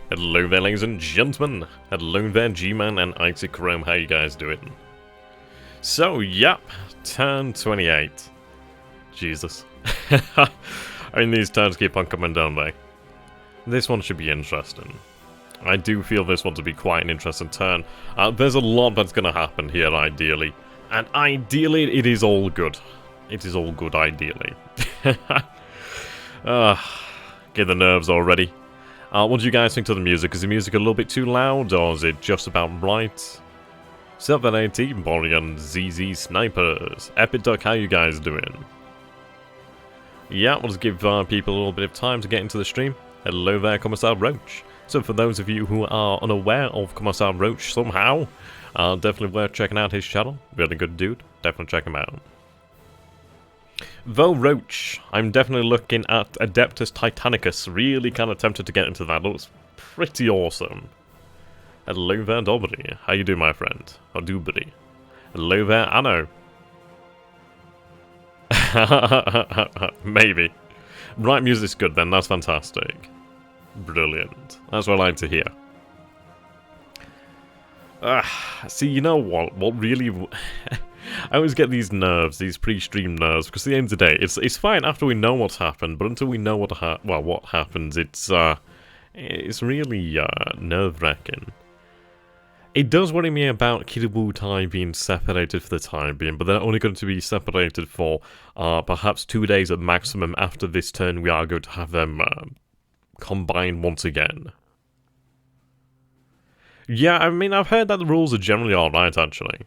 Hello there, ladies and gentlemen. Hello there, G-Man and Isaac Chrome. How you guys doing? So, yep, turn 28. Jesus. I mean, these turns keep on coming down, they. This one should be interesting. I do feel this one to be quite an interesting turn. There's a lot that's going to happen here, ideally. And ideally, it is all good. It is all good, ideally. Get the nerves already. What do you guys think of the music? Is the music a little bit too loud, or is it just about right? 718 Borneo ZZ Snipers. Epic Duck, how you guys doing? Yeah, we'll just give people a little bit of time to get into the stream. Hello there, Commissar Roach. So for those of you who are unaware of Commissar Roach somehow, definitely worth checking out his channel. Really good dude. Definitely check him out. Though Roach, I'm definitely looking at Adeptus Titanicus. Really kind of tempted to get into that. Looks pretty awesome. Hello there, Dobry. How you doing, my friend? Or Dubry. Hello there, Anno. Maybe. Right, music's good then. That's fantastic. Brilliant. That's what I like to hear. See, you know what? What really... I always get these nerves, these pre-stream nerves, because at the end of the day, it's fine after we know what's happened, but until we know what happens, it's really nerve-wracking. It does worry me about Kiributai being separated for the time being, but they're only going to be separated for perhaps 2 days at maximum. After this turn, we are going to have them combined once again. Yeah, I mean, I've heard that the rules are generally alright, actually.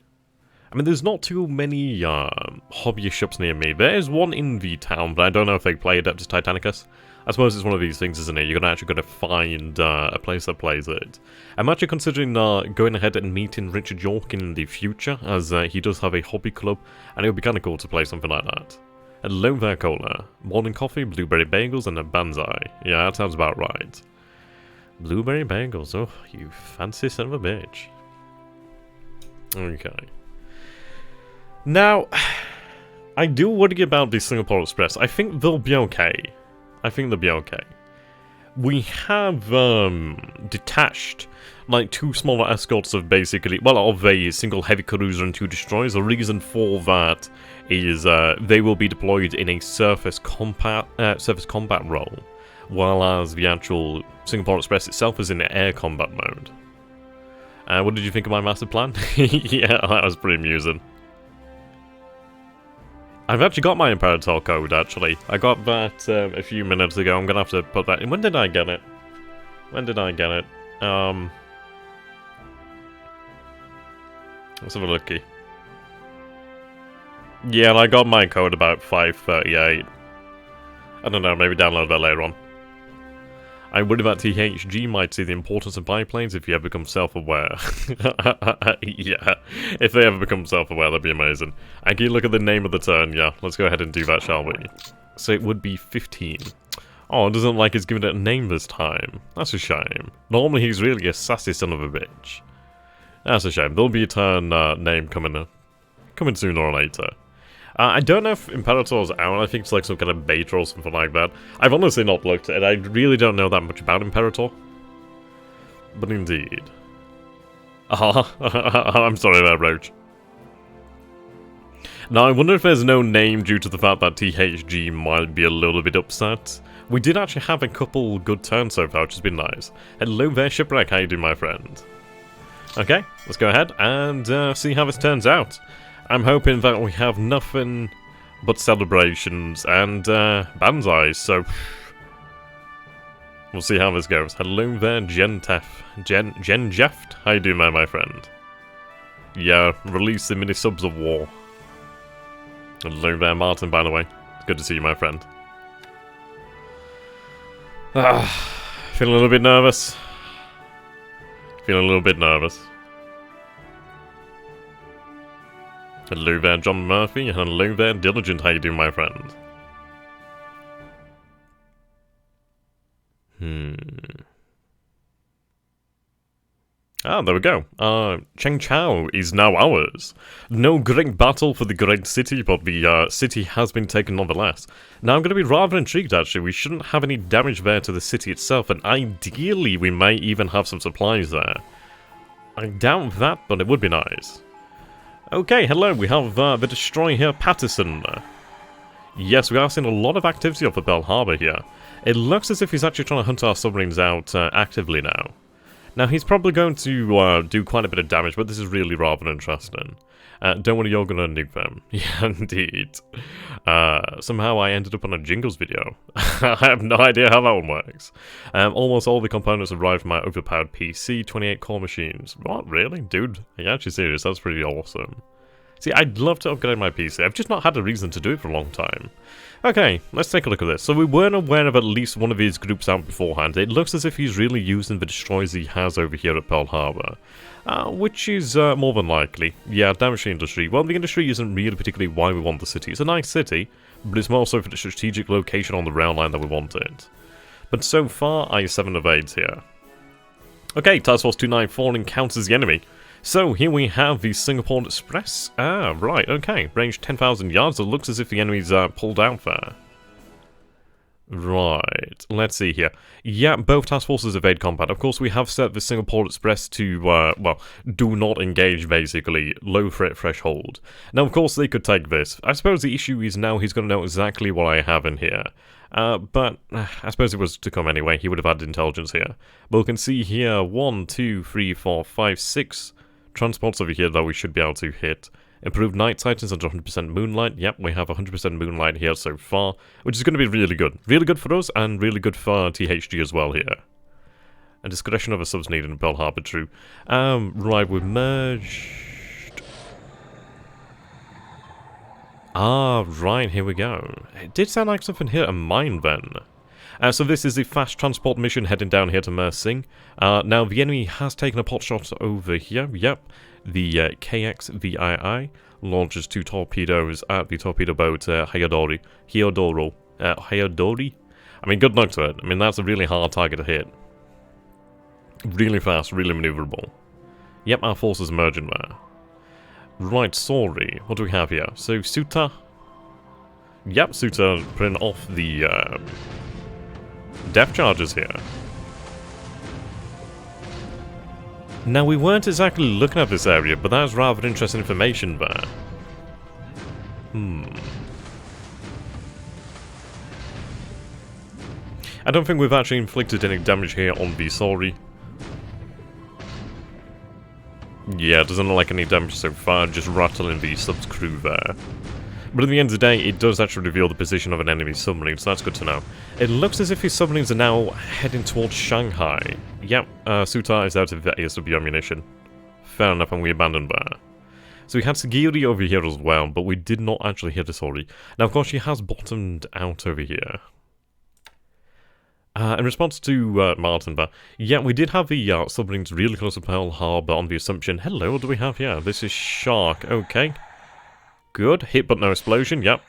I mean, there's not too many hobbyist shops near me. There is one in the town, but I don't know if they play Adeptus Titanicus. I suppose it's one of these things, isn't it? You're actually going to find a place that plays it. I'm actually considering going ahead and meeting Richard York in the future, as he does have a hobby club, and it would be kind of cool to play something like that. Hello there, Cola. Morning coffee, blueberry bagels, and a banzai. Yeah, that sounds about right. Blueberry bagels, oh, you fancy son of a bitch. Okay. Now, I do worry about the Singapore Express. I think they'll be okay. We have detached like 2 smaller escorts of basically, well, of a single heavy cruiser and 2 destroyers. The reason for that is they will be deployed in a surface combat role, while as the actual Singapore Express itself is in air combat mode. What did you think of my master plan? Yeah, that was pretty amusing. I've actually got my Imperator code, actually. I got that a few minutes ago. I'm going to have to put that in. When did I get it? Let's have a looky. Yeah, I got my code about 5:38. I don't know, maybe download that later on. I worry that THG might see the importance of biplanes if you ever become self-aware. Yeah, if they ever become self-aware, that'd be amazing. And can you look at the name of the turn? Yeah, let's go ahead and do that, shall we? So it would be 15. Oh, it doesn't look like it's given it a name this time. That's a shame. Normally he's really a sassy son of a bitch. That's a shame. There'll be a turn name coming sooner or later. I don't know if Imperator's out. I think it's like some kind of beta or something like that. I've honestly not looked at it. I really don't know that much about Imperator. But indeed. I'm sorry there, Roach. Now, I wonder if there's no name due to the fact that THG might be a little bit upset. We did actually have a couple good turns so far, which has been nice. Hello there, Shipwreck. How you doing, my friend? Okay, let's go ahead and see how this turns out. I'm hoping that we have nothing but celebrations and banzais, so we'll see how this goes. Hello there, Gentef. Genjeft? How you doing there, my friend? Yeah, release the mini-subs of war. Hello there, Martin, by the way. Good to see you, my friend. Feeling a little bit nervous. Hello there, John Murphy, and hello there, Diligent. How you doing, my friend? Ah, there we go. Chang Chau is now ours. No great battle for the great city, but the city has been taken nonetheless. Now, I'm going to be rather intrigued, actually. We shouldn't have any damage there to the city itself, and ideally, we may even have some supplies there. I doubt that, but it would be nice. Okay, hello, we have the destroyer here, Patterson. Yes, we are seeing a lot of activity off of Pearl Harbor here. It looks as if he's actually trying to hunt our submarines out actively now. Now, he's probably going to do quite a bit of damage, but this is really rather interesting. Don't worry, you're gonna nuke them. Yeah, indeed. Somehow I ended up on a Jingles video. I have no idea how that one works. Almost all the components arrived from my overpowered PC, 28 core machines. What, really? Dude, are you actually serious? That's pretty awesome. See, I'd love to upgrade my PC. I've just not had a reason to do it for a long time. Okay, let's take a look at this. So we weren't aware of at least one of his groups out beforehand. It looks as if he's really using the destroyers he has over here at Pearl Harbor. Which is more than likely. Yeah, damage to the industry. Well, the industry isn't really particularly why we want the city. It's a nice city, but it's more so for the strategic location on the rail line that we want it. But so far, I 7 evades here. Okay, Task Force 294 encounters the enemy. So, here we have the Singapore Express. Ah, right, okay. Range 10,000 yards. It looks as if the enemy's pulled out there. Right, let's see here. Yeah, both task forces evade combat. Of course, we have set the Singapore Express to, well, do not engage, basically. Low threat threshold. Now, of course, they could take this. I suppose the issue is now he's going to know exactly what I have in here. But I suppose it was to come anyway. He would have had intelligence here. But we can see here 1, 2, 3, 4, 5, 6... transports over here that we should be able to hit. Improved night sight under 100% moonlight. Yep, we have 100% moonlight here so far, which is going to be really good. Really good for us, and really good for THG as well here. And discretion of a subs needed in Pearl Harbor, true. Right, we've merged. Ah, right, here we go. It did sound like something here, a mine then. So this is the fast transport mission heading down here to Mersing. Now, the enemy has taken a pot shot over here. Yep, the KX-VII launches 2 torpedoes at the torpedo boat Hyodori. Hyodori? I mean, good luck to it. I mean, that's a really hard target to hit. Really fast, really maneuverable. Yep, our forces merging there. Right, sorry. What do we have here? So, Suta. Yep, Suta putting off the depth charges here. Now, we weren't exactly looking at this area, but that's rather interesting information there. I don't think we've actually inflicted any damage here on the Sorry. Yeah, it doesn't look like any damage so far, just rattling the sub's crew there. But at the end of the day, it does actually reveal the position of an enemy submarine, so that's good to know. It looks as if his submarines are now heading towards Shanghai. Yep, Suta is out of ASW ammunition. Fair enough, and we abandoned there. So we had Sagiri over here as well, but we did not actually hit a Sorry. Now, of course, she has bottomed out over here. In response to Martin there, yeah, we did have the submarines really close to Pearl Harbor on the assumption. Hello, what do we have here? This is Shark, okay. Good. Hit but no explosion. Yep.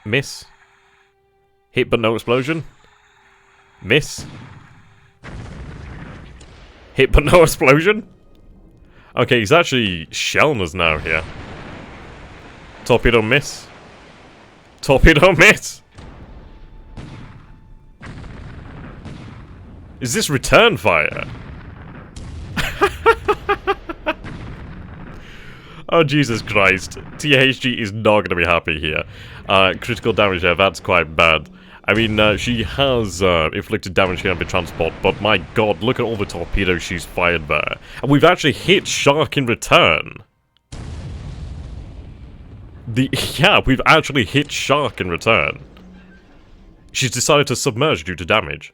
Miss. Hit but no explosion. Miss. Hit but no explosion. Okay, he's actually shelling us now here. Torpedo miss. Torpedo miss. Is this return fire? Oh, Jesus Christ. THG is not going to be happy here. Critical damage there, that's quite bad. I mean, she has inflicted damage here on the transport, but my god, look at all the torpedoes she's fired there. And we've actually hit Shark in return. Yeah, we've actually hit Shark in return. She's decided to submerge due to damage.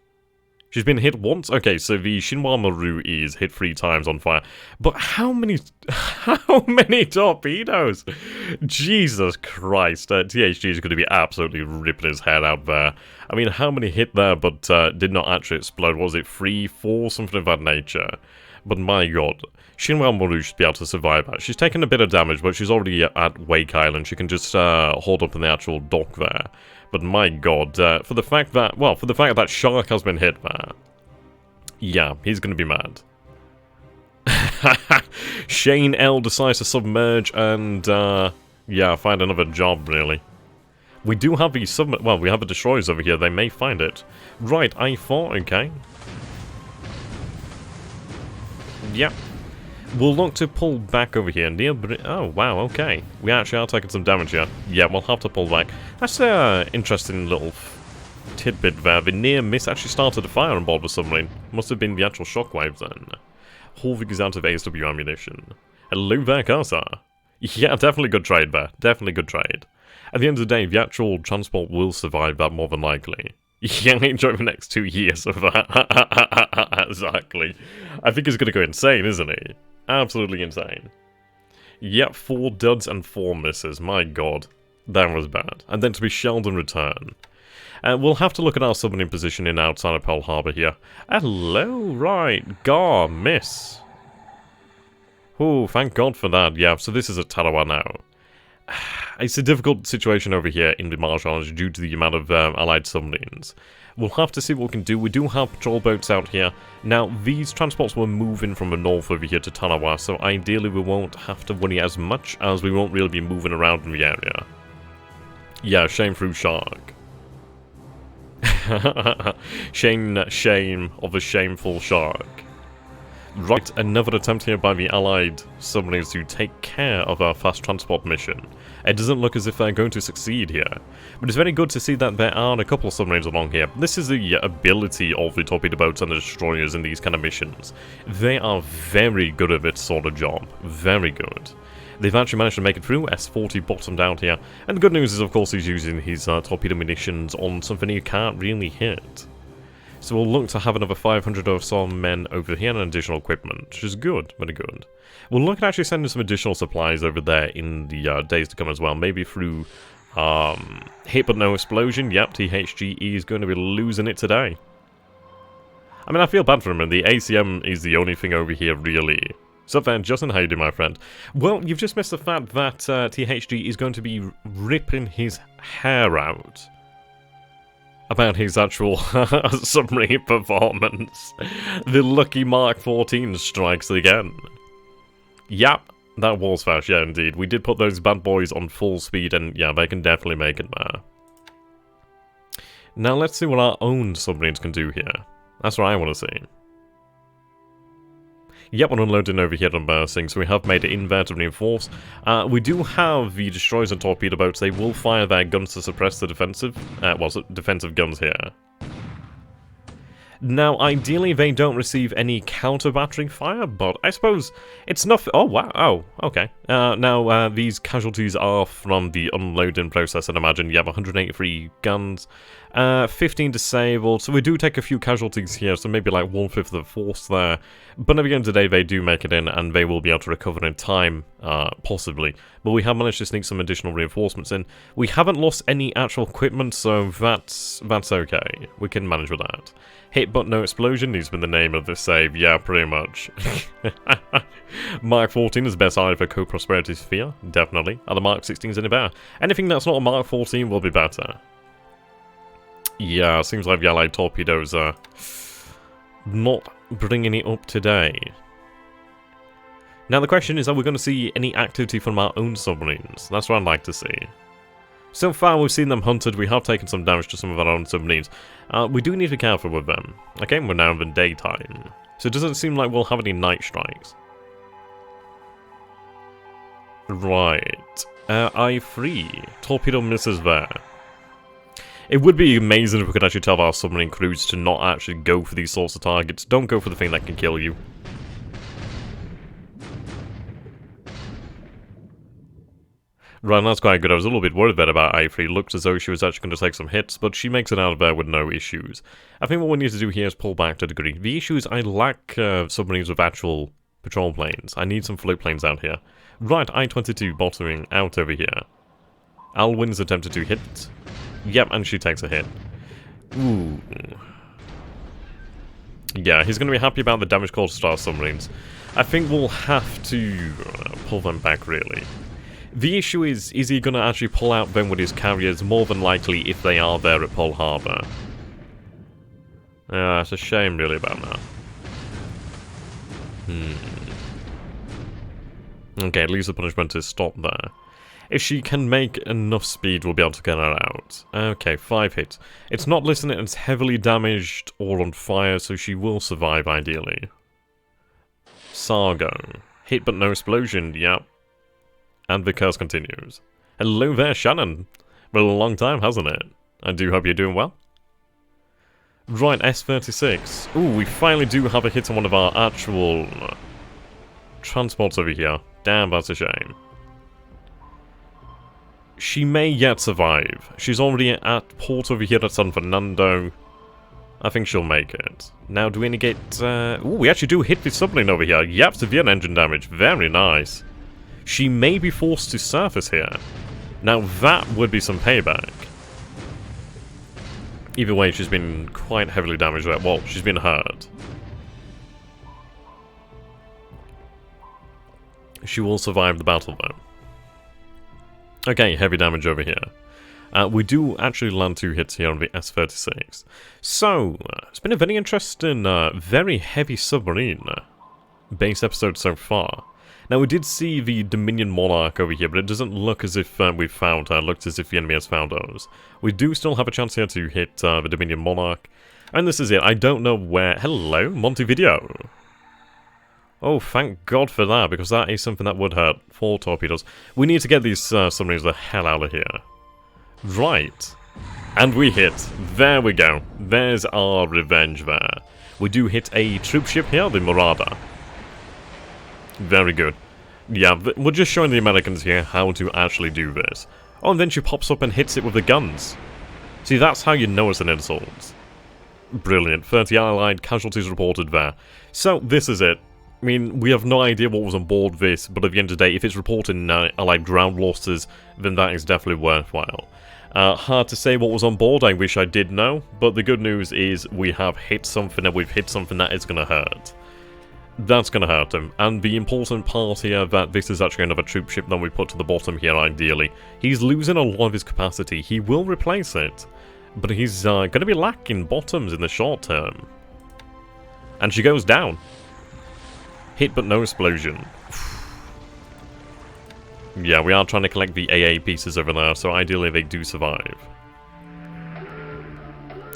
She's been hit once? Okay, so the Shinwa Maru is hit 3 times on fire. But how many torpedoes? Jesus Christ. THG is going to be absolutely ripping his head out there. I mean, how many hit there but did not actually explode? Was it 3, 4, something of that nature? But my god. Shinwa Maru should be able to survive that. She's taken a bit of damage, but she's already at Wake Island. She can just hold up in the actual dock there. But my god, for the fact that Shark has been hit there, yeah, he's gonna be mad. Shane L decides to submerge and, yeah, find another job, really. We do have the well, we have the destroyers over here. They may find it. Right, I-4, okay. Yep. We'll look to pull back over here. Oh, wow, okay. We actually are taking some damage here. Yeah, we'll have to pull back. That's an interesting little tidbit there. The near miss actually started a fire on board the submarine. Must have been the actual shockwaves then. Horvig is out of ASW ammunition. Hello there, Carter. Yeah, definitely good trade there. Definitely good trade. At the end of the day, the actual transport will survive that more than likely. Yeah, enjoy the next 2 years of that. Exactly. I think he's going to go insane, isn't he? Absolutely insane. Yep, 4 duds and 4 misses. My god. That was bad. And then to be shelled and return. We'll have to look at our submarine positioning outside of Pearl Harbor here. Hello, right. Gar, miss. Oh, thank god for that. Yeah, so this is at Tarawa now. It's a difficult situation over here in the Marshall Islands due to the amount of allied submarines. We'll have to see what we can do. We do have patrol boats out here. Now, these transports were moving from the north over here to Tarawa, so ideally we won't have to worry as much as we won't really be moving around in the area. Yeah, shame through shark. Shame of a shameful shark. Right, another attempt here by the allied submarines to take care of our fast transport mission. It doesn't look as if they're going to succeed here, but it's very good to see that there are a couple of submarines along here. This is the ability of the torpedo boats and the destroyers in these kind of missions. They are very good at this sort of job. Very good. They've actually managed to make it through. S40 bottomed out here, and the good news is, of course, he's using his torpedo munitions on something he can't really hit. So we'll look to have another 500 or so men over here and additional equipment, which is good, very good. We'll look at actually sending some additional supplies over there in the days to come as well, maybe through hit but no explosion. Yep, THGE is going to be losing it today. I mean, I feel bad for him, and the ACM is the only thing over here, really. What's up there, Justin? How you doing, my friend? Well, you've just missed the fact that THG is going to be ripping his hair out about his actual submarine performance. The lucky Mark 14 strikes again. Yep, that was fast, yeah, indeed. We did put those bad boys on full speed, and yeah, they can definitely make it there. Now, let's see what our own submarines can do here. That's what I want to see. Yep, we're unloading over here on Bursing, so we have made it in there to reinforce. We do have the destroyers and torpedo boats. They will fire their guns to suppress the defensive guns here. Now, ideally, they don't receive any counter-battery fire, but I suppose it's not... Oh, wow. Oh, okay. Now, these casualties are from the unloading process, I'd imagine. You have 183 guns, 15 disabled, so we do take a few casualties here, so maybe like 1/5 of the force there. But at the end of the day, they do make it in, and they will be able to recover in time, possibly. But we have managed to sneak some additional reinforcements in. We haven't lost any actual equipment, so that's okay. We can manage with that. Hit but no explosion needs to be the name of this save. Yeah, pretty much. Mark 14 is the best eye for Co-Prosperity Sphere, definitely. And the Mark 16 is any better. Anything that's not a Mark 14 will be better. Yeah, seems like the Allied torpedoes are not bringing it up today. Now the question is, are we going to see any activity from our own submarines? That's what I'd like to see. So far we've seen them hunted, we have taken some damage to some of our own submarines. We do need to be careful with them. Okay, we're now in the daytime. So it doesn't seem like we'll have any night strikes. Right. I-3. Torpedo misses there. It would be amazing if we could actually tell our submarine crews to not actually go for these sorts of targets. Don't go for the thing that can kill you. Right, that's quite good. I was a little bit worried there about I-3. Looked as though she was actually going to take some hits, but she makes it out of there with no issues. I think what we need to do here is pull back to a degree. The issue is I lack submarines with actual patrol planes. I need some float planes out here. Right, I-22 bottoming out over here. Alwyn's attempted to hit. Yep, and she takes a hit. Ooh. Yeah, he's going to be happy about the damage caused to our submarines. I think we'll have to pull them back, really. The issue is he going to actually pull out them with his carriers? More than likely if they are there at Pearl Harbor. Yeah, it's a shame, really, about that. Okay, at least the punishment is stopped there. If she can make enough speed, we'll be able to get her out. Okay, 5 hits. It's not listed as heavily damaged or on fire, so she will survive ideally. Sargo. Hit but no explosion, yep. And the curse continues. Hello there, Shannon. Been a long time, hasn't it? I do hope you're doing well. Right, S-36. Ooh, we finally do have a hit on one of our actual transports over here. Damn, that's a shame. She may yet survive. She's already at port over here at San Fernando. I think she'll make it. Now, do we negate... ooh, we actually do hit the submarine over here. Yep, severe engine damage. Very nice. She may be forced to surface here. Now, that would be some payback. Either way, she's been quite heavily damaged there. Well, she's been hurt. She will survive the battle, though. Okay, heavy damage over here. We do actually land 2 hits here on the S-36. So, it's been a very interesting, very heavy submarine base episode so far. Now, we did see the Dominion Monarch over here, but it doesn't look as if we've found her. It looks as if the enemy has found us. We do still have a chance here to hit the Dominion Monarch. And this is it. I don't know where... Hello, Montevideo. Oh, thank God for that, because that is something that would hurt. 4 torpedoes. We need to get these submarines the hell out of here. Right. And we hit. There we go. There's our revenge there. We do hit a troop ship here, the Murada. Very good. Yeah, we're just showing the Americans here how to actually do this. Oh, and then she pops up and hits it with the guns. See, that's how you know it's an insult. Brilliant. 30 Allied casualties reported there. So, this is it. I mean, we have no idea what was on board this, but at the end of the day, if it's reporting Allied ground losses, then that is definitely worthwhile. Hard to say what was on board, I wish I did know, but the good news is we have hit something and we've hit something that is going to hurt. That's going to hurt him, and the important part here that this is actually another troop ship that we put to the bottom here ideally. He's losing a lot of his capacity, he will replace it, but he's going to be lacking bottoms in the short term. And she goes down. Hit but no explosion. Yeah, we are trying to collect the AA pieces over there, so ideally they do survive.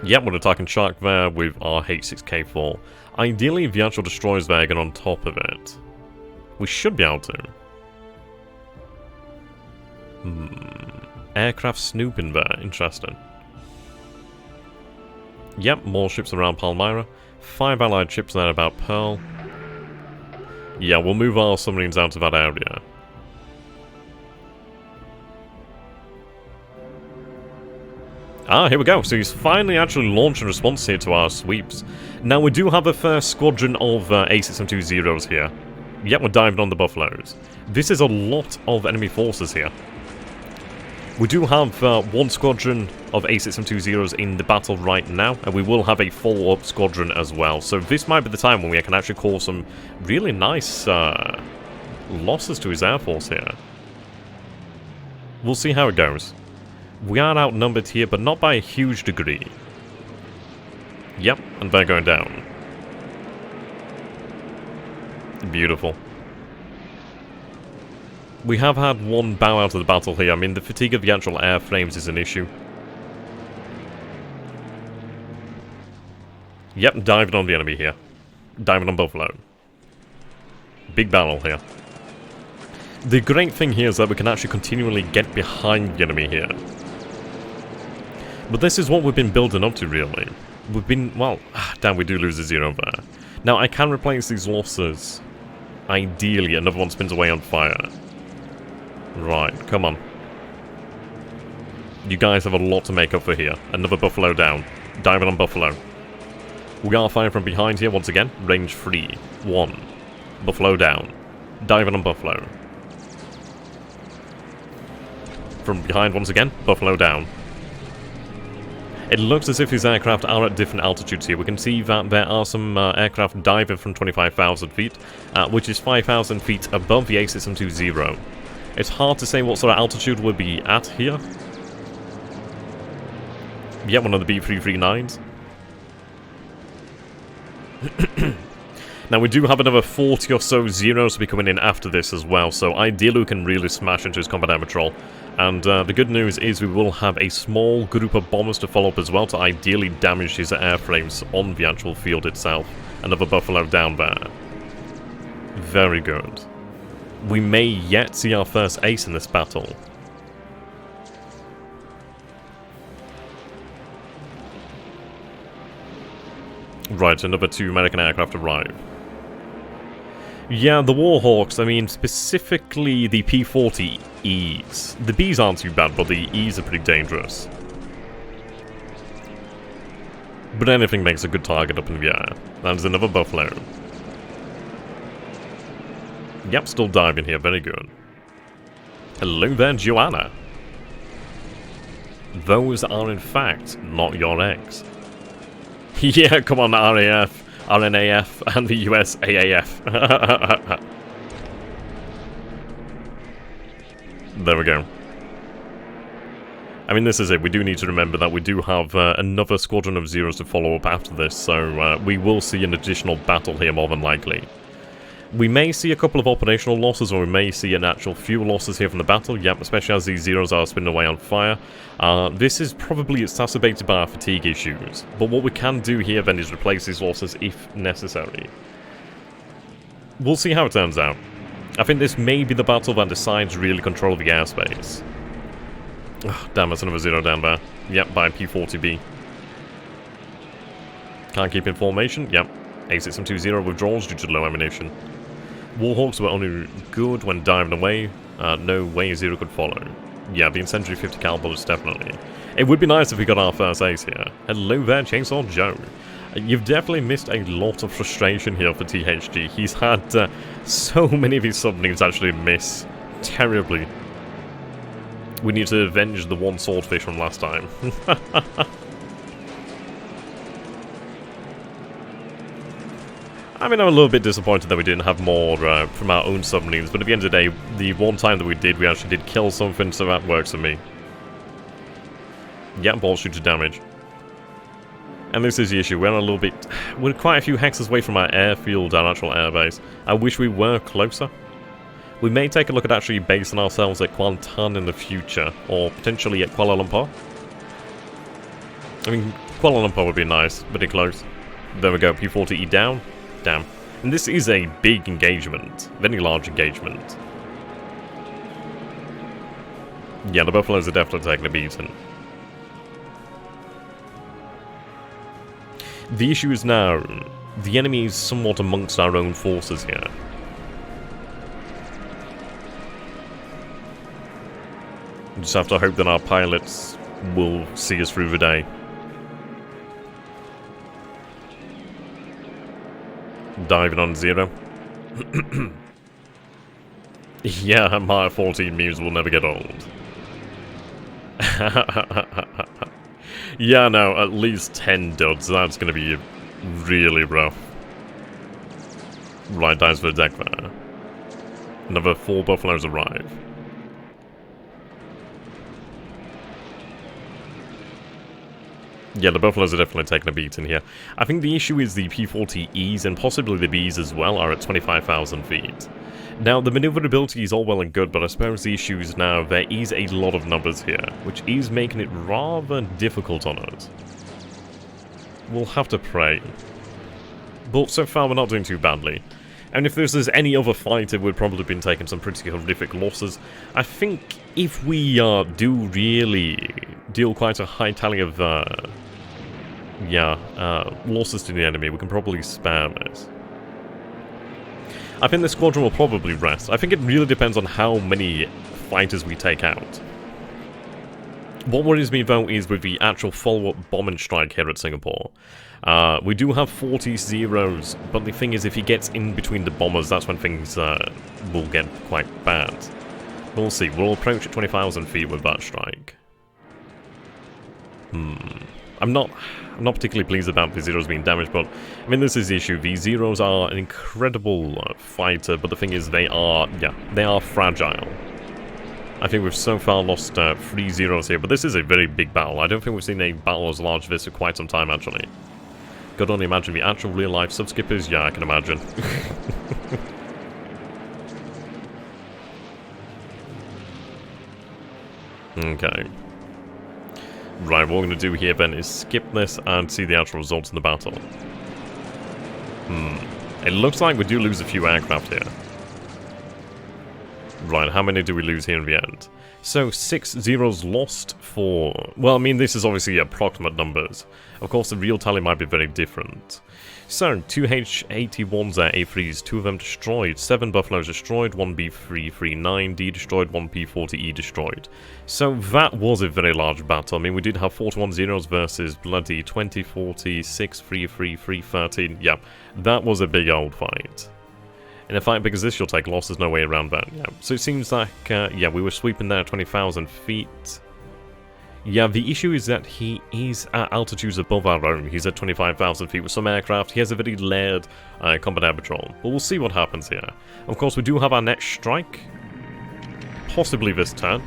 Yep, we're attacking Shark there with our H6K4. Ideally, the actual destroyers there get on top of it. We should be able to. Aircraft snooping there, interesting. Yep, more ships around Palmyra. 5 allied ships there about Pearl. Yeah, we'll move our submarines out of that area. Ah, here we go. So he's finally actually launched a response here to our sweeps. Now, we do have a first squadron of A6M20s here. Yep, we're diving on the Buffaloes. This is a lot of enemy forces here. We do have 1 squadron of A6M20s in the battle right now, and we will have a follow-up squadron as well. So this might be the time when we can actually cause some really nice losses to his air force here. We'll see how it goes. We are outnumbered here, but not by a huge degree. Yep, and they're going down. Beautiful. We have had 1 bow out of the battle here. I mean, the fatigue of the actual airframes is an issue. Yep, diving on the enemy here. Diving on Buffalo. Big battle here. The great thing here is that we can actually continually get behind the enemy here. But this is what we've been building up to, really. We've been, well, damn, we do lose a 0 there. Now, I can replace these losses. Ideally, another one spins away on fire. Right, come on. You guys have a lot to make up for here. Another Buffalo down. Diving on Buffalo. We are firing from behind here once again. Range 3. 1. Buffalo down. Diving on Buffalo. From behind once again. Buffalo down. It looks as if these aircraft are at different altitudes here. We can see that there are some aircraft diving from 25,000 feet, which is 5,000 feet above the A6M20. It's hard to say what sort of altitude we'll be at here. Yet one of the B339s. Now, we do have another 40 or so Zeros to be coming in after this as well, so ideally we can really smash into his combat air patrol. And the good news is we will have a small group of bombers to follow up as well to ideally damage his airframes on the actual field itself. Another Buffalo down there. Very good. We may yet see our first ace in this battle. Right, another 2 American aircraft arrive. Yeah, the Warhawks, I mean, specifically the P-40Es. The Bs aren't too bad, but the Es are pretty dangerous. But anything makes a good target up in the air. That's another Buffalo. Yep, still diving here, very good. Hello there, Joanna. Those are in fact not your eggs. Yeah, come on, RAF. RNAF and the US AAF. There we go. I mean, this is it. We do need to remember that we do have another squadron of Zeros to follow up after this, so we will see an additional battle here more than likely. We may see a couple of operational losses, or we may see an actual few losses here from the battle, yep, especially as these Zeros are spinning away on fire. This is probably exacerbated by our fatigue issues, but what we can do here then is replace these losses if necessary. We'll see how it turns out. I think this may be the battle that decides really control of the airspace. Oh, damn, that's another Zero down there. Yep, by P-40B. Can't keep in formation, yep. A6M20 withdrawals due to low ammunition. Warhawks were only good when diving away. No way a Zero could follow. Yeah, the Incendiary 50 cal bullets definitely. It would be nice if we got our first ace here. Hello there, Chainsaw Joe. You've definitely missed a lot of frustration here for THG. He's had so many of his submarines actually miss terribly. We need to avenge the one swordfish from last time. I mean, I'm a little bit disappointed that we didn't have more from our own submarines, but at the end of the day, the one time that we actually did kill something, so that works for me. Yeah, ball shooter damage. And this is the issue, we're quite a few hexes away from our airfield, our actual airbase. I wish we were closer. We may take a look at actually basing ourselves at Kuantan in the future, or potentially at Kuala Lumpur. I mean, Kuala Lumpur would be nice, pretty close. There we go, P-40E down. Damn. And this is a big engagement. Very large engagement. Yeah, the Buffaloes are definitely taking a beating. The issue is now, the enemy is somewhat amongst our own forces here. We just have to hope that our pilots will see us through the day. Diving on Zero. Yeah, my 14 memes will never get old. Yeah, no, at least 10 duds. That's going to be really rough. Right, dives for the deck there. Another 4 Buffaloes arrive. Yeah, the Buffaloes are definitely taking a beating here. I think the issue is the P-40Es and possibly the Bs as well are at 25,000 feet. Now, the maneuverability is all well and good, but I suppose the issue is now there is a lot of numbers here, which is making it rather difficult on us. We'll have to pray. But so far, we're not doing too badly. And if this is any other fighter, we'd probably been taking some pretty horrific losses. I think if we do really deal quite a high tally of losses to the enemy, we can probably spare this. I think the squadron will probably rest. I think it really depends on how many fighters we take out. What worries me though is with the actual follow-up bombing strike here at Singapore. We do have 40 Zeros, but the thing is if he gets in between the bombers, that's when things will get quite bad. We'll see. We'll approach at 20,000 feet with that strike. I'm not particularly pleased about the Zeros being damaged, but I mean, this is the issue. The Zeros are an incredible fighter, but the thing is they are fragile. I think we've so far lost 3 Zeros here, but this is a very big battle. I don't think we've seen a battle as large as this for quite some time, actually. God only imagine the actual real-life sub-skippers. Yeah, I can imagine. Okay. Right, what we're going to do here then is skip this and see the actual results in the battle. It looks like we do lose a few aircraft here. Right, how many do we lose here in the end? So, 6 zeros lost for... Well, I mean, this is obviously approximate numbers. Of course, the real tally might be very different. So, 2 H-81s A3s, 2 of them destroyed, 7 Buffaloes destroyed, 1 B-339D destroyed, 1 P-40E destroyed. So, that was a very large battle. I mean, we did have 41 zeros versus bloody 20, 40, 6, 3, 3, 3, 13. Yeah, that was a big old fight. In a fight big as this, you'll take losses, no way around that. Yeah. So it seems like, yeah, we were sweeping there at 20,000 feet. Yeah, the issue is that he is at altitudes above our own. He's at 25,000 feet with some aircraft. He has a very layered combat air patrol. But we'll see what happens here. Of course, we do have our next strike. Possibly this turn.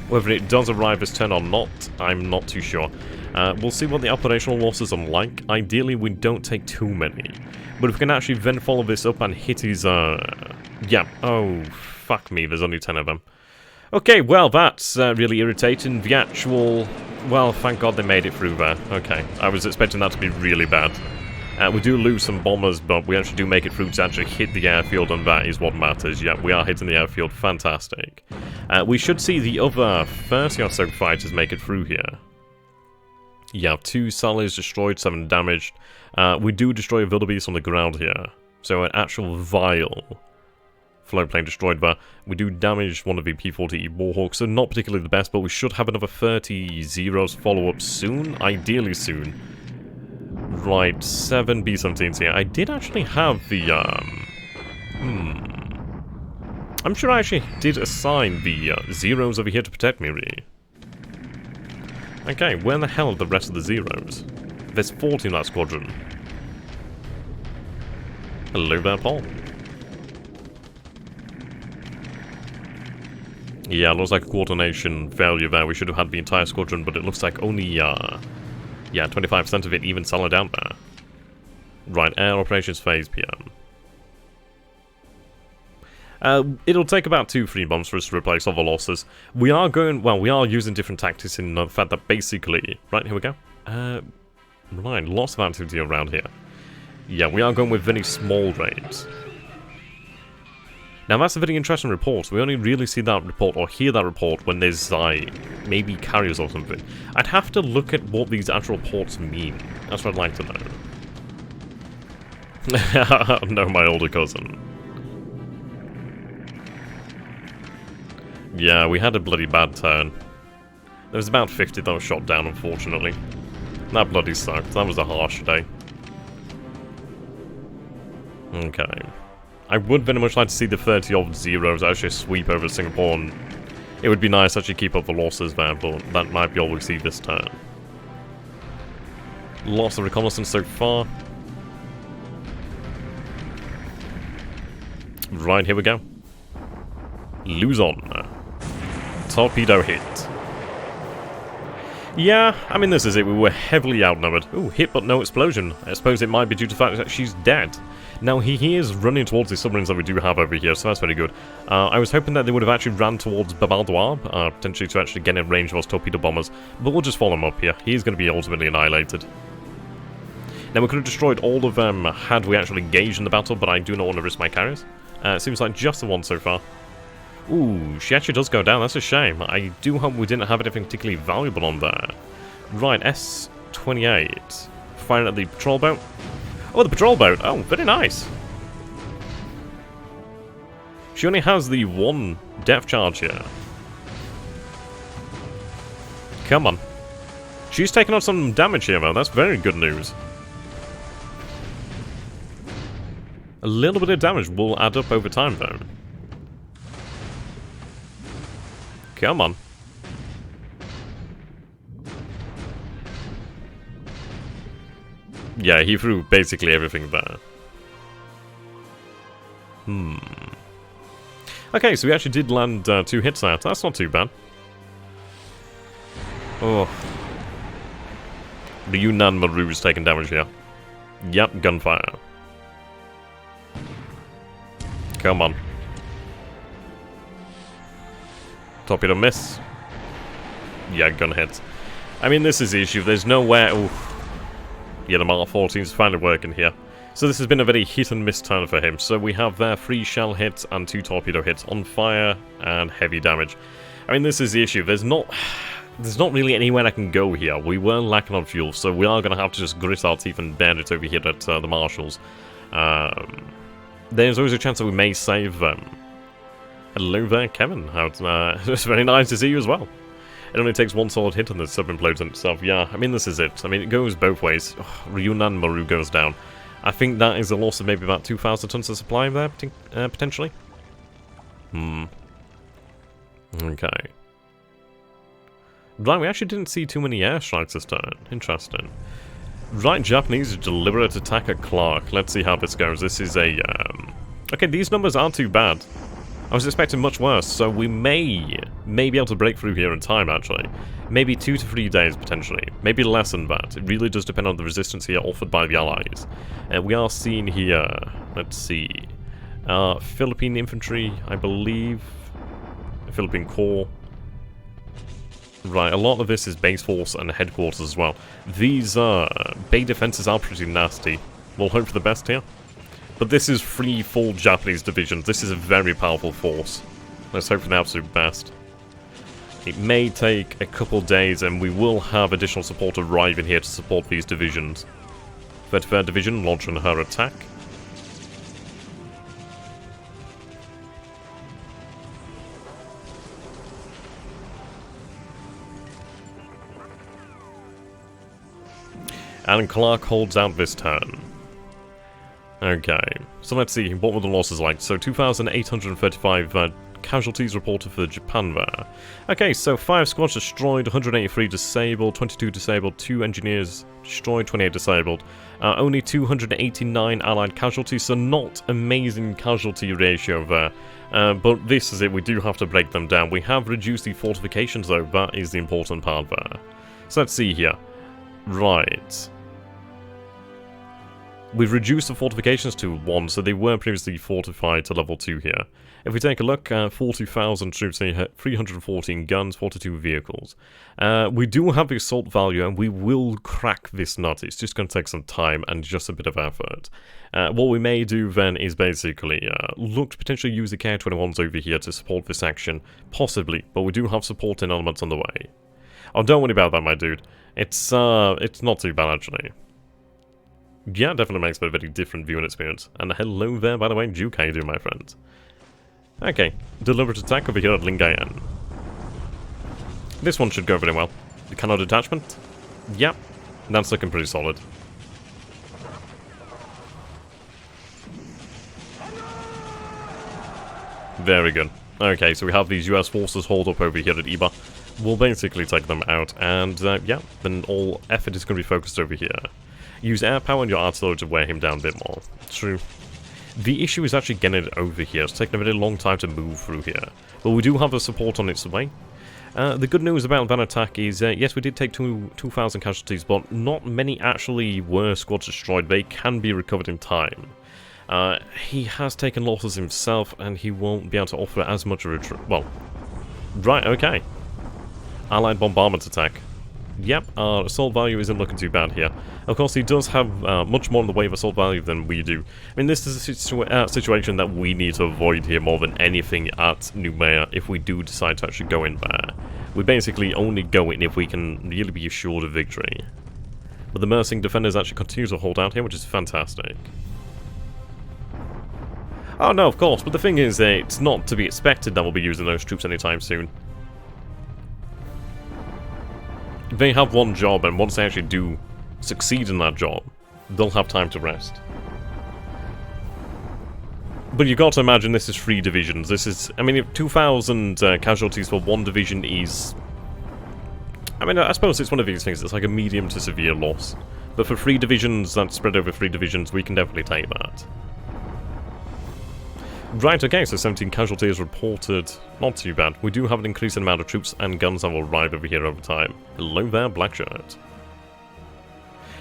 Whether it does arrive this turn or not, I'm not too sure. We'll see what the operational losses are like. Ideally, we don't take too many. But if we can actually then follow this up and hit his, yeah. Oh, fuck me, there's only 10 of them. Okay, well, that's really irritating. The actual... Well, thank God they made it through there. Okay, I was expecting that to be really bad. We do lose some bombers, but we actually do make it through to actually hit the airfield, and that is what matters. Yeah, we are hitting the airfield. Fantastic. We should see the other 30 or so fighters make it through here. Yeah, 2 Sallies destroyed, 7 damaged. We do destroy a wildebeest on the ground here. So an actual vile float plane destroyed there. We do damage one of the P-40E Warhawks, so not particularly the best, but we should have another 30 zeros follow up soon, ideally soon. Right, 7 B-17s here. I did actually have the, I'm sure I actually did assign the zeros over here to protect me, really. Okay, where the hell are the rest of the zeros? There's 40 in that squadron. Hello there, Paul. Yeah, looks like a coordination failure there. We should have had the entire squadron, but it looks like only, yeah, 25% of it even solid out there. Right, air operations phase PM. It'll take about 2-3 months for us to replace all the losses. We are going, well, we are using different tactics in the fact that basically... Right, here we go. Right, lots of activity around here. Yeah, we are going with very small raids. Now that's a very interesting report. We only really see that report or hear that report when there's maybe carriers or something. I'd have to look at what these actual reports mean. That's what I'd like to know. No, my older cousin. Yeah, we had a bloody bad turn. There was about 50 that were shot down, unfortunately. That bloody sucked. That was a harsh day. Okay. I would very much like to see the 30-odd zeros actually sweep over Singapore, and it would be nice to actually keep up the losses there, but that might be all we see this turn. Lots of reconnaissance so far. Right, here we go. Luzon. Torpedo hit. Yeah, I mean, this is it. We were heavily outnumbered. Ooh, hit but no explosion. I suppose it might be due to the fact that she's dead. Now, he is running towards the submarines that we do have over here, so that's very good. I was hoping that they would have actually ran towards Babal Dwab, potentially to actually get in range of those torpedo bombers, but we'll just follow him up here. He's going to be ultimately annihilated. Now, we could have destroyed all of them had we actually engaged in the battle, but I do not want to risk my carriers. It seems like just the one so far. Ooh, she actually does go down. That's a shame. I do hope we didn't have anything particularly valuable on there. Right, S-28. Firing at the patrol boat. Oh, the patrol boat. Oh, very nice. She only has the 1 depth charge here. Come on. She's taking on some damage here, though. That's very good news. A little bit of damage will add up over time, though. Come on. Yeah, he threw basically everything there. Okay, so we actually did land 2 hits there. That's not too bad. Oh. The Yunnan Maru's taking damage here. Yep, gunfire. Come on. Torpedo miss. Yeah, gun hits. I mean, this is the issue. There's nowhere... Oof. Yeah, the Mark 14 is finally working here. So this has been a very hit-and-miss turn for him. So we have there 3 shell hits and 2 torpedo hits on fire and heavy damage. I mean, this is the issue. There's not really anywhere I can go here. We were lacking on fuel, so we are going to have to just grit our teeth and bear it over here at the Marshalls. There's always a chance that we may save them. Hello there, Kevin. It's very nice to see you as well. It only takes 1 solid hit and the sub implodes on itself. Yeah, I mean, this is it. I mean, it goes both ways. Ryunan Maru goes down. I think that is a loss of maybe about 2,000 tons of supply there, potentially. Okay. Right, we actually didn't see too many airstrikes this turn. Interesting. Right, Japanese deliberate attack at Clark. Let's see how this goes. This is a... Okay, these numbers aren't too bad. I was expecting much worse, so we may be able to break through here in time, actually. Maybe 2 to 3 days, potentially. Maybe less than that. It really does depend on the resistance here offered by the Allies. We are seeing here... Let's see... Philippine infantry, I believe. Philippine Corps. Right, a lot of this is base force and headquarters as well. These bay defenses are pretty nasty. We'll hope for the best here. But this is 3 full Japanese divisions. This is a very powerful force. Let's hope for the absolute best. It may take a couple days and we will have additional support arriving here to support these divisions. 33rd Division launching her attack. And Clark holds out this turn. Okay, so let's see, what were the losses like? So 2,835 casualties reported for Japan there. Okay, so 5 squads destroyed, 183 disabled, 22 disabled, 2 engineers destroyed, 28 disabled. Only 289 allied casualties, so not amazing casualty ratio there. But this is it, we do have to break them down. We have reduced the fortifications though, that is the important part there. So let's see here. Right. We've reduced the fortifications to 1, so they were previously fortified to level 2 here. If we take a look, 40,000 troops here, 314 guns, 42 vehicles. We do have the assault value, and we will crack this nut. It's just going to take some time and just a bit of effort. What we may do then is basically look to potentially use the KI-21s over here to support this action, possibly, but we do have supporting elements on the way. Oh, don't worry about that, my dude. It's not too bad, actually. Yeah, definitely makes it a very different viewing experience. And hello there, by the way, Duke, how you doing, my friend? Okay, deliberate attack over here at Lingayen. This one should go very well. The cannon detachment? Yep, that's looking pretty solid. Very good. Okay, so we have these US forces hauled up over here at Iba. We'll basically take them out, and yeah, then all effort is going to be focused over here. Use air power and your artillery to wear him down a bit more. True. The issue is actually getting it over here. It's taken a very long time to move through here. But we do have the support on its way. The good news about that attack is, yes, we did take 2,000 casualties, but not many actually were squads destroyed. They can be recovered in time. He has taken losses himself, and he won't be able to offer as much of a... Well, right, okay. Allied bombardment attack. Yep, our assault value isn't looking too bad here. Of course, he does have much more in the way of assault value than we do. I mean, this is a situation that we need to avoid here more than anything at Noumea if we do decide to actually go in there. We basically only go in if we can really be assured of victory. But the Mersing defenders actually continue to hold out here, which is fantastic. Oh no, of course, but the thing is, it's not to be expected that we'll be using those troops anytime soon. They have one job, and once they actually do succeed in that job, they'll have time to rest. But you've got to imagine this is 3 divisions. This is, I mean, if 2,000 casualties for 1 division is... I mean, I suppose it's one of these things, it's like a medium to severe loss. But for 3 divisions, that's spread over 3 divisions, we can definitely take that. Right, okay, so 17 casualties reported. Not too bad. We do have an increasing amount of troops and guns that will arrive over here over time. Hello there, Blackshirt.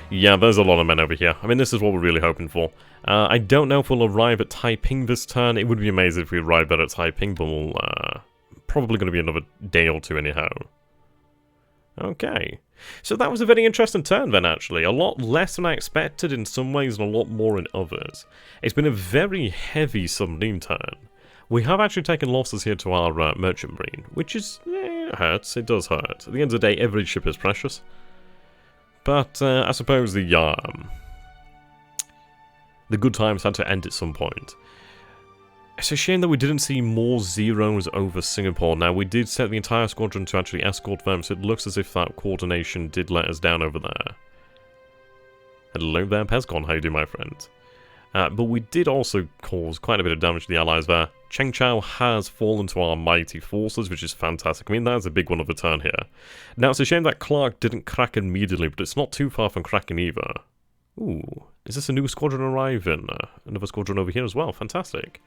Yeah, there's a lot of men over here. I mean, this is what we're really hoping for. I don't know if we'll arrive at Taiping this turn. It would be amazing if we arrived there at Taiping, but we'll, probably going to be another day or two anyhow. Okay. So that was a very interesting turn then, actually. A lot less than I expected in some ways and a lot more in others. It's been a very heavy submarine turn. We have actually taken losses here to our merchant marine, which is, it hurts. It does hurt. At the end of the day, every ship is precious. But I suppose the good times had to end at some point. It's a shame that we didn't see more zeros over Singapore. Now, we did set the entire squadron to actually escort them, so it looks as if that coordination did let us down over there. Hello there, Pezcon. How you doing, my friend? But we did also cause quite a bit of damage to the allies there. Chang Chau has fallen to our mighty forces, which is fantastic. I mean, that's a big one of a turn here. Now, it's a shame that Clark didn't crack immediately, but it's not too far from cracking either. Ooh, is this a new squadron arriving? Another squadron over here as well, fantastic.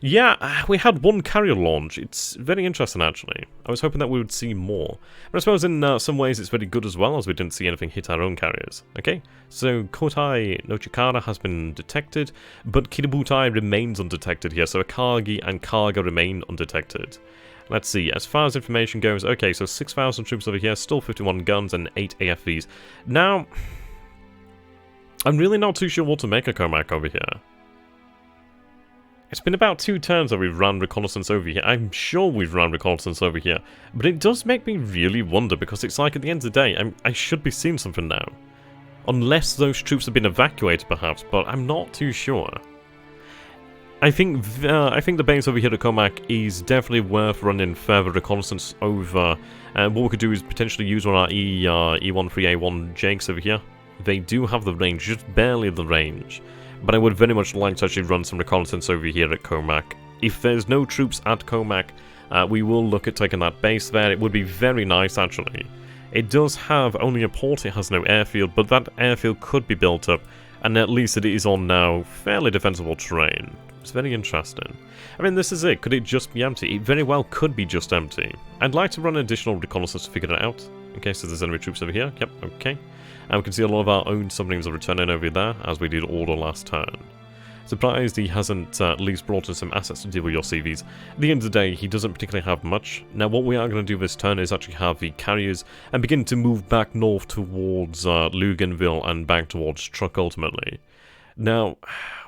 Yeah, we had one carrier launch. It's very interesting, actually. I was hoping that we would see more. But I suppose in some ways it's very good as well, as we didn't see anything hit our own carriers. Okay, so Kotai Nochikara has been detected, but Kiributai remains undetected here, so Akagi and Kaga remain undetected. Let's see, as far as information goes, okay, so 6,000 troops over here, still 51 guns and 8 AFVs. Now, I'm really not too sure what to make of Comac over here. It's been about 2 turns that we've run reconnaissance over here. I'm sure we've run reconnaissance over here. But it does make me really wonder, because it's like at the end of the day, I should be seeing something now. Unless those troops have been evacuated perhaps, but I'm not too sure. I think the base over here at Comac is definitely worth running further reconnaissance over. And what we could do is potentially use one of our E13A1 Jakes over here. They do have the range, just barely the range. But I would very much like to actually run some reconnaissance over here at Comac. If there's no troops at Comac, we will look at taking that base there. It would be very nice, actually. It does have only a port, it has no airfield, but that airfield could be built up, and at least it is on now fairly defensible terrain. It's very interesting. I mean, this is it. Could it just be empty? It very well could be just empty. I'd like to run additional reconnaissance to figure it out, in case there's enemy troops over here. Yep, okay. And we can see a lot of our own submarines are returning over there, as we did order last turn. Surprised he hasn't at least brought in some assets to deal with your CVs. At the end of the day, he doesn't particularly have much. Now, what we are going to do this turn is actually have the carriers and begin to move back north towards Luganville and back towards Truk ultimately. Now,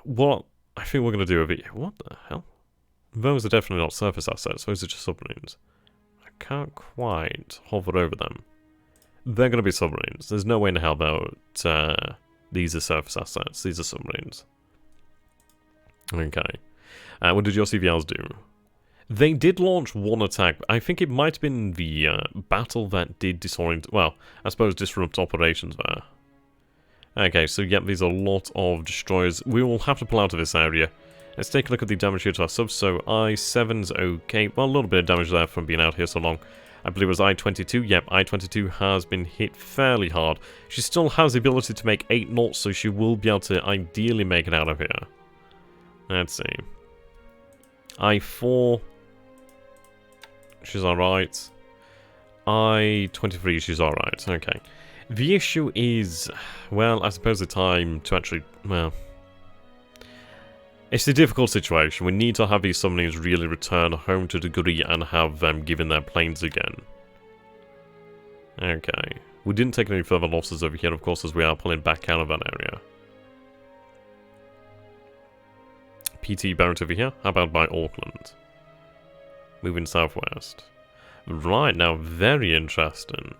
what I think we're going to do over here... What the hell? Those are definitely not surface assets, those are just submarines. I can't quite hover over them. They're going to be submarines. There's no way in hell about these are surface assets. These are submarines. Okay. What did your CVLs do? They did launch one attack. I think it might have been the battle that did disorient... Well, I suppose disrupt operations there. Okay, so yep, these are a lot of destroyers. We will have to pull out of this area. Let's take a look at the damage here to our subs. So I-7's okay. Well, a little bit of damage there from being out here so long. I believe it was I-22. Yep, I-22 has been hit fairly hard. She still has the ability to make 8 knots, so she will be able to ideally make it out of here. Let's see. I-4. She's alright. I-23, she's alright. Okay. The issue is, well, I suppose the time to actually, well... It's a difficult situation. We need to have these submarines really return home to the degree and have them given their planes again. Okay. We didn't take any further losses over here, of course, as we are pulling back out of that area. PT Barrett over here. How about by Auckland? Moving southwest. Right, now very interesting.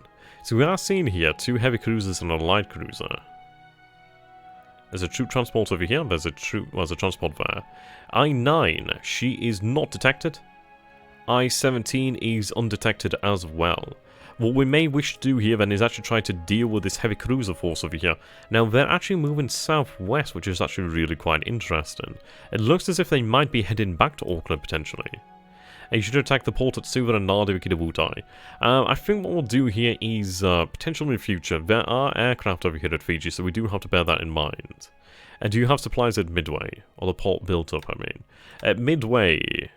So we are seeing here 2 heavy cruisers and a light cruiser. There's a troop transport over here. There's a transport there. I-9, she is not detected. I-17 is undetected as well. What we may wish to do here then is actually try to deal with this heavy cruiser force over here. Now they're actually moving southwest, which is actually really quite interesting. It looks as if they might be heading back to Auckland potentially. And you should attack the port at Suva and Nadi Kidabutai. I think what we'll do here is, potentially in the future, there are aircraft over here at Fiji, so we do have to bear that in mind. And do you have supplies at Midway? Or the port built up, I mean. At Midway...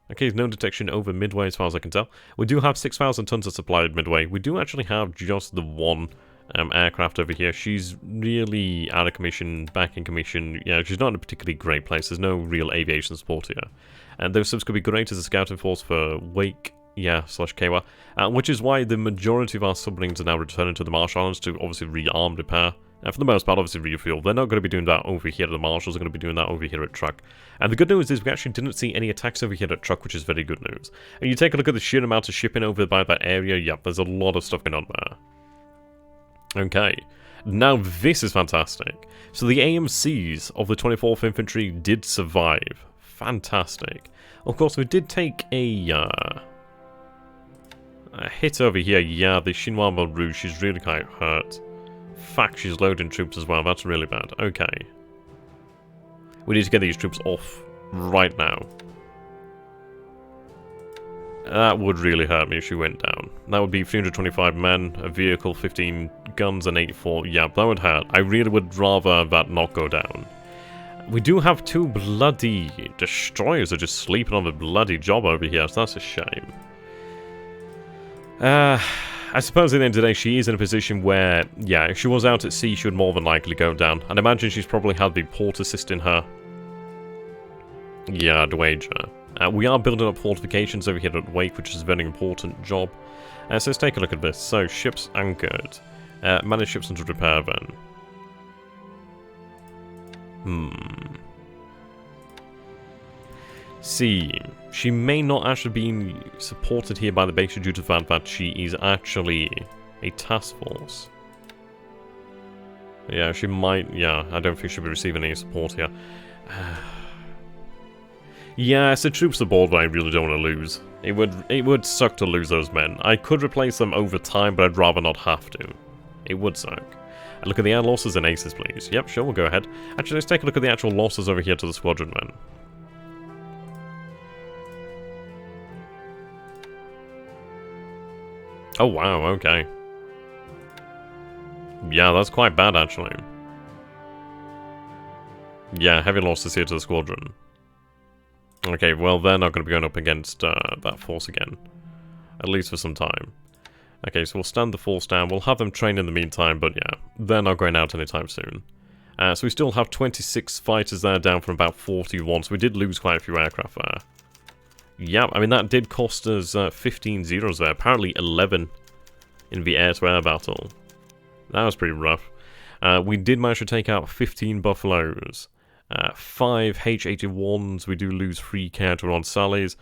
Okay, no detection over Midway as far as I can tell. We do have 6,000 tons of supply at Midway. We do actually have just the one aircraft over here. She's really out of commission, back in commission. Yeah, she's not in a particularly great place. There's no real aviation support here. And those subs could be great as a scouting force for Wake, yeah, slash Kawa, which is why the majority of our submarines are now returning to the Marshall Islands to obviously rearm, repair, and for the most part, obviously refuel. They're not going to be doing that over here at the Marshalls, they're going to be doing that over here at Truck. And the good news is we actually didn't see any attacks over here at Truck, which is very good news. And you take a look at the sheer amount of shipping over by that area, yep, there's a lot of stuff going on there. Okay, now this is fantastic. So the AMCs of the 24th Infantry did survive. Fantastic. Of course, we did take a hit over here. Yeah, the Chinois Belle Rouge, she's really quite hurt. Fact, she's loading troops as well. That's really bad. Okay. We need to get these troops off right now. That would really hurt me if she went down. That would be 325 men, a vehicle, 15 guns, and 84. Yeah, that would hurt. I really would rather that not go down. We do have 2 bloody destroyers that are just sleeping on the bloody job over here, so that's a shame. I suppose at the end of the day, she is in a position where, yeah, if she was out at sea, she would more than likely go down. And I imagine she's probably had the port assisting her. Yeah, I'd wager. We are building up fortifications over here at Wake, which is a very important job. So let's take a look at this. So, ships anchored. Managed ships under repair then. See, she may not actually be supported here by the base due to the fact that she is actually a task force. Yeah, she might, yeah, I don't think she'll be receiving any support here. Yeah, it's the troops aboard that I really don't want to lose. It would suck to lose those men. I could replace them over time, but I'd rather not have to. It would suck. Look at the air losses and aces, please. Yep, sure, we'll go ahead. Actually, let's take a look at the actual losses over here to the squadron men. Oh, wow, okay. Yeah, that's quite bad, actually. Yeah, heavy losses here to the squadron. Okay, well, they're not going to be going up against that force again. At least for some time. Okay, so we'll stand the force down. We'll have them train in the meantime, but yeah, they're not going out anytime soon. So we still have 26 fighters there, down from about 41, so we did lose quite a few aircraft there. Yeah, I mean, that did cost us 15 zeros there. Apparently 11 in the air-to-air battle. That was pretty rough. We did manage to take out 15 Buffaloes. 5 H-81s. We do lose 3 counter-on Sallies.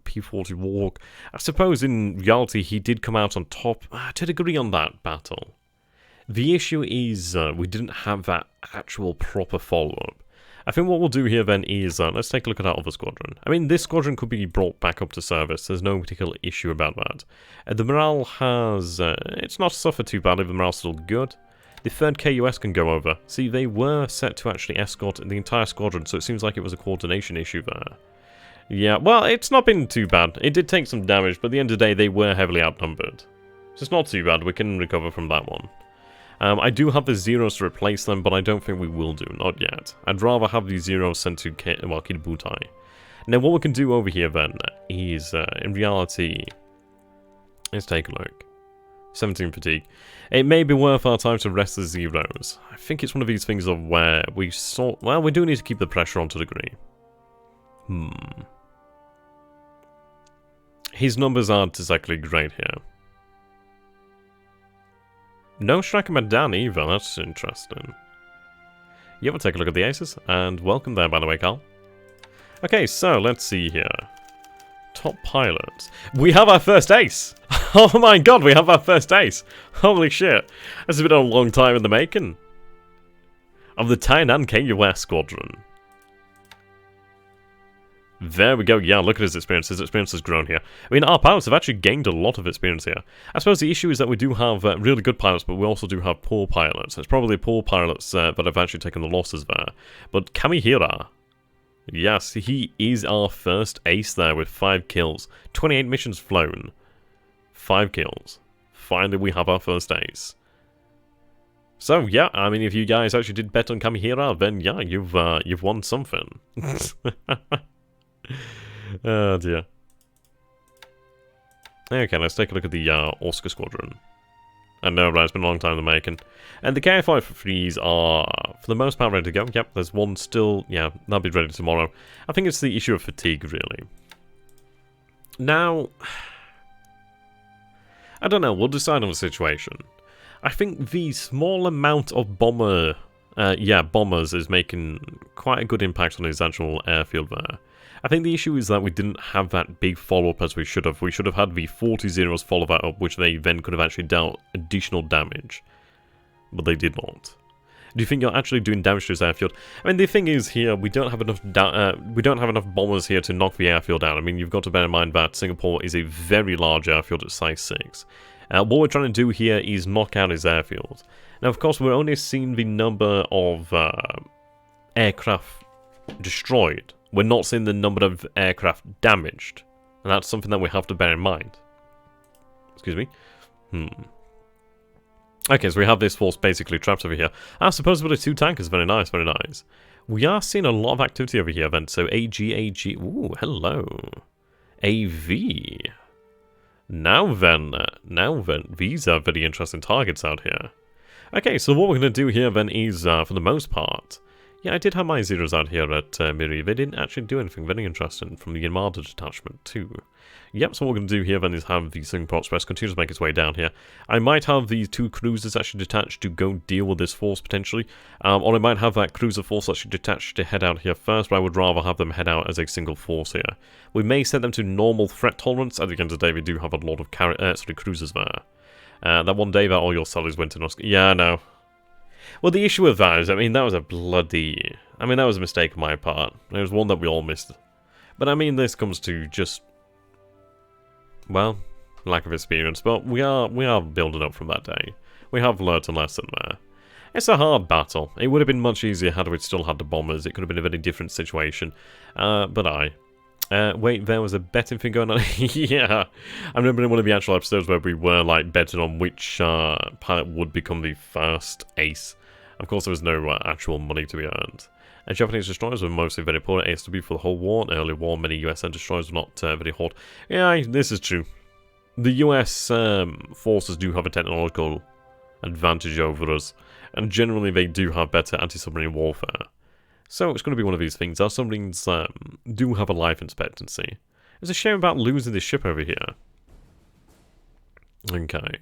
P-40 Walk. I suppose in reality he did come out on top to a degree on that battle. The issue is we didn't have that actual proper follow-up. I think what we'll do here then is, let's take a look at our other squadron. I mean, this squadron could be brought back up to service, there's no particular issue about that. The morale has, it's not suffered too badly, the morale's still good. The 3rd KUS can go over. See, they were set to actually escort the entire squadron, so it seems like it was a coordination issue there. Yeah, well, it's not been too bad. It did take some damage, but at the end of the day, they were heavily outnumbered. So it's not too bad, we can recover from that one. I do have the zeros to replace them, but I don't think we will do, not yet. I'd rather have these zeros sent to Kidabutai. Now, what we can do over here then is, in reality, let's take a look. 17 fatigue. It may be worth our time to rest the zeros. I think it's one of these things of where we well, we do need to keep the pressure on to a degree. His numbers aren't exactly great here. No striker down either, that's interesting. Yeah, we'll take a look at the aces, and welcome there, by the way, Carl. Okay, so, let's see here. Top pilots. We have our first ace! Oh my god, we have our first ace! Holy shit, that's been a long time in the making. Of the Tainan KUS squadron. There we go, yeah, look at his experience. His experience has grown here. I mean, our pilots have actually gained a lot of experience here. I suppose the issue is that we do have really good pilots, but we also do have poor pilots. It's probably poor pilots that have actually taken the losses there. But Kamihira, yes, he is our first ace there with 5 kills. 28 missions flown. 5 kills. Finally, we have our first ace. So, yeah, I mean, if you guys actually did bet on Kamihira, then yeah, you've won something. Oh dear. Okay, let's take a look at the Oscar Squadron. I know, but it's been a long time in the making. And the KI-5-3s are, for the most part, ready to go. Yep, there's one still. Yeah, that'll be ready tomorrow. I think it's the issue of fatigue, really. Now, I don't know. We'll decide on the situation. I think the small amount of bombers is making quite a good impact on his actual airfield there. I think the issue is that we didn't have that big follow-up as we should have. We should have had the 40 zeros follow that up, which they then could have actually dealt additional damage. But they did not. Do you think you're actually doing damage to his airfield? I mean, the thing is here, we don't have enough bombers here to knock the airfield down. I mean, you've got to bear in mind that Singapore is a very large airfield at size 6. What we're trying to do here is knock out his airfield. Now, of course, we're only seeing the number of aircraft destroyed. We're not seeing the number of aircraft damaged. And that's something that we have to bear in mind. Excuse me. Okay, so we have this force basically trapped over here. Supposedly 2 tankers. Very nice, very nice. We are seeing a lot of activity over here then. So AG. Ooh, hello. AV. Now then, these are very interesting targets out here. Okay, so what we're going to do here then is, for the most part... Yeah, I did have my zeros out here at Miri. They didn't actually do anything very interesting from the Armada detachment too. Yep, so what we're going to do here then is have the Singapore Express continue to make its way down here. I might have these 2 cruisers actually detached to go deal with this force potentially. Or I might have that cruiser force actually detached to head out here first, but I would rather have them head out as a single force here. We may set them to normal threat tolerance. At the end of the day, we do have a lot of cruisers there. That one day that all your salaries went to Oscar. Yeah, I know. Well, the issue with that is, I mean, that was a bloody... I mean, that was a mistake on my part. It was one that we all missed. But I mean, this comes to just... Well, lack of experience. But we are building up from that day. We have learnt a lesson there. It's a hard battle. It would have been much easier had we still had the bombers. It could have been a very different situation. Wait, there was a betting thing going on. Yeah, I remember in one of the actual episodes where we were like betting on which pilot would become the first ace. Of course, there was no actual money to be earned. Japanese destroyers were mostly very poor at ASW for the whole war. In early war, many US destroyers were not very hot. Yeah, this is true. The US forces do have a technological advantage over us, and generally they do have better anti-submarine warfare. So it's going to be one of these things. Our submarines do have a life expectancy. It's a shame about losing this ship over here. Okay.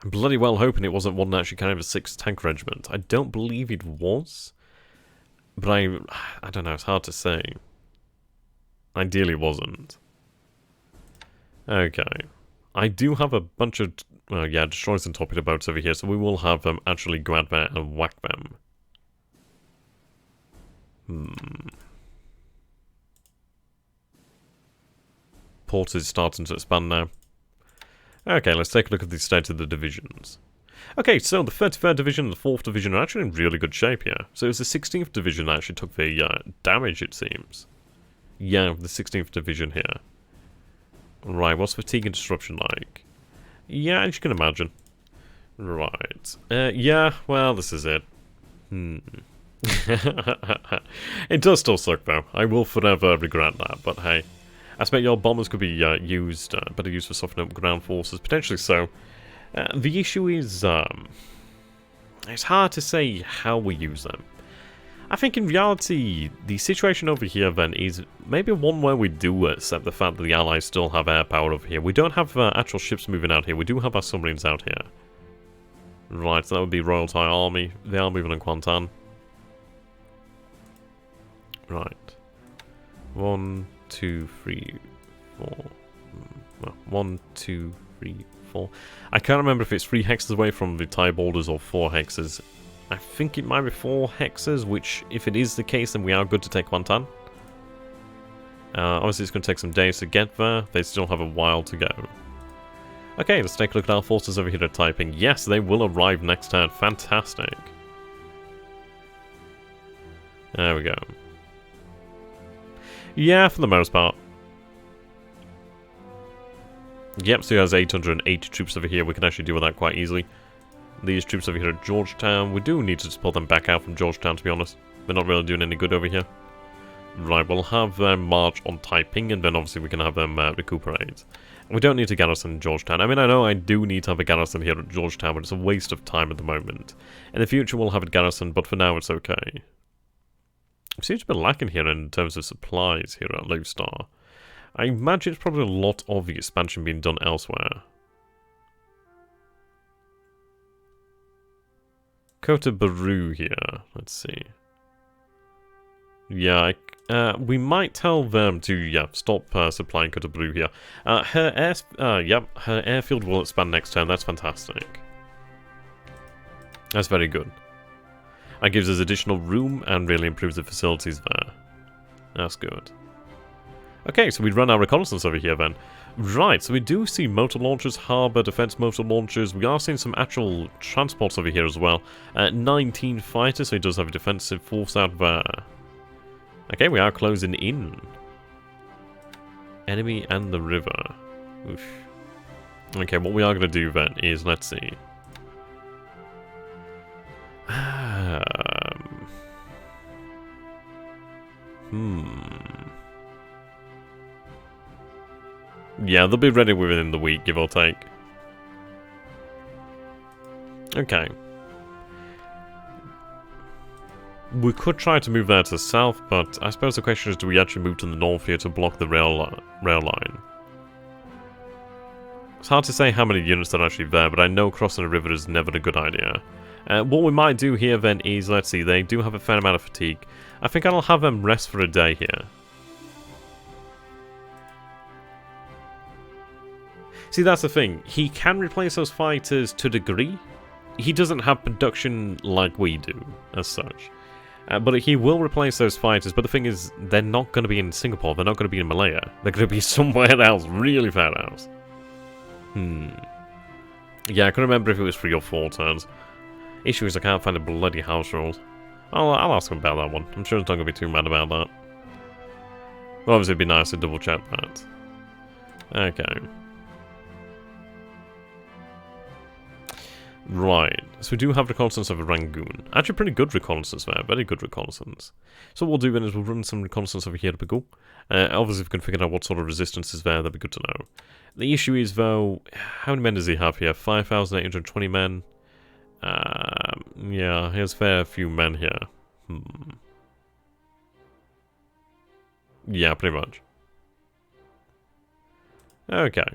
I'm bloody well hoping it wasn't one that actually carried a 6th tank regiment. I don't believe it was. But I don't know, it's hard to say. Ideally it wasn't. Okay. I do have a bunch of, destroyers and torpedo boats over here, so we will have them actually go out there and whack them. Port is starting to expand now. Okay, let's take a look at the state of the divisions. Okay, so the 33rd Division and the 4th Division are actually in really good shape here. So it was the 16th Division that actually took the damage, it seems. Yeah, the 16th Division here. Right, what's fatigue and disruption like? Yeah, as you can imagine. Right. Yeah, well, this is it. It does still suck, though. I will forever regret that, but hey. I expect your bombers could be better used for softening up ground forces. Potentially so. The issue is, it's hard to say how we use them. I think in reality, the situation over here then is maybe one where we do accept the fact that the Allies still have air power over here. We don't have actual ships moving out here. We do have our submarines out here. Right, so that would be Royal Thai Army. They are moving on Kuantan. Right. 1, 2, 3, 4. Well, 1, 2, 3, 4. I can't remember if it's 3 hexes away from the Thai borders or 4 hexes. I think it might be 4 hexes, which, if it is the case, then we are good to take Kuantan. Obviously, it's going to take some days to get there. They still have a while to go. Okay, let's take a look at our forces over here at Taiping. Yes, they will arrive next turn. Fantastic. There we go. Yeah, for the most part. Yep, so he has 880 troops over here. We can actually deal with that quite easily. These troops over here at Georgetown, we do need to just pull them back out from Georgetown, to be honest. They're not really doing any good over here. Right, we'll have them march on Taiping, and then obviously we can have them recuperate. We don't need to garrison Georgetown. I mean, I know I do need to have a garrison here at Georgetown, but it's a waste of time at the moment. In the future, we'll have it garrisoned, but for now, it's okay. It seems to be lacking here in terms of supplies here at Lodestar. I imagine it's probably a lot of the expansion being done elsewhere. Kota Baru here. Let's see. Yeah, we might tell them to, yeah, stop supplying Kota Baru here. Her airfield will expand next turn. That's fantastic. That's very good. That gives us additional room and really improves the facilities there. That's good. Okay, so we run our reconnaissance over here then. Right, so we do see motor launchers, harbour, defence motor launchers. We are seeing some actual transports over here as well. 19 fighters, so he does have a defensive force out there. Okay, we are closing in. Enemy and the river. Oof. Okay, what we are going to do then is, let's see. Yeah, they'll be ready within the week, give or take. Okay. We could try to move there to the south, but I suppose the question is, do we actually move to the north here to block the rail line? It's hard to say how many units are actually there, but I know crossing a river is never a good idea. What we might do here then is, let's see, they do have a fair amount of fatigue. I think I'll have them rest for a day here. See, that's the thing. He can replace those fighters to a degree. He doesn't have production like we do, as such. But he will replace those fighters, but the thing is, they're not going to be in Singapore, they're not going to be in Malaya. They're going to be somewhere else, really far out. Yeah, I couldn't remember if it was 3 or 4 turns. Issue is I can't find a bloody house rules. I'll ask him about that one. I'm sure he's not going to be too mad about that. Well, obviously it'd be nice to double check that. Okay. Right, so we do have reconnaissance over Rangoon. Actually pretty good reconnaissance there, very good reconnaissance. So what we'll do then is we'll run some reconnaissance over here to Bagul. Obviously if we can figure out what sort of resistance is there, that'd be good to know. The issue is though, how many men does he have here? 5,820 men. Yeah, he has a fair few men here. Yeah, pretty much. Okay.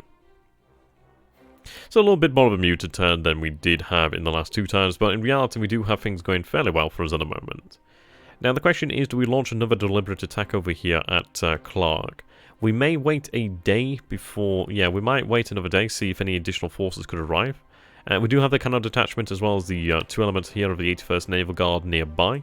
So a little bit more of a muted turn than we did have in the last 2 turns, but in reality we do have things going fairly well for us at the moment. Now the question is, do we launch another deliberate attack over here at Clark? We may wait a day before... Yeah, we might wait another day, see if any additional forces could arrive. We do have the cannon detachment as well as the 2 elements here of the 81st Naval Guard nearby.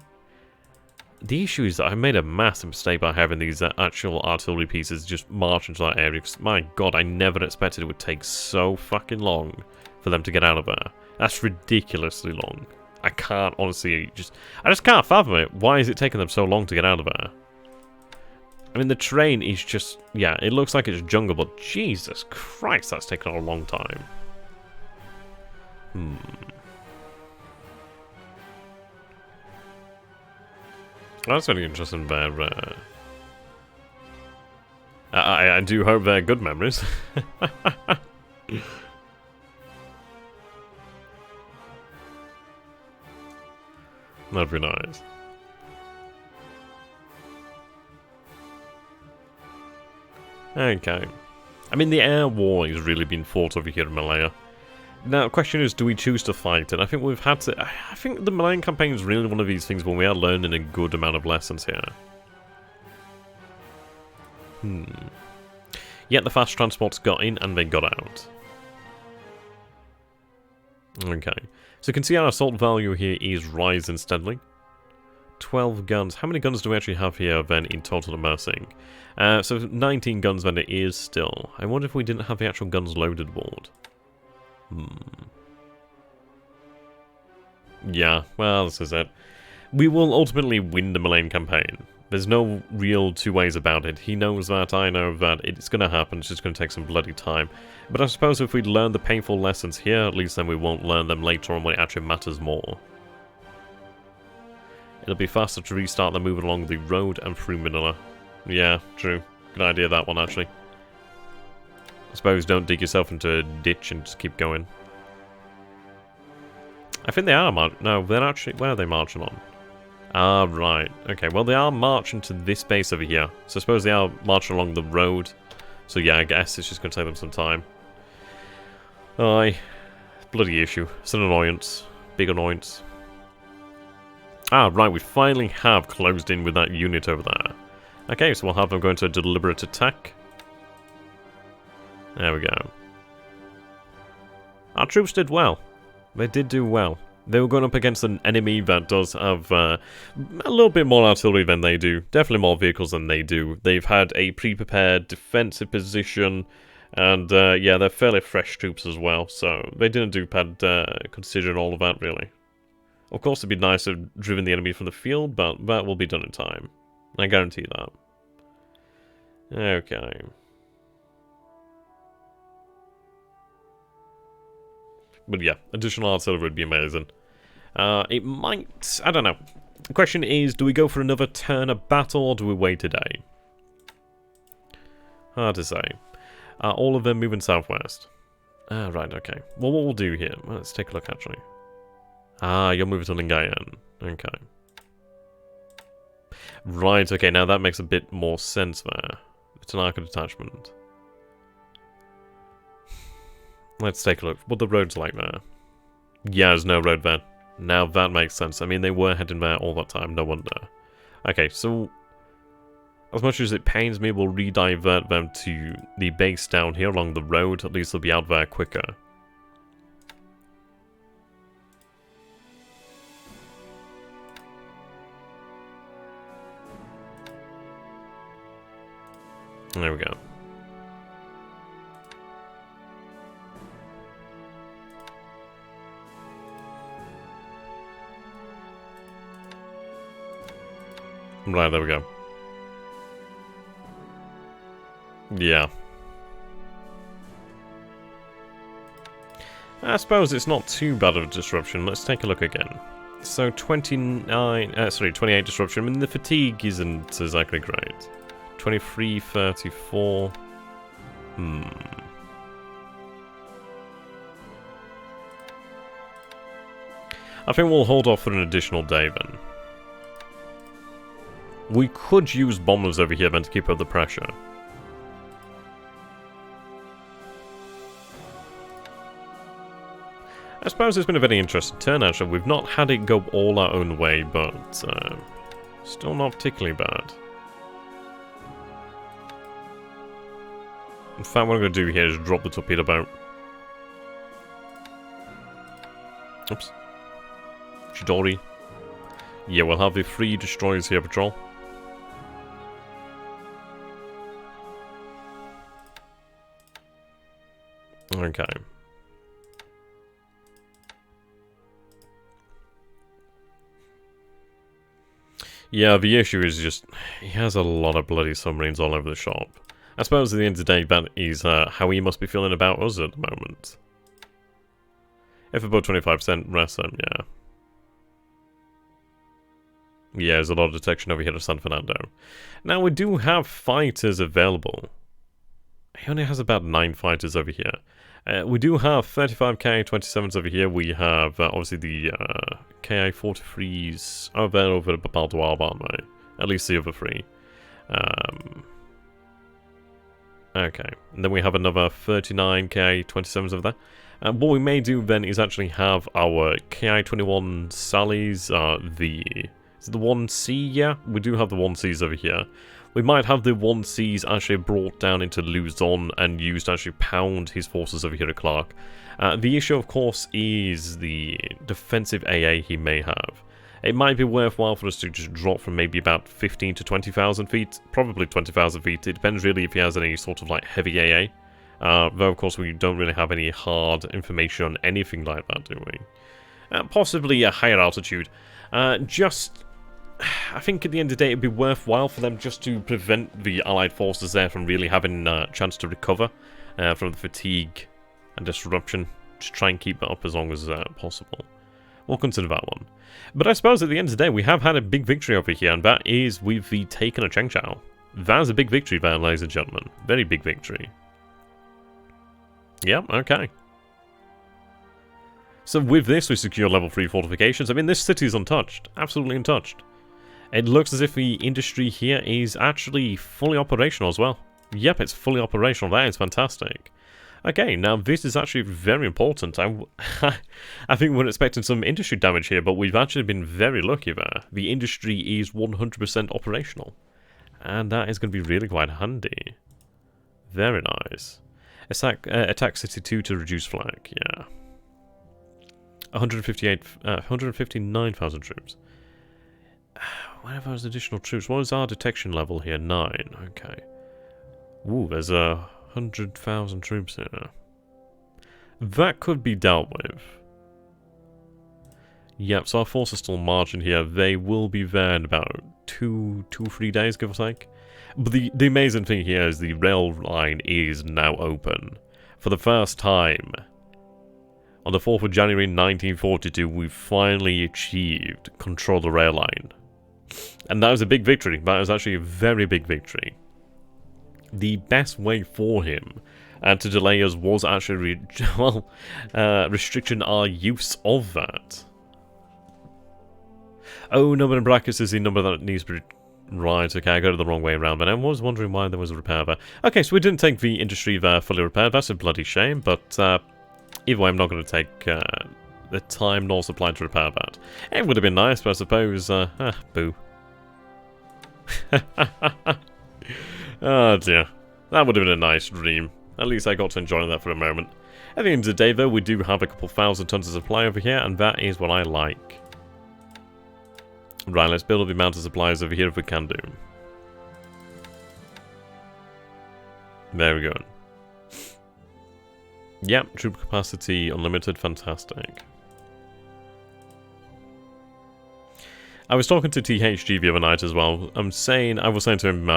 The issue is that I made a massive mistake by having these actual artillery pieces just march into that area. Because, my god, I never expected it would take so fucking long for them to get out of there. That's ridiculously long. I can't honestly I just can't fathom it. Why is it taking them so long to get out of there? I mean, the terrain is just... Yeah, it looks like it's jungle, but Jesus Christ, that's taken a long time. That's very interesting there. I do hope they're good memories. That'd be nice. Okay. I mean, the air war has really been fought over here in Malaya. Now, the question is, do we choose to fight? And I think we've had to... I think the Malayan campaign is really one of these things where we are learning a good amount of lessons here. Yet the fast transports got in and they got out. Okay. So you can see our assault value here is rising steadily. 12 guns. How many guns do we actually have here then in total immersing? So 19 guns then it is still. I wonder if we didn't have the actual guns loaded board. Yeah, well, this is it. We will ultimately win the Malayan campaign. There's no real 2 ways about it. He knows that, I know that, it's going to happen, it's just going to take some bloody time. But I suppose if we learn the painful lessons here, at least then we won't learn them later on when it actually matters more. It'll be faster to restart than moving along the road and through Manila. Yeah, true. Good idea, that one, actually. suppose don't dig yourself into a ditch and just keep going. I think they are no, they're actually... Where are they marching on? Ah, right. Okay, well, they are marching to this base over here. So I suppose they are marching along the road. So yeah, I guess it's just going to take them some time. Aye. Bloody issue. It's an annoyance. Big annoyance. Ah, right, we finally have closed in with that unit over there. Okay, so we'll have them go into a deliberate attack. There we go. Our troops did well. They did do well. They were going up against an enemy that does have a little bit more artillery than they do. Definitely more vehicles than they do. They've had a pre-prepared defensive position. And, yeah, they're fairly fresh troops as well. So they didn't do bad considering all of that, really. Of course, it'd be nice to have driven the enemy from the field, but that will be done in time. I guarantee that. Okay. But yeah, additional artillery would be amazing. It might... I don't know. The question is, do we go for another turn of battle, or do we wait a day? Hard to say. All of them moving southwest. Ah, right, okay. Well, what we'll do here... Well, let's take a look, actually. Ah, you're moving to Lingayen. Okay. Right, okay, now that makes a bit more sense there. It's an arc of detachment. Let's take a look. What the road's like there. Yeah, there's no road there. Now that makes sense. I mean, they were heading there all that time, no wonder. Okay, so... As much as it pains me, we'll re-divert them to the base down here along the road. At least they'll be out there quicker. There we go. Right, there we go. Yeah. I suppose it's not too bad of a disruption. Let's take a look again. So 28 disruption. I mean, the fatigue isn't exactly great. 23, 34. I think we'll hold off for an additional day then. We could use bombers over here then to keep up the pressure. I suppose it's been a very interesting turn actually. We've not had it go all our own way, but still not particularly bad. In fact, what I'm going to do here is drop the torpedo boat. Oops. Chidori. Yeah, we'll have the 3 destroyers here patrol. Okay. Yeah, the issue is just, he has a lot of bloody submarines all over the shop. I suppose at the end of the day, that is how he must be feeling about us at the moment. If about 25% rest, then yeah. Yeah, there's a lot of detection over here at San Fernando. Now, we do have fighters available. He only has about 9 fighters over here. We do have 35 Ka-27s over here. We have, obviously, the Ka-43s. Oh, they're over at Baldoab, aren't they? At least the other 3. Okay. And then we have another 39 Ka-27s over there. What we may do then is actually have our Ka-21 Sallies, is it the 1C? Yeah, we do have the 1Cs over here. We might have the 1Cs actually brought down into Luzon and used to actually pound his forces over here at Clark. The issue, of course, is the defensive AA he may have. It might be worthwhile for us to just drop from maybe about 15 to 20,000 feet. Probably 20,000 feet. It depends really if he has any sort of like heavy AA. Though, of course, we don't really have any hard information on anything like that, do we? Possibly a higher altitude. I think at the end of the day, it'd be worthwhile for them just to prevent the Allied forces there from really having a chance to recover from the fatigue and disruption. Just try and keep that up as long as possible. We'll consider that one. But I suppose at the end of the day, we have had a big victory over here, and that is with the taken of Chang Chau. That is a big victory there, ladies and gentlemen. Very big victory. Yep, okay. So with this, we secure level 3 fortifications. I mean, this city is untouched. Absolutely untouched. It looks as if the industry here is actually fully operational as well. Yep, it's fully operational. That is fantastic. Okay, now this is actually very important. I think we're expecting some industry damage here, but we've actually been very lucky there. The industry is 100% operational. And that is going to be really quite handy. Very nice. Attack City 2 to reduce flag, yeah. 159,000 troops. Where are those additional troops? What is our detection level here? 9, okay. Ooh, there's 100,000 troops here. That could be dealt with. Yep, so our force is still marching here. They will be there in about 3 days, give or take. But the amazing thing here is the rail line is now open. For the first time, on the 4th of January 1942, we finally achieved control of the rail line. And that was a big victory. That was actually a very big victory. The best way for him to delay us was actually restricting our use of that. Oh, number in brackets is the number that needs to be... Right, okay, I got it the wrong way around, but I was wondering why there was a repair there. Okay, so we didn't take the industry there fully repaired. That's a bloody shame, but either way, I'm not going to take the time nor supply to repair that. It would have been nice, but I suppose... boo. Oh dear. That would have been a nice dream. At least I got to enjoy that for a moment. At the end of the day, though, we do have a couple thousand tons of supply over here, and that is what I like. Right, let's build up the amount of supplies over here if we can do. There we go. Yep, troop capacity unlimited, fantastic. I was talking to THG the other night as well. I was saying to him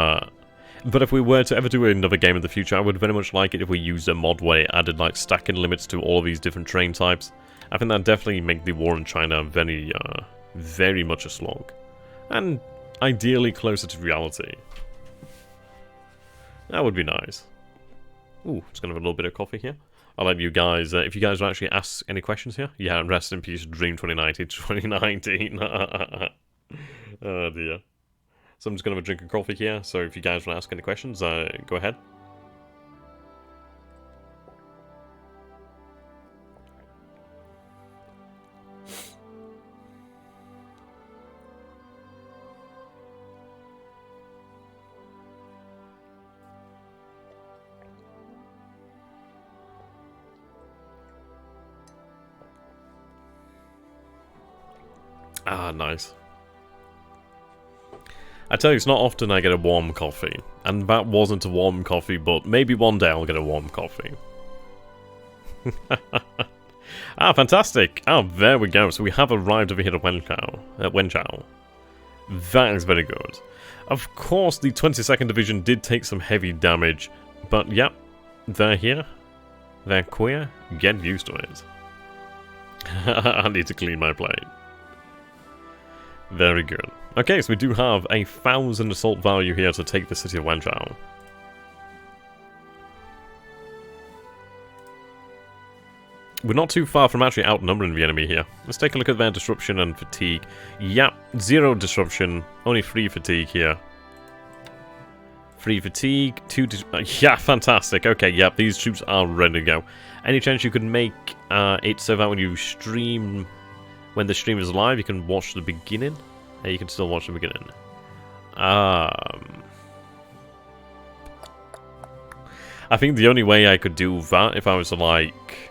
but if we were to ever do another game in the future, I would very much like it if we used a mod where it added like stacking limits to all these different train types. I think that definitely make the war in China very much a slog. And ideally closer to reality. That would be nice. Ooh, just gonna have a little bit of coffee here. I'll let you guys, if you guys will actually ask any questions here. Yeah, rest in peace, Dream 2019. Oh dear. So I'm just gonna have a drink of coffee here, so if you guys want to ask any questions, go ahead. Ah, nice. I tell you, it's not often I get a warm coffee. And that wasn't a warm coffee, but maybe one day I'll get a warm coffee. Ah, fantastic! Oh, there we go. So we have arrived over here at Wenchao. That is very good. Of course, the 22nd Division did take some heavy damage, but yep, they're here. They're queer. Get used to it. I need to clean my plate. Very good. Okay, so we do have 1,000 assault value here to take the city of Wenchao. We're not too far from actually outnumbering the enemy here. Let's take a look at their disruption and fatigue. Yep, 0 disruption, only 3 fatigue here. 3 fatigue, 2 yeah, fantastic. Okay, yep, these troops are ready to go. Any chance you could make it so that when you stream... When the stream is live, you can watch the beginning. You can still watch the beginning. I think the only way I could do that if I was to like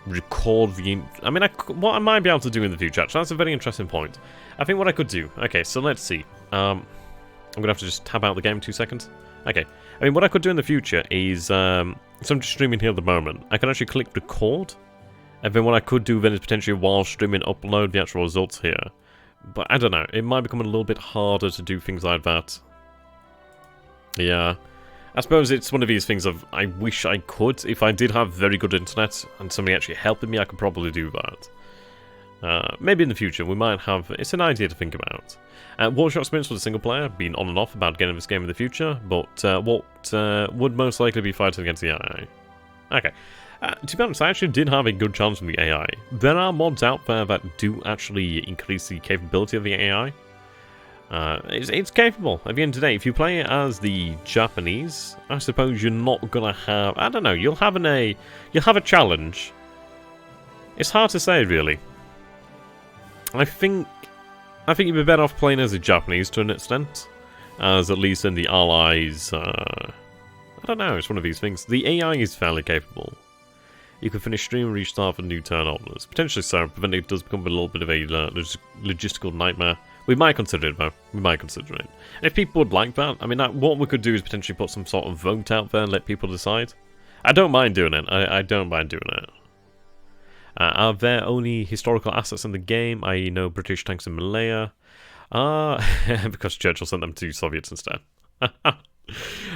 record the. I mean, what I might be able to do in the future. Actually, that's a very interesting point. I think what I could do. Okay, so let's see. I'm gonna have to just tab out the game 2 seconds. Okay. I mean, what I could do in the future is so I'm just streaming here at the moment. I can actually click record. And then what I could do then is potentially while streaming upload the actual results here. But I don't know, it might become a little bit harder to do things like that. Yeah. I suppose it's one of these things of, I wish I could. If I did have very good internet and somebody actually helping me, I could probably do that. Maybe in the future, we might have... It's an idea to think about. One-shot experience for the single player, been on and off about getting this game in the future, but what would most likely be fighting against the AI. Okay. To be honest, I actually did have a good chance from the AI. There are mods out there that do actually increase the capability of the AI. It's capable. At the end of the day, if you play it as the Japanese, I suppose you're not gonna have... I don't know, you'll have a challenge. It's hard to say, really. I think you'd be better off playing as a Japanese to an extent, as at least in the Allies. I don't know. It's one of these things. The AI is fairly capable. You can finish stream and restart for new turn openers. Potentially so, but then it does become a little bit of a logistical nightmare. We might consider it, though. We might consider it. And if people would like that, I mean, what we could do is potentially put some sort of vote out there and let people decide. I don't mind doing it. I don't mind doing it. Are there only historical assets in the game? I know British tanks in Malaya. Because Churchill sent them to Soviets instead.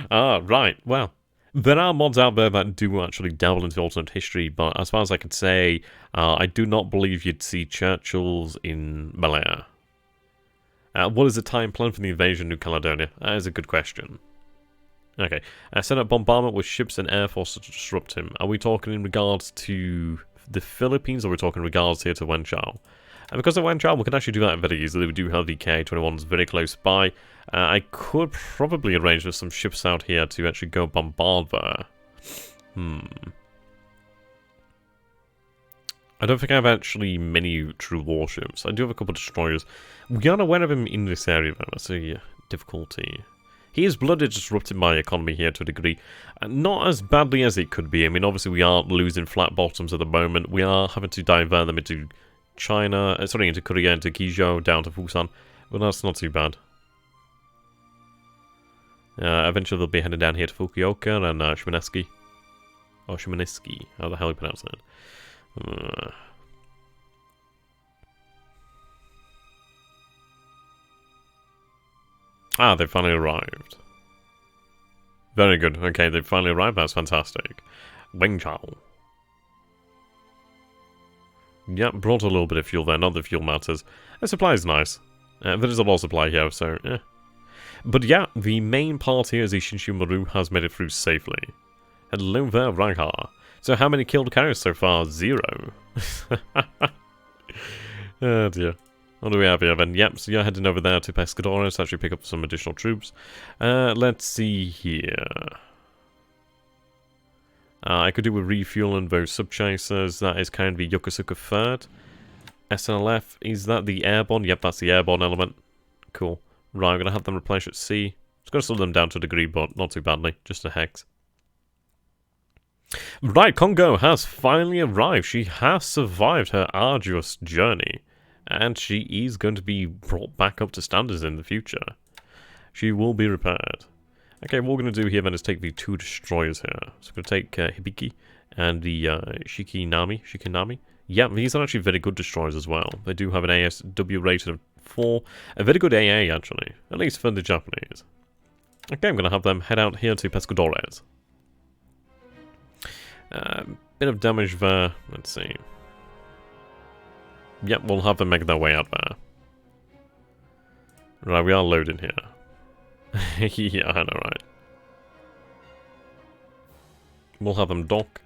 Right. Well, there are mods out there that do actually dabble into alternate history, but as far as I can say, I do not believe you'd see Churchills in Malaya. What is the time plan for the invasion of New Caledonia? That is a good question. Okay. Send out bombardment with ships and air force to disrupt him. Are we talking in regards to the Philippines, or are we talking in regards here to Chang Chau? And because of Chang Chau, we can actually do that very easily. We do have the Ka-21s very close by. I could probably arrange for some ships out here to actually go bombard there. I don't think I have actually many true warships. I do have a couple of destroyers. We aren't aware of him in this area, though. That's a difficulty. He is blooded, disrupting my economy here to a degree. Not as badly as it could be. I mean, obviously we are losing flat bottoms at the moment. We are having to divert them into China, into Korea, into Guizhou, down to Fusan. But that's not too bad. Eventually they'll be heading down here to Fukuoka and Shimoneski. Or Shimoneski, how the hell you pronounce that? They finally arrived. Very good. Okay, they finally arrived. That's fantastic. Chang Chau. Yeah, brought a little bit of fuel there. Not the fuel matters. The supply is nice. There is a lot of supply here, so yeah. But yeah, the main part here is the Shinshu Maru has made it through safely. Hello there, Ragha. So how many killed carriers so far? 0. Oh dear. What do we have here then? Yep, so you're heading over there to Pescadores to actually pick up some additional troops. Let's see here. I could do with refueling those sub-chasers. That is kind of the Yokosuka 3rd. SLF, is that the airborne? Yep, that's the airborne element. Cool. Right, I'm going to have them replenish at sea. It's going to slow them down to a degree, but not too badly. Just a hex. Right, Congo has finally arrived. She has survived her arduous journey. And she is going to be brought back up to standards in the future. She will be repaired. Okay, what we're going to do here then is take the 2 destroyers here. So we're going to take Hibiki and the Shikinami. Yeah, these are actually very good destroyers as well. They do have an ASW rating of 4. A very good AA, actually. At least for the Japanese. Okay, I'm going to have them head out here to Pescadores. Bit of damage there. Let's see. Yep, we'll have them make their way out there. Right, we are loading here. Yeah, I know, right. We'll have them dock.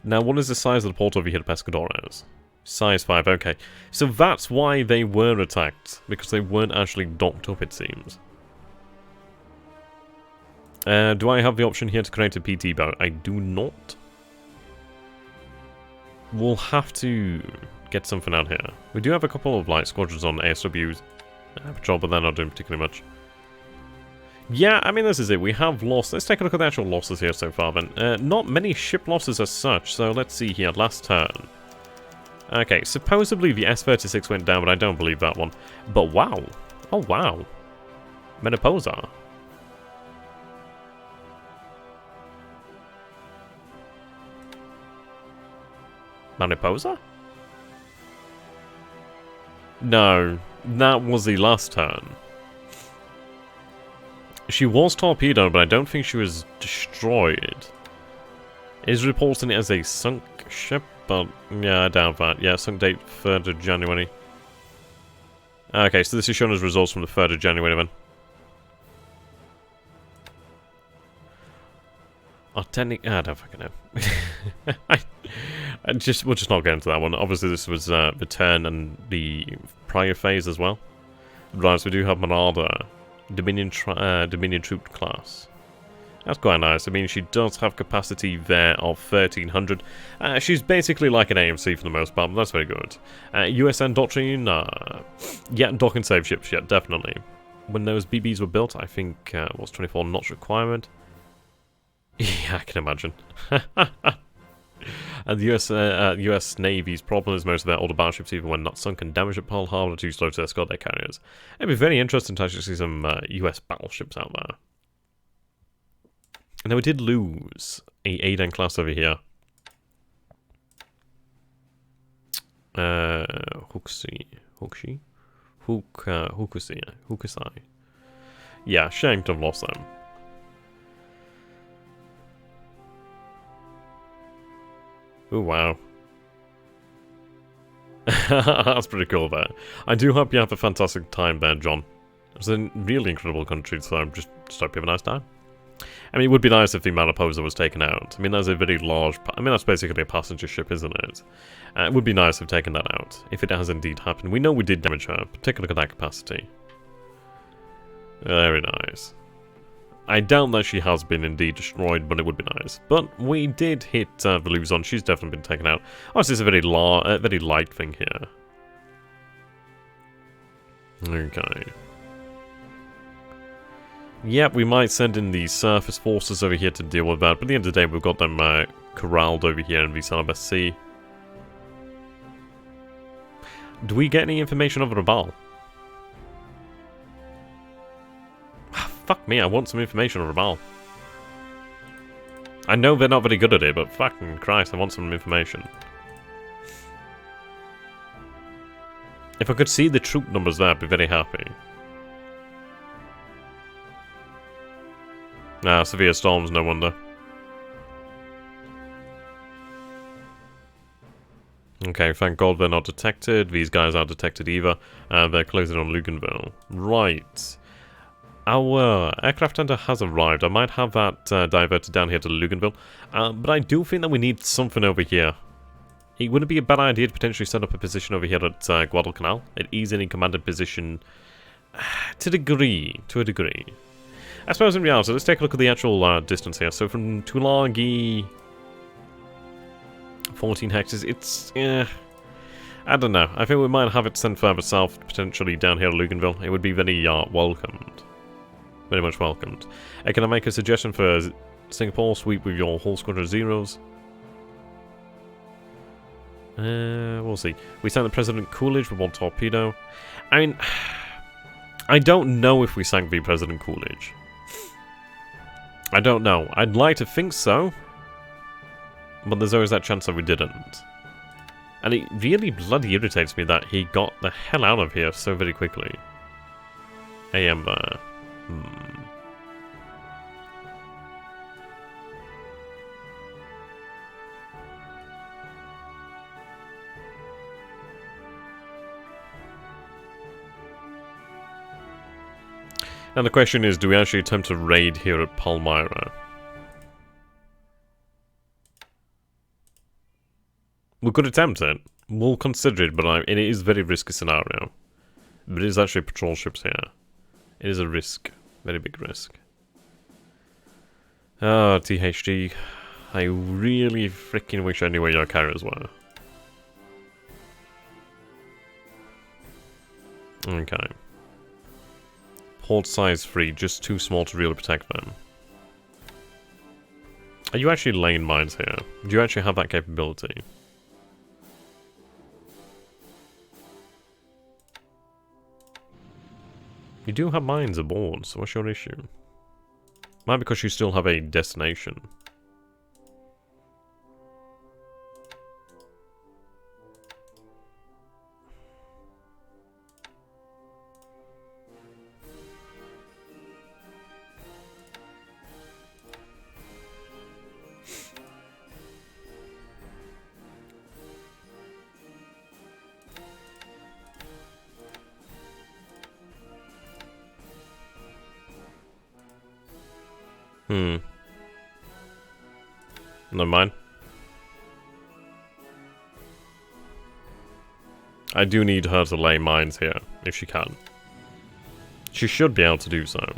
Now, what is the size of the port over here at Pescadores? Size 5, okay. So that's why they were attacked. Because they weren't actually docked up, it seems. Do I have the option here to create a PT boat? I do not. We'll have to get something out here. We do have a couple of light squadrons on ASWs patrol, but they're not doing particularly much. Yeah, I mean, this is it. We have lost. Let's take a look at the actual losses here so far, then. Not many ship losses as such, so let's see here. Last turn. Okay, supposedly the S-36 went down, but I don't believe that one. But wow. Oh, wow. Mariposa. Mariposa? No, that was the last turn. She was torpedoed, but I don't think she was destroyed. Is reporting it as a sunk ship, but yeah, I doubt that. Yeah, sunk date 3rd of January. Okay, so this is showing us results from the 3rd of January then. I don't fucking know. We'll just not get into that one. Obviously, this was the turn and the prior phase as well. Right, so we do have Marauder, Dominion troop class. That's quite nice. I mean, she does have capacity there of 1,300. She's basically like an AMC for the most part, but that's very good. USN Doctrine, yeah, dock and save ships, yeah, definitely. When those BBs were built, I think, was 24 knots requirement. Yeah, I can imagine. And the US Navy's problem is most of their older battleships, even when not sunk and damaged at Pearl Harbor, are too slow to escort their carriers. It'd be very interesting to actually see some US battleships out there. And then we did lose a Aiden class over here. Hukusai. Yeah, shame to have lost them. Oh wow. That's pretty cool there. I do hope you have a fantastic time there, John. It's a really incredible country, so I'm just hope you have a nice time. I mean, it would be nice if the Mariposa was taken out. I mean, that's a very large... I mean, that's basically a passenger ship, isn't it? It would be nice if taken that out, if it has indeed happened. We know we did damage her, particularly at that capacity. Very nice. I doubt that she has been indeed destroyed, but it would be nice. But we did hit the Luzon. She's definitely been taken out. Oh, this is a very light thing here. Okay. Yep, we might send in the surface forces over here to deal with that, but at the end of the day, we've got them corralled over here in the Celebes Sea. Do we get any information of Naval? Fuck me, I want some information on Naval. I know they're not very good at it, but fucking Christ, I want some information. If I could see the troop numbers there, I'd be very happy. Severe storms, no wonder. Okay, thank God they're not detected. These guys aren't detected either. They're closing on Luganville. Right. Our aircraft tender has arrived. I might have that diverted down here to Luganville. But I do think that we need something over here. It wouldn't be a bad idea to potentially set up a position over here at Guadalcanal. It is in a commanded position to a degree. I suppose in reality, let's take a look at the actual distance here. So from Tulagi, 14 hectares, it's, I don't know. I think we might have it sent further south, potentially down here at Luganville. It would be very welcomed. Very much welcomed. Can I make a suggestion for Singapore? Sweep with your whole squadron of zeros. We'll see. We sent the President Coolidge with one torpedo. I mean, I don't know if we sank the President Coolidge. I don't know. I'd like to think so. But there's always that chance that we didn't. And it really bloody irritates me that he got the hell out of here so very quickly. AM there. And the question is, do we actually attempt to raid here at Palmyra? We could attempt it. We'll consider it, but it is a very risky scenario. But it is actually patrol ships here. It is a risk. Very big risk. Oh, THG. I really freaking wish I knew where your carriers were. Okay. Port size 3, just too small to really protect them. Are you actually laying mines here? Do you actually have that capability? You do have mines aboard, so what's your issue? Might be because you still have a destination. Never mind. I do need her to lay mines here, if she can. She should be able to do so.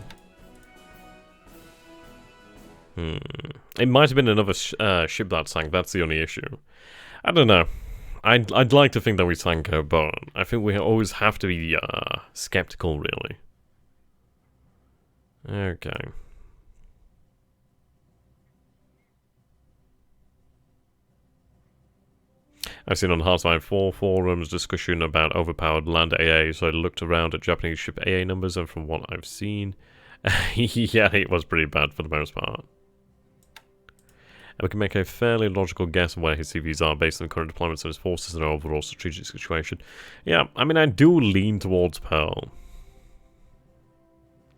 It might have been another ship that sank, that's the only issue. I don't know. I'd like to think that we sank her, but I think we always have to be skeptical, really. Okay. I've seen on Hearthstone 4 forums discussion about overpowered land AA, so I looked around at Japanese ship AA numbers, and from what I've seen, yeah, it was pretty bad for the most part. And we can make a fairly logical guess of where his CVs are based on the current deployments of his forces and overall strategic situation. Yeah, I mean, I do lean towards Pearl.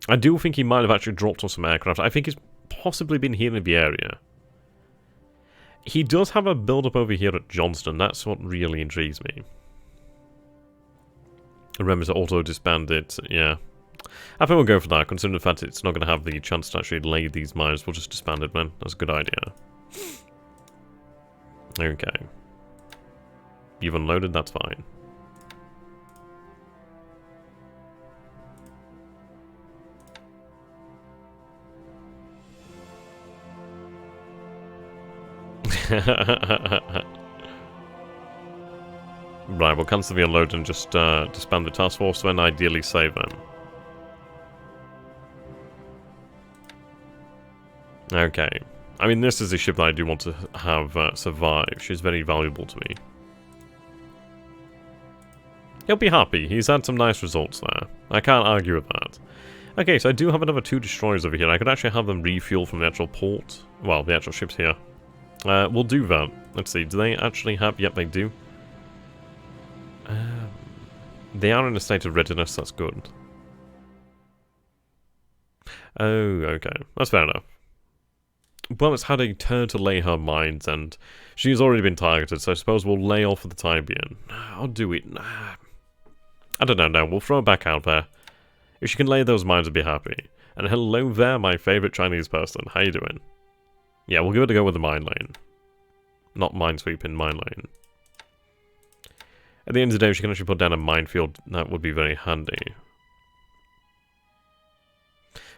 I do think he might have actually dropped on some aircraft. I think he's possibly been here in the area. He does have a build-up over here at Johnston. That's what really intrigues me. Remember to auto-disband it. Yeah. I think we'll go for that, considering the fact it's not going to have the chance to actually lay these mines. We'll just disband it, man. That's a good idea. Okay. You've unloaded, that's fine. Right, we'll cancel the unload and just disband the task force, then ideally save them. Okay. I mean, this is a ship that I do want to have survive. She's very valuable to me. He'll be happy. He's had some nice results there. I can't argue with that. Okay, so I do have another 2 destroyers over here. I could actually have them refuel from the actual port. Well, the actual ships here. We'll do that. Let's see, do they actually have... Yep, they do. They are in a state of readiness, that's good. Oh, okay. That's fair enough. Well, it's had a turn to lay her mines, and she's already been targeted, so I suppose we'll lay off for the time being. I'll do it. I don't know, no, we'll throw her back out there. If she can lay those mines, I'd be happy. And hello there, my favourite Chinese person. How you doing? Yeah, we'll give it a go with the mine lane. Not minesweeping, mine lane. At the end of the day, if she can actually put down a minefield, that would be very handy.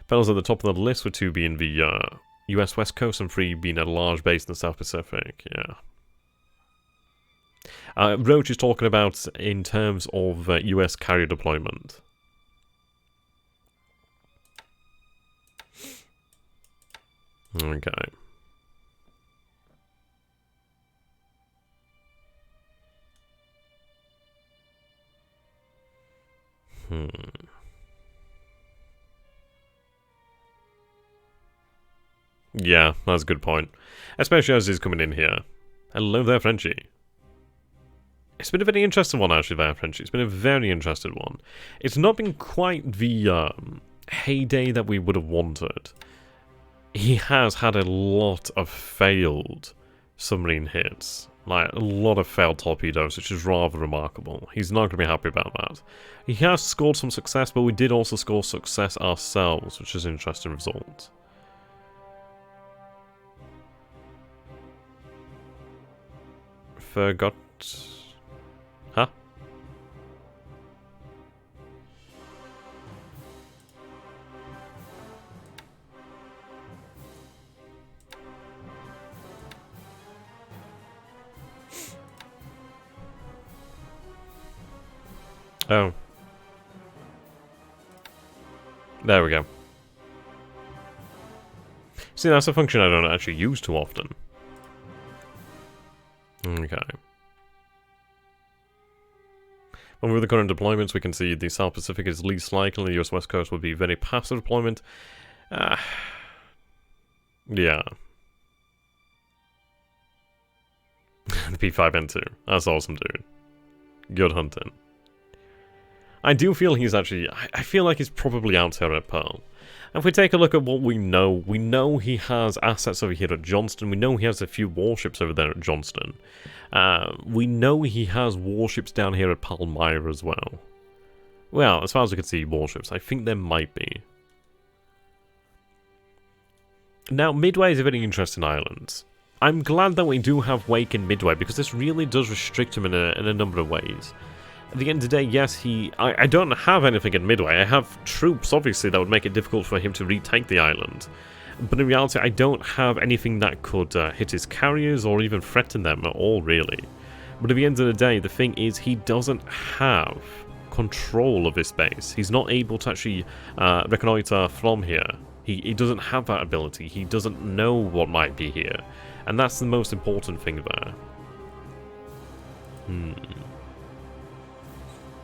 Fellas at the top of the list, with 2 being the US West Coast and 3 being a large base in the South Pacific, yeah. Roach is talking about in terms of US carrier deployment. Okay. Yeah, that's a good point. Especially as he's coming in here. Hello there, Frenchie. It's been a very interesting one, actually, there, Frenchie. It's been a very interesting one. It's not been quite the heyday that we would have wanted. He has had a lot of failed submarine hits. Like, a lot of failed torpedoes, which is rather remarkable. He's not going to be happy about that. He has scored some success, but we did also score success ourselves, which is an interesting result. Forgot... Huh? Oh. There we go. See, that's a function I don't actually use too often. Okay. When with the current deployments, we can see the South Pacific is least likely, the US West Coast would be very passive deployment. Yeah. The P5N2. That's awesome, dude. Good hunting. I do feel he's actually... I feel like he's probably out here at Pearl. And if we take a look at what we know he has assets over here at Johnston. We know he has a few warships over there at Johnston. We know he has warships down here at Palmyra as well. Well, as far as we can see warships, I think there might be. Now, Midway is a very interesting island. I'm glad that we do have Wake in Midway, because this really does restrict him in a number of ways. At the end of the day, yes, I don't have anything in Midway. I have troops, obviously, that would make it difficult for him to retake the island. But in reality, I don't have anything that could hit his carriers or even threaten them at all, really. But at the end of the day, the thing is, he doesn't have control of this base. He's not able to actually reconnoiter from here. He doesn't have that ability. He doesn't know what might be here. And that's the most important thing there.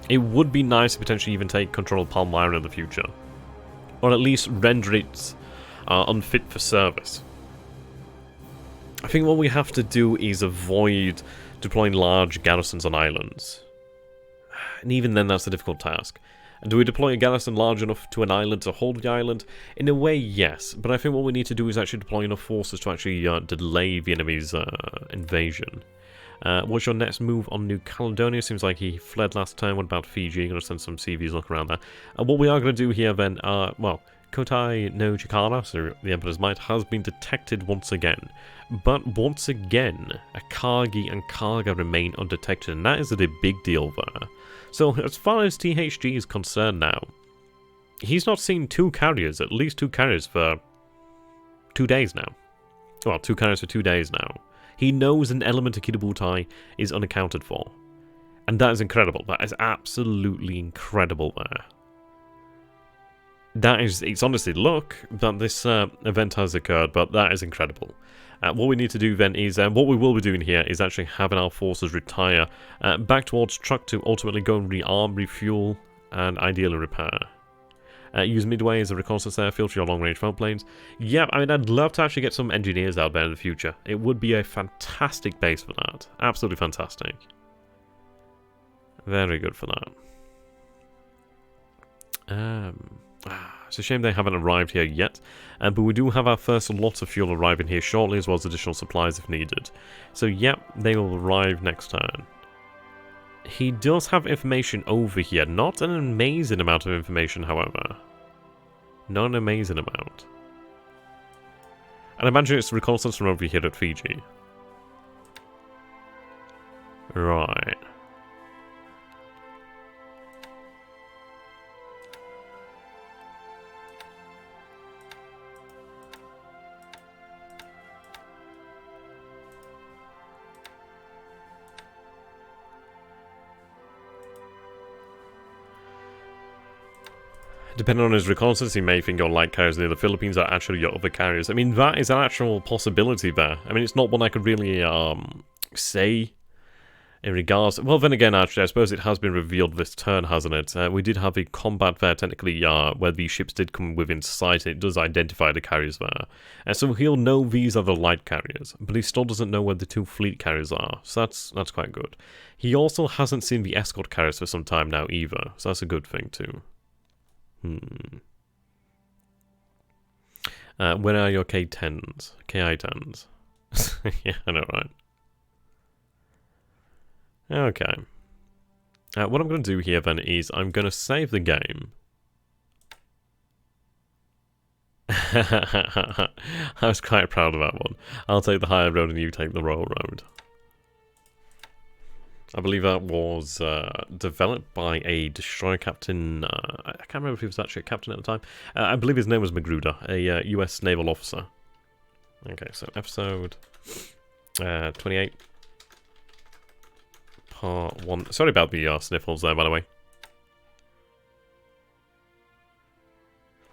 It would be nice to potentially even take control of Palmyra in the future. Or at least render it unfit for service. I think what we have to do is avoid deploying large garrisons on islands. And even then, that's a difficult task. And do we deploy a garrison large enough to an island to hold the island? In a way, yes. But I think what we need to do is actually deploy enough forces to actually delay the enemy's invasion. What's your next move on New Caledonia? Seems like he fled last time. What about Fiji? I'm going to send some CVs look around there. What we are going to do here then, well, Kotai no Chikara, so the Emperor's Might, has been detected once again. But once again, Akagi and Kaga remain undetected, and that is a big deal there. So as far as THG is concerned now, he's not seen at least two carriers for 2 days now. Well, 2 carriers for 2 days now. He knows an element of Kidabutai is unaccounted for. And that is incredible. That is absolutely incredible there. It's honestly luck that this event has occurred, but that is incredible. What we need to do then is, what we will be doing here is actually having our forces retire back towards Truk to ultimately go and rearm, refuel, and ideally repair. Use Midway as a reconnaissance airfield for your long-range front planes. Yeah, I mean, I'd love to actually get some engineers out there in the future. It would be a fantastic base for that. Absolutely fantastic. Very good for that. It's a shame they haven't arrived here yet, but we do have our first lot of fuel arriving here shortly, as well as additional supplies if needed. So yep, they will arrive next turn. He does have information over here, not an amazing amount of information, however. Not an amazing amount. And I imagine it's reconnaissance from over here at Fiji. Right. Depending on his reconnaissance, he may think your light carriers near the Philippines are actually your other carriers. I mean, that is an actual possibility there. I mean, it's not one I could really say in regards... Well, then again, actually, I suppose it has been revealed this turn, hasn't it? We did have a combat there, technically, where these ships did come within sight, and it does identify the carriers there. And so he'll know these are the light carriers, but he still doesn't know where the 2 fleet carriers are. So that's quite good. He also hasn't seen the escort carriers for some time now, either. So that's a good thing, too. Where are your K10s? KI10s? Yeah, I know, right? Okay. What I'm going to do here then is I'm going to save the game. I was quite proud of that one. I'll take the higher road and you take the lower road. I believe that was developed by a destroyer captain. I can't remember if he was actually a captain at the time. I believe his name was Magruder, a US naval officer. Okay, so episode 28, part 1. Sorry about the sniffles there, by the way.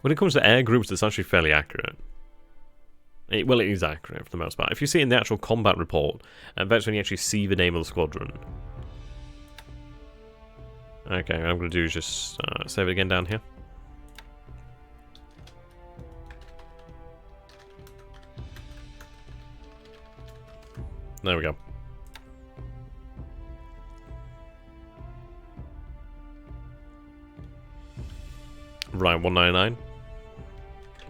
When it comes to air groups, it's actually fairly accurate. Well, it is accurate for the most part. If you see it in the actual combat report, that's when you actually see the name of the squadron. Okay, what I'm going to do is just save it again down here. There we go. Right, 199.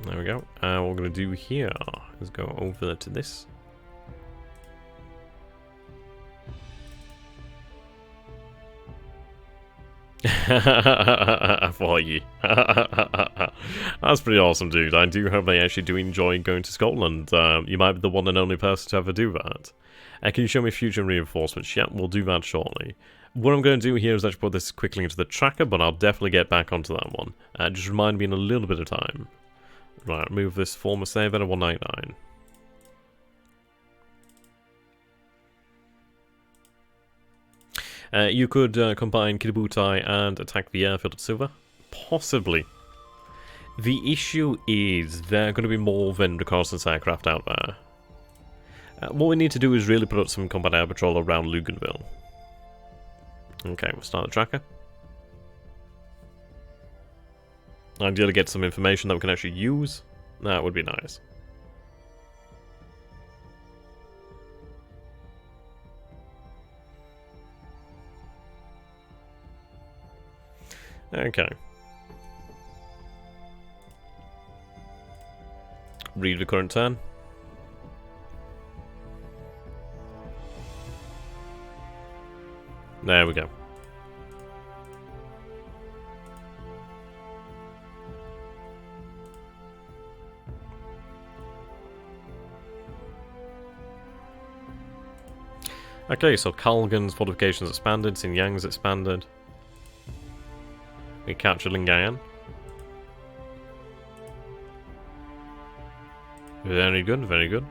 There we go. What we're going to do here is go over to this. For you. That's pretty awesome, dude. I do hope they actually do enjoy going to Scotland. You might be the one and only person to ever do that. Can you show me future reinforcements? Yeah, we'll do that shortly. What I'm going to do here is actually put this quickly into the tracker, but I'll definitely get back onto that one. Just remind me in a little bit of time. Right, move this former save at a 199. You could combine Kitabutai and attack the airfield at Silver? Possibly. The issue is there are going to be more than reconnaissance aircraft out there. What we need to do is really put up some combat air patrol around Luganville. Okay, we'll start the tracker. Ideally get some information that we can actually use. That would be nice. Okay. Read the current turn. There we go. Okay, so Kalgan's fortifications expanded, Xinjiang's expanded. We captured Lingayen. Very good, very good.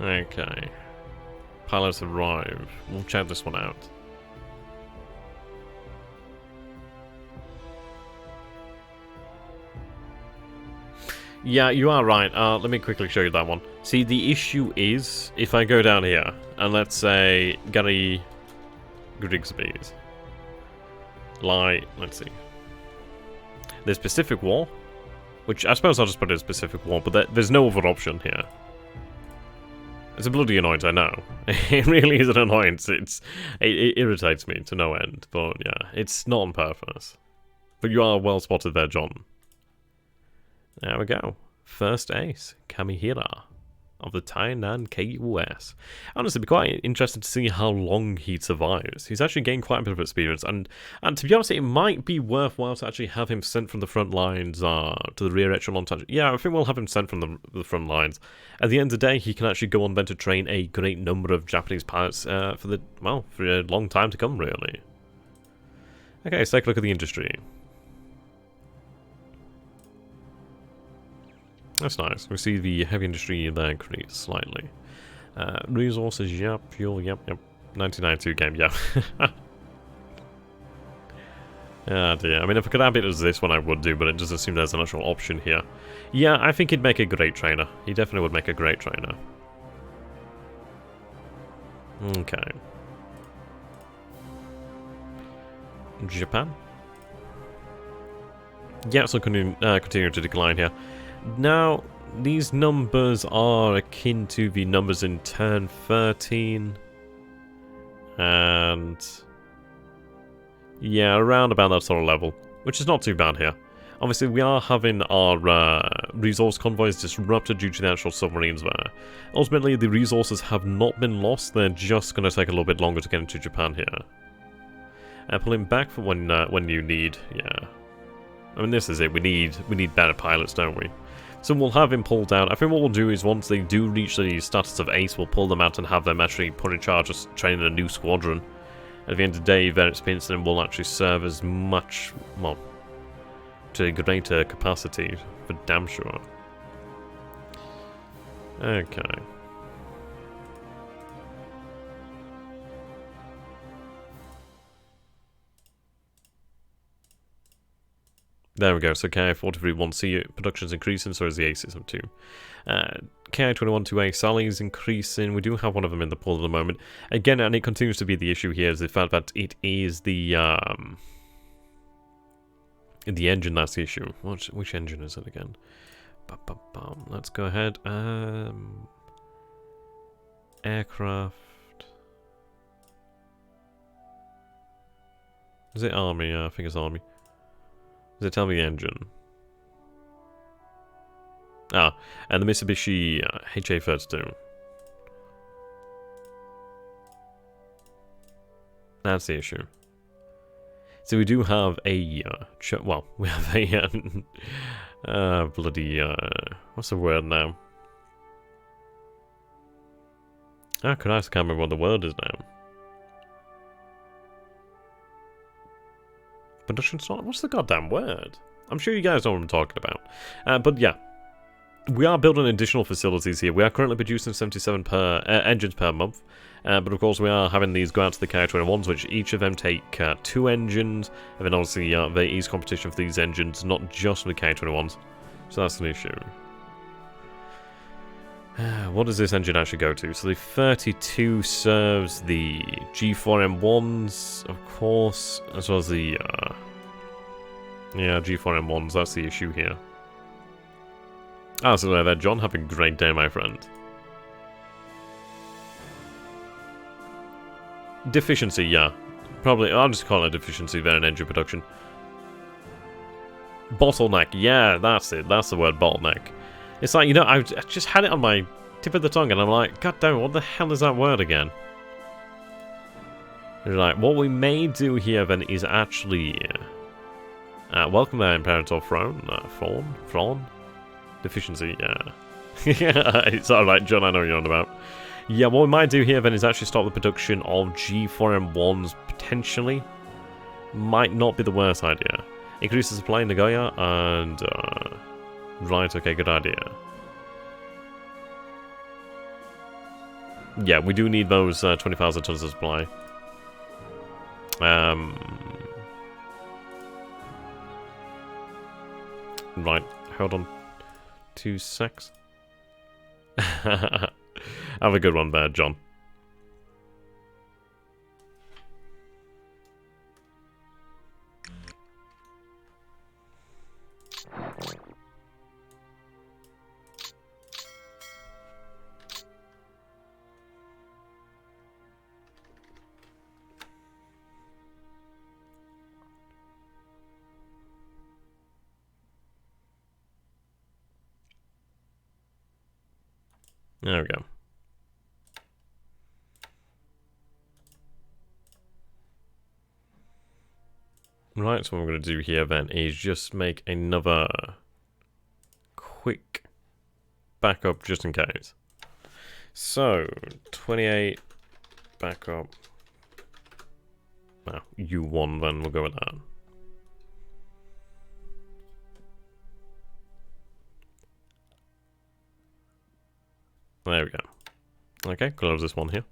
Okay. Pilots arrive. We'll check this one out. Yeah, you are right. Let me quickly show you that one. See, the issue is, if I go down here, and let's say Gary Grigsby's. Like, let's see. There's Pacific War, which I suppose I'll just put it as Pacific War, but there's no other option here. It's a bloody annoyance, I know. It really is an annoyance. It irritates me to no end, but yeah, it's not on purpose. But you are well spotted there, John. There we go. First ace, Kamihira of the Tainan KUS. Honestly, it'd be quite interesting to see how long he survives. He's actually gained quite a bit of experience, and to be honest, it might be worthwhile to actually have him sent from the front lines to the rear echelon. Yeah, I think we'll have him sent from the front lines. At the end of the day, he can actually go on then to train a great number of Japanese pilots for a long time to come, really. Okay, let's take a look at the industry. That's nice. We see the heavy industry there increase slightly. Resources, yep. Fuel, yep. 1992 game, yep. Ah dear. I mean, if I could have it as this one, I would do, but it doesn't seem there's an actual option here. Yeah, I think he'd make a great trainer. He definitely would make a great trainer. Okay. Japan? Yeah, so continue to decline here. Now, these numbers are akin to the numbers in turn 13. And yeah, around about that sort of level, which is not too bad here. Obviously, we are having our resource convoys disrupted due to the actual submarines there. Ultimately, the resources have not been lost, they're just going to take a little bit longer to get into Japan here. Pulling back for when you need, yeah. I mean, this is it, we need better pilots, don't we? So we'll have him pulled out. I think what we'll do is once they do reach the status of ace, we'll pull them out and have them actually put in charge of training a new squadron. At the end of the day, their experience then will actually serve as much, well, to a greater capacity, for damn sure. Okay. There we go, so KI-43-1C production's increasing, so is the A system too. KI-21-2A Sally's increasing, we do have one of them in the pool at the moment. Again, and it continues to be the issue here, is the fact that it is the engine that's the issue. Which engine is it again? Let's go ahead. Aircraft. Is it army? Yeah, I think it's army. Does it tell me the engine? Ah, and the Mitsubishi HA32. That's the issue. So we do have a, well, we have a, bloody, what's the word now? Ah, Christ, I can't remember what the word is now. Production start? What's the goddamn word? I'm sure you guys know what I'm talking about. But yeah, we are building additional facilities here. We are currently producing 77 engines per month. But of course we are having these go out to the Ki-21s, which each of them take 2 engines. And then obviously there is competition for these engines, not just for the Ki-21s. So that's an issue. What does this engine actually go to? So the 32 serves the G4M1s, of course, as well as the, yeah, G4M1s, that's the issue here. Ah, so there, John, have a great day, my friend. Deficiency, yeah. Probably, I'll just call it deficiency there in engine production. Bottleneck, yeah, that's it, that's the word, bottleneck. It's like, you know, I just had it on my tip of the tongue and I'm like, god damn, what the hell is that word again? And like, what we may do here then is actually... welcome there, Imperator Thrawn? Deficiency, yeah. Yeah, it's alright, John, I know what you're on about. Yeah, what we might do here then is actually start the production of G4M1s, potentially. Might not be the worst idea. Increase the supply in Nagoya, and... right, okay, good idea. Yeah, we do need those 20,000 tons of supply. Right, hold on. 2 secs. Have a good one there, John. There we go. Right, so what we're going to do here then is just make another quick backup just in case. So, 28 backup. Well, U1 then, we'll go with that. There we go. Okay, close this one here.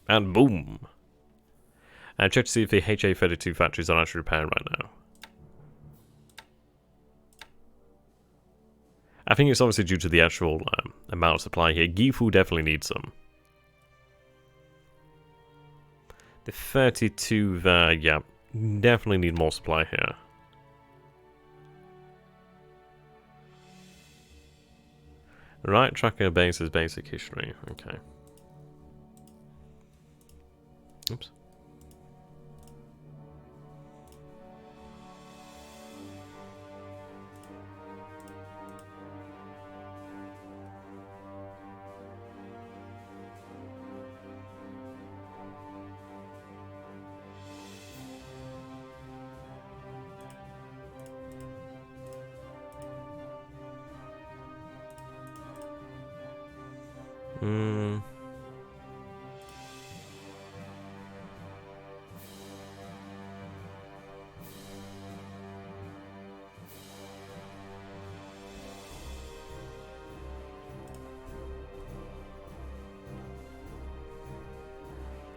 And boom! And check to see if the HA32 factories are actually repairing right now. I think it's obviously due to the actual amount of supply here. Gifu definitely needs some. The 32 there, yeah, definitely need more supply here. Right, tracker bases, basic history. Okay. Oops.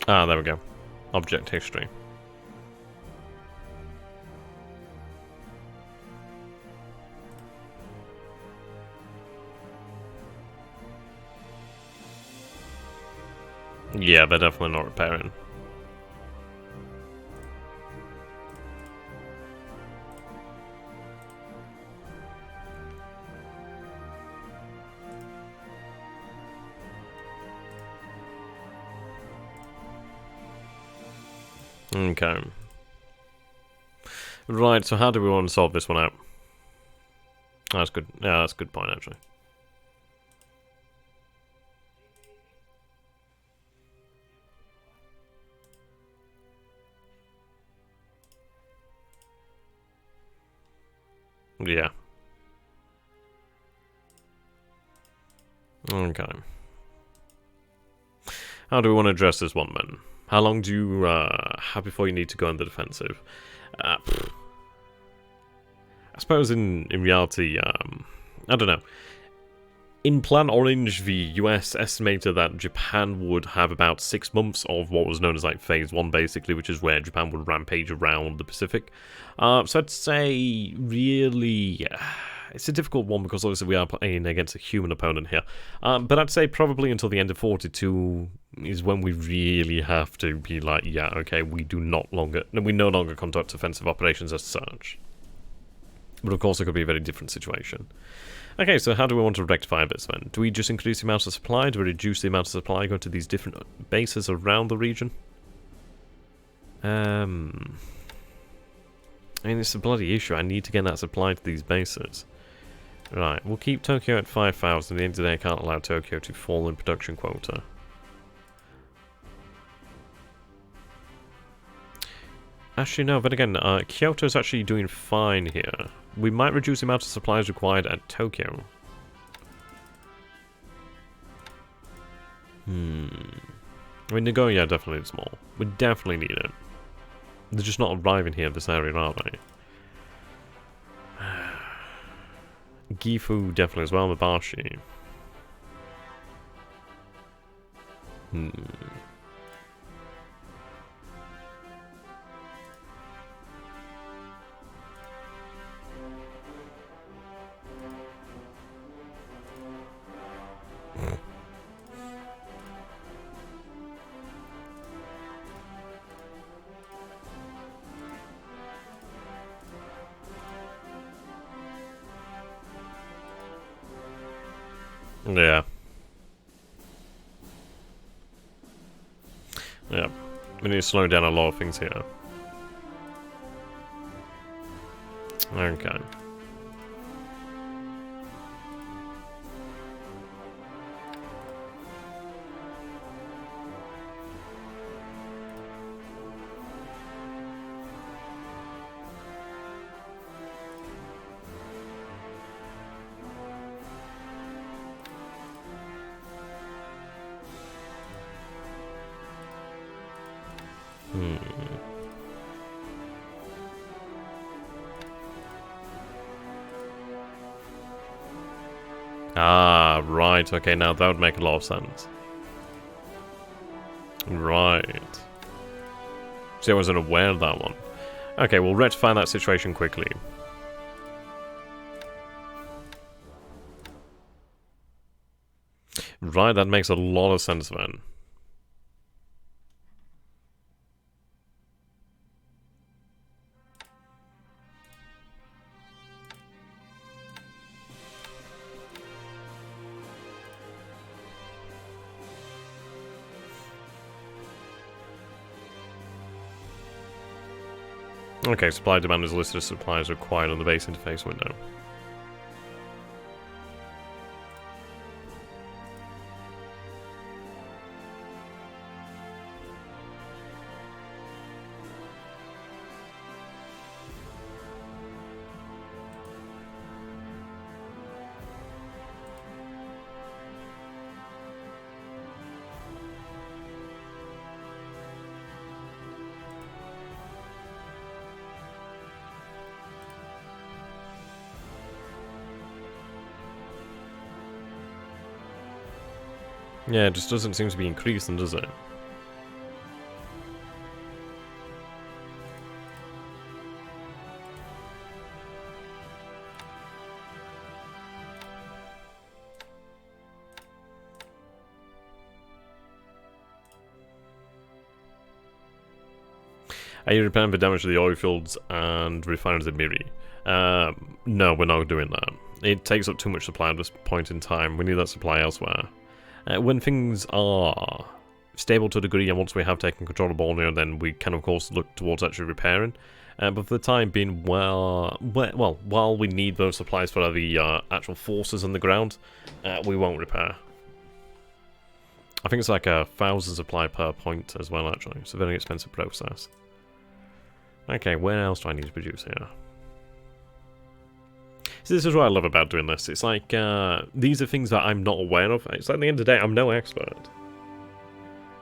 Ah, there we go. Object history. Yeah, they're definitely not repairing. Okay. Right, so how do we want to solve this one out? That's good. Yeah, that's a good point, actually. Yeah. Okay. How do we want to address this one, then? How long do you have before you need to go on the defensive? I suppose in reality, I don't know. In Plan Orange, the US estimated that Japan would have about 6 months of what was known as like Phase 1, basically, which is where Japan would rampage around the Pacific. So I'd say, really, it's a difficult one because obviously we are playing against a human opponent here. But I'd say probably until the end of 42 is when we really have to be like, yeah, okay, we no longer conduct offensive operations as such. But of course it could be a very different situation. Okay, so how do we want to rectify this then? Do we just increase the amount of supply? Do we reduce the amount of supply going to these different bases around the region? I mean, it's a bloody issue. I need to get that supply to these bases. Right, we'll keep Tokyo at 5,000. At the end of the day, I can't allow Tokyo to fall in production quota. Actually, no, but again, Kyoto's actually doing fine here. We might reduce the amount of supplies required at Tokyo. I mean, Nagoya definitely needs more. We definitely need it. They're just not arriving here in this area, are they? Gifu definitely as well, Mabashi. Yeah. Yeah. We need to slow down a lot of things here. Okay. Ah, right. Okay, now that would make a lot of sense. Right. See, I wasn't aware of that one. Okay, we'll rectify that situation quickly. Right, that makes a lot of sense then. Okay, supply demand is listed as supplies required on the base interface window. Yeah, it just doesn't seem to be increasing, does it? Are you repairing the damage to the oil fields and refineries at Miri? No, we're not doing that. It takes up too much supply at this point in time. We need that supply elsewhere. When things are stable to a degree, and once we have taken control of Borneo, then we can of course look towards actually repairing. But for the time being, well, while we need those supplies for the actual forces on the ground, we won't repair. I think it's like 1,000 supply per point as well, actually. It's a very expensive process. Okay, where else do I need to produce here? So this is what I love about doing this. It's like, these are things that I'm not aware of. It's like, at the end of the day, I'm no expert.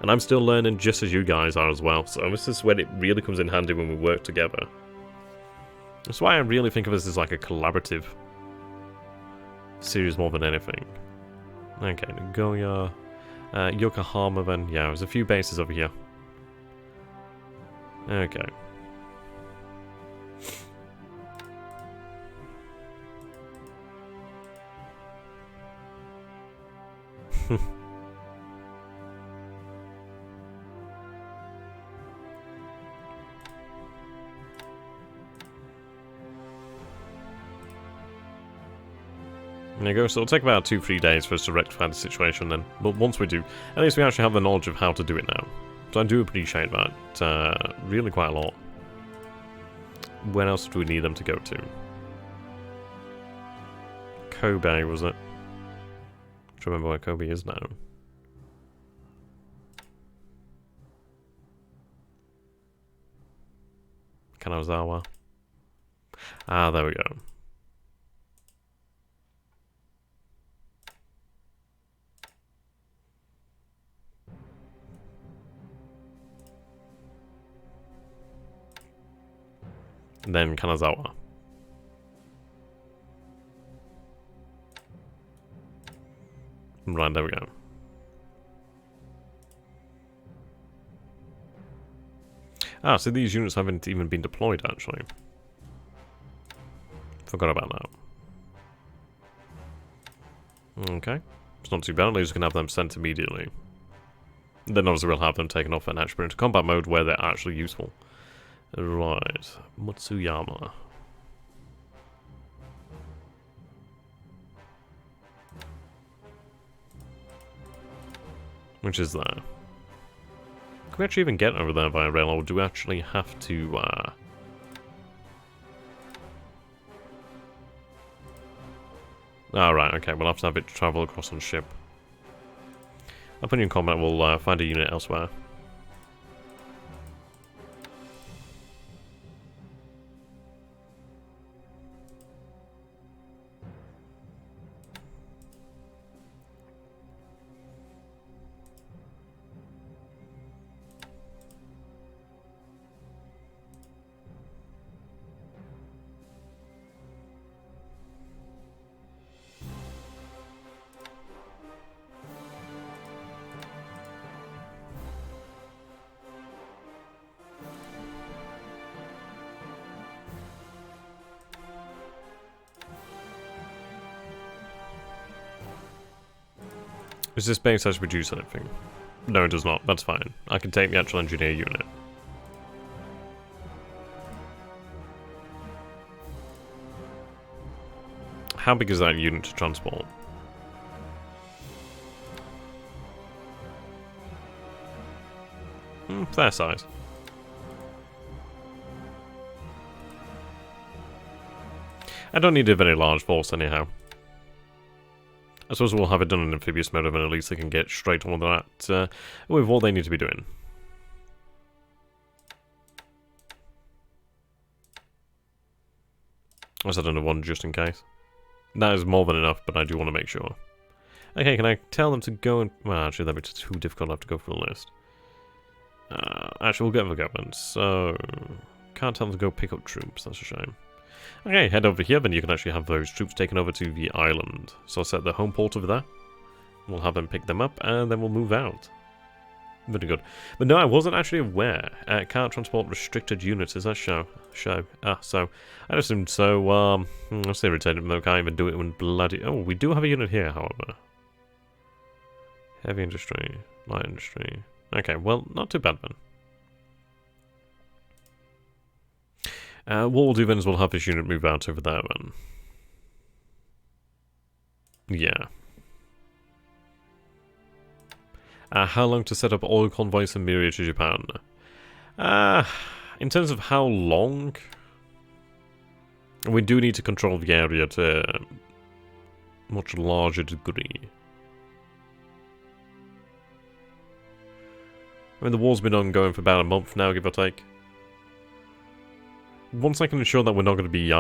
And I'm still learning just as you guys are as well. So this is when it really comes in handy when we work together. That's why I really think of this as like a collaborative series more than anything. Okay, Nagoya, Yokohama then. Yeah, there's a few bases over here. Okay. There you go, so it'll take about 2-3 days for us to rectify the situation then. But once we do, at least we actually have the knowledge of how to do it now. So I do appreciate that, really quite a lot. Where else do we need them to go to? Kobe, was it? I don't remember where Kobe is now. Kanazawa. Ah, there we go. And then Kanazawa. Right, there we go. Ah, so these units haven't even been deployed, actually. Forgot about that. Okay. It's not too bad, at least we can have them sent immediately. Then obviously we'll have them taken off and actually put into combat mode where they're actually useful. Right, Matsuyama. Which is there. Can we actually even get over there via rail, or do we actually have to, Ah, right, okay, we'll have to have it travel across on ship. I'll put you in combat, we'll find a unit elsewhere. Does this base actually produce anything? No, it does not. That's fine. I can take the actual engineer unit. How big is that unit to transport? Fair size. I don't need a very large force anyhow. I suppose we'll have it done in amphibious mode, and at least they can get straight on that with what they need to be doing. I said another one just in case. That is more than enough, but I do want to make sure. Okay, can I tell them to go and... Well, actually, that'd be too difficult. I have to go through the list. Actually, we'll get the government, so... Can't tell them to go pick up troops, that's a shame. Okay, head over here, then you can actually have those troops taken over to the island. So I'll set the home port over there. We'll have them pick them up, and then we'll move out. Very good. But no, I wasn't actually aware. Can't transport restricted units, is that show? Ah, so... I assumed so, that's irritating, though. Can't even do it when bloody... Oh, we do have a unit here, however. Heavy industry, light industry. Okay, well, not too bad, then. What we'll do then is we'll have this unit move out over there then. Yeah. How long to set up oil convoys from Miria to Japan? Uh, in terms of how long, we do need to control the area to a much larger degree. I mean, the war's been ongoing for about a month now, give or take. Once I can ensure that we're not going to be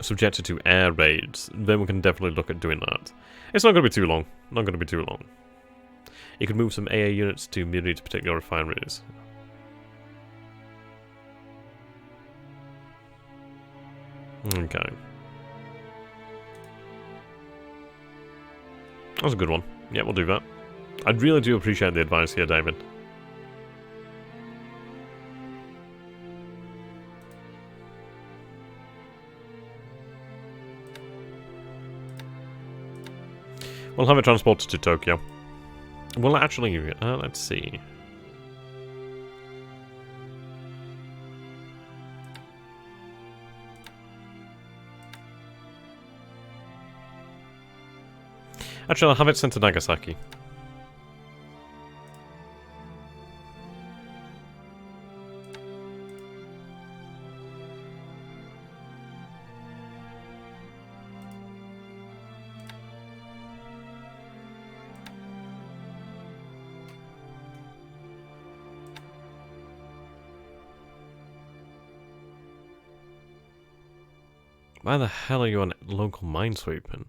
subjected to air raids, then we can definitely look at doing that. It's not going to be too long. Not going to be too long. You could move some AA units to Miri to protect your refineries. Okay. That's a good one. Yeah, we'll do that. I really do appreciate the advice here, David. We'll have it transported to Tokyo. Well, actually, let's see. Actually, I'll have it sent to Nagasaki. Why the hell are you on local minesweeping?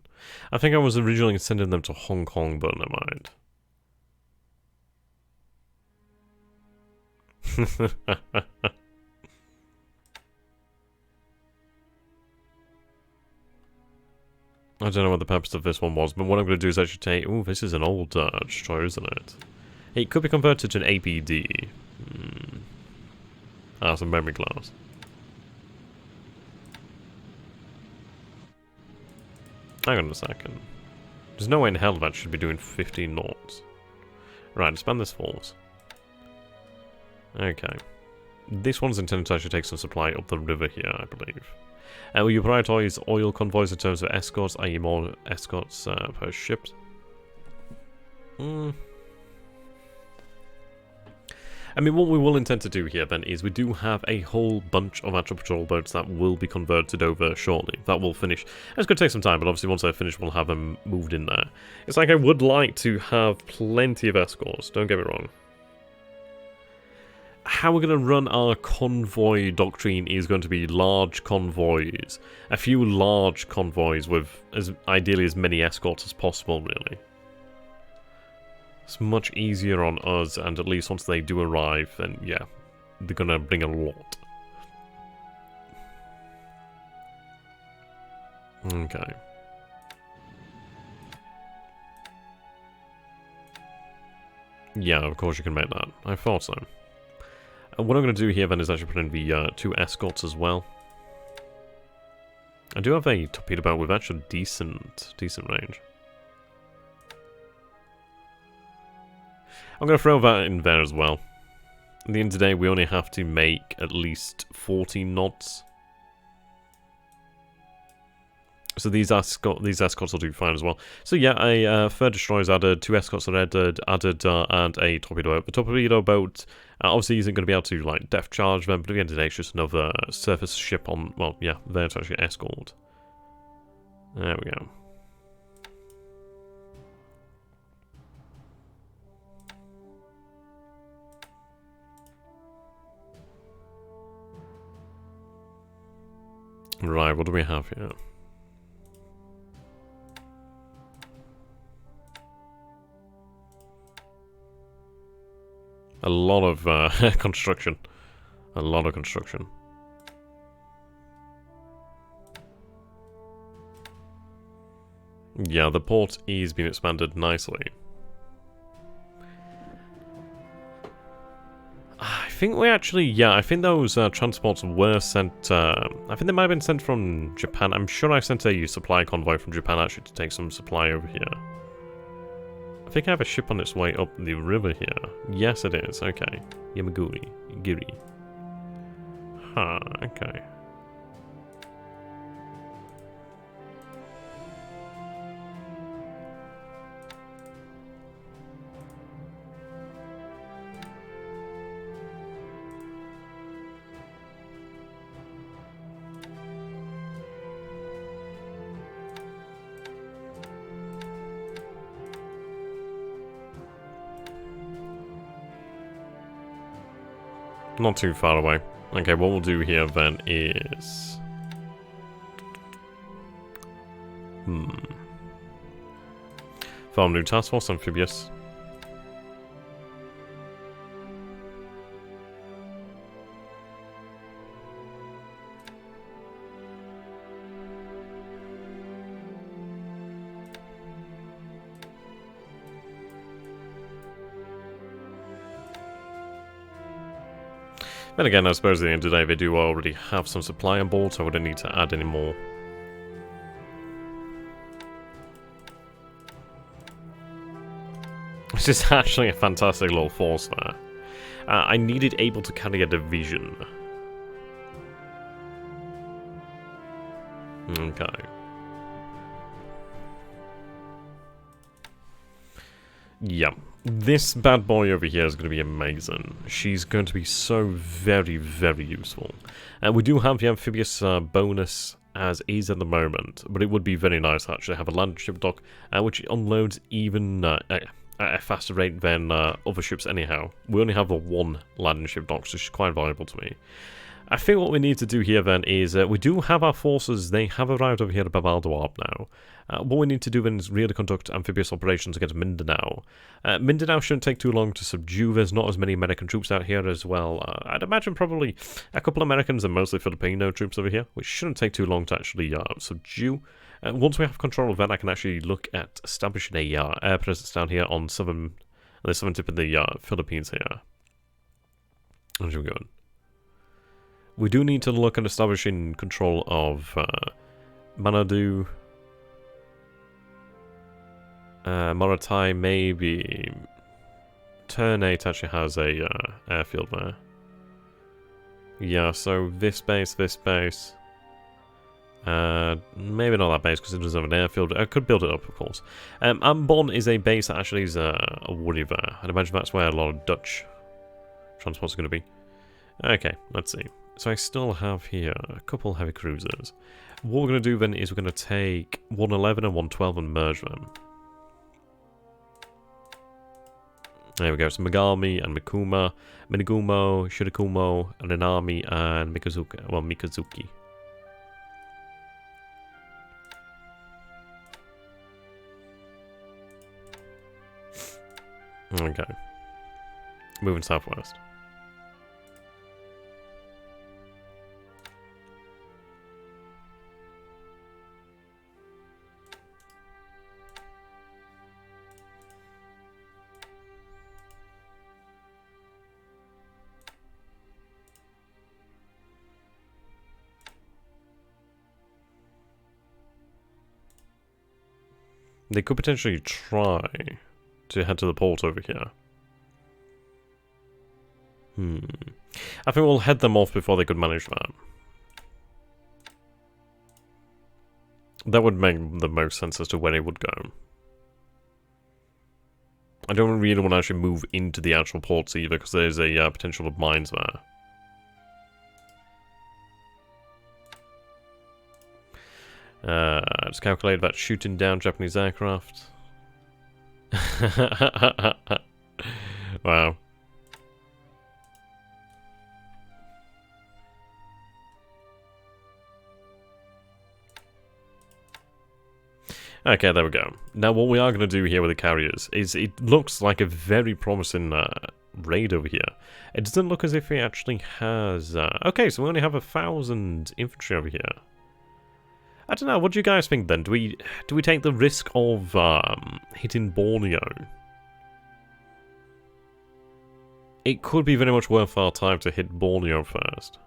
I think I was originally sending them to Hong Kong, but never mind. I don't know what the purpose of this one was, but what I'm going to do is actually take... Ooh, this is an old destroyer, isn't it? It could be converted to an APD. Ah, some memory glass. Hang on a second. There's no way in hell that should be doing 15 knots. Right, expand this force. Okay. This one's intended to actually take some supply up the river here, I believe. Will you prioritize oil convoys in terms of escorts, i.e. more escorts per ship? I mean, what we will intend to do here then is we do have a whole bunch of actual patrol boats that will be converted over shortly. That will finish. It's going to take some time, but obviously once they're finished, we'll have them moved in there. It's like I would like to have plenty of escorts, don't get me wrong. How we're going to run our convoy doctrine is going to be large convoys. A few large convoys with ideally as many escorts as possible, really. It's much easier on us, and at least once they do arrive, then yeah, they're gonna bring a lot. Okay. Yeah, of course you can make that. I thought so. What I'm gonna do here then is actually put in the 2 escorts as well. I do have a torpedo boat with actually decent range. I'm going to throw that in there as well. At the end of the day, we only have to make at least 14 knots. So these escorts will do fine as well. So yeah, a third destroyer is added, 2 escorts are added, and a torpedo boat. The torpedo boat obviously isn't going to be able to like depth charge them, but at the end of the day, it's just another surface ship on. Well, yeah, there to actually escort. There we go. Right, what do we have here? A lot of construction. A lot of construction. Yeah, the port is being expanded nicely. I think we actually, yeah, I think those transports were sent, I think they might have been sent from Japan. I'm sure I sent a supply convoy from Japan actually to take some supply over here. I think I have a ship on its way up the river here. Yes, it is. Okay. Yamaguri. Giri. Huh, okay. Not too far away. Okay, what we'll do here then is... Farm new task force, amphibious. Then again, I suppose at the end of the day they do already have some supply on board, so I wouldn't need to add any more. This is actually a fantastic little force there. I needed able to carry a division. Okay. Yeah. This bad boy over here is going to be amazing. She's going to be so very, very useful. We do have the amphibious bonus as is at the moment, but it would be very nice to actually have a landing ship dock, which unloads even at a faster rate than other ships anyhow. We only have the one landing ship dock, so she's quite valuable to me. I think what we need to do here then is, we do have our forces, they have arrived over here at Babal now. What we need to do then is really conduct amphibious operations against Mindanao. Mindanao shouldn't take too long to subdue, there's not as many American troops out here as well. I'd imagine probably a couple Americans and mostly Filipino troops over here, which shouldn't take too long to actually subdue. Once we have control of that, I can actually look at establishing a air presence down here on the southern tip of the Philippines here. How's it going? We do need to look at establishing control of Manado, Morotai, maybe. Ternate actually has a airfield there. Yeah, so this base. Maybe not that base because it doesn't have an airfield. I could build it up, of course. Ambon is a base that actually is a woody there. I'd imagine that's where a lot of Dutch transports are going to be. Okay, let's see. So I still have here a couple heavy cruisers. What we're going to do then is we're going to take 111 and 112 and merge them. There we go. So Megami and Mikuma, Minigumo, Shirikumo, and Nanami and Mikazuki. Well, Mikazuki. Okay. Moving southwest. They could potentially try to head to the port over here. I think we'll head them off before they could manage that. That would make the most sense as to where they would go. I don't really want to actually move into the actual ports either, because there's a potential of mines there. Just calculate that shooting down Japanese aircraft. Wow. Okay, there we go. Now what we are going to do here with the carriers is it looks like a very promising raid over here. It doesn't look as if it actually has... okay, so we only have 1,000 infantry over here. I don't know, what do you guys think then? Do we take the risk of hitting Borneo? It could be very much worth our time to hit Borneo first.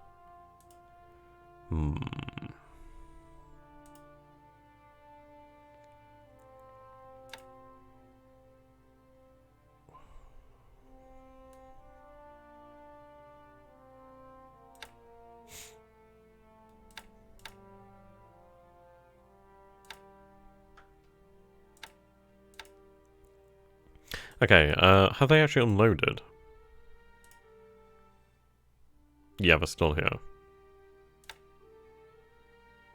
Okay, have they actually unloaded? Yeah, they're still here.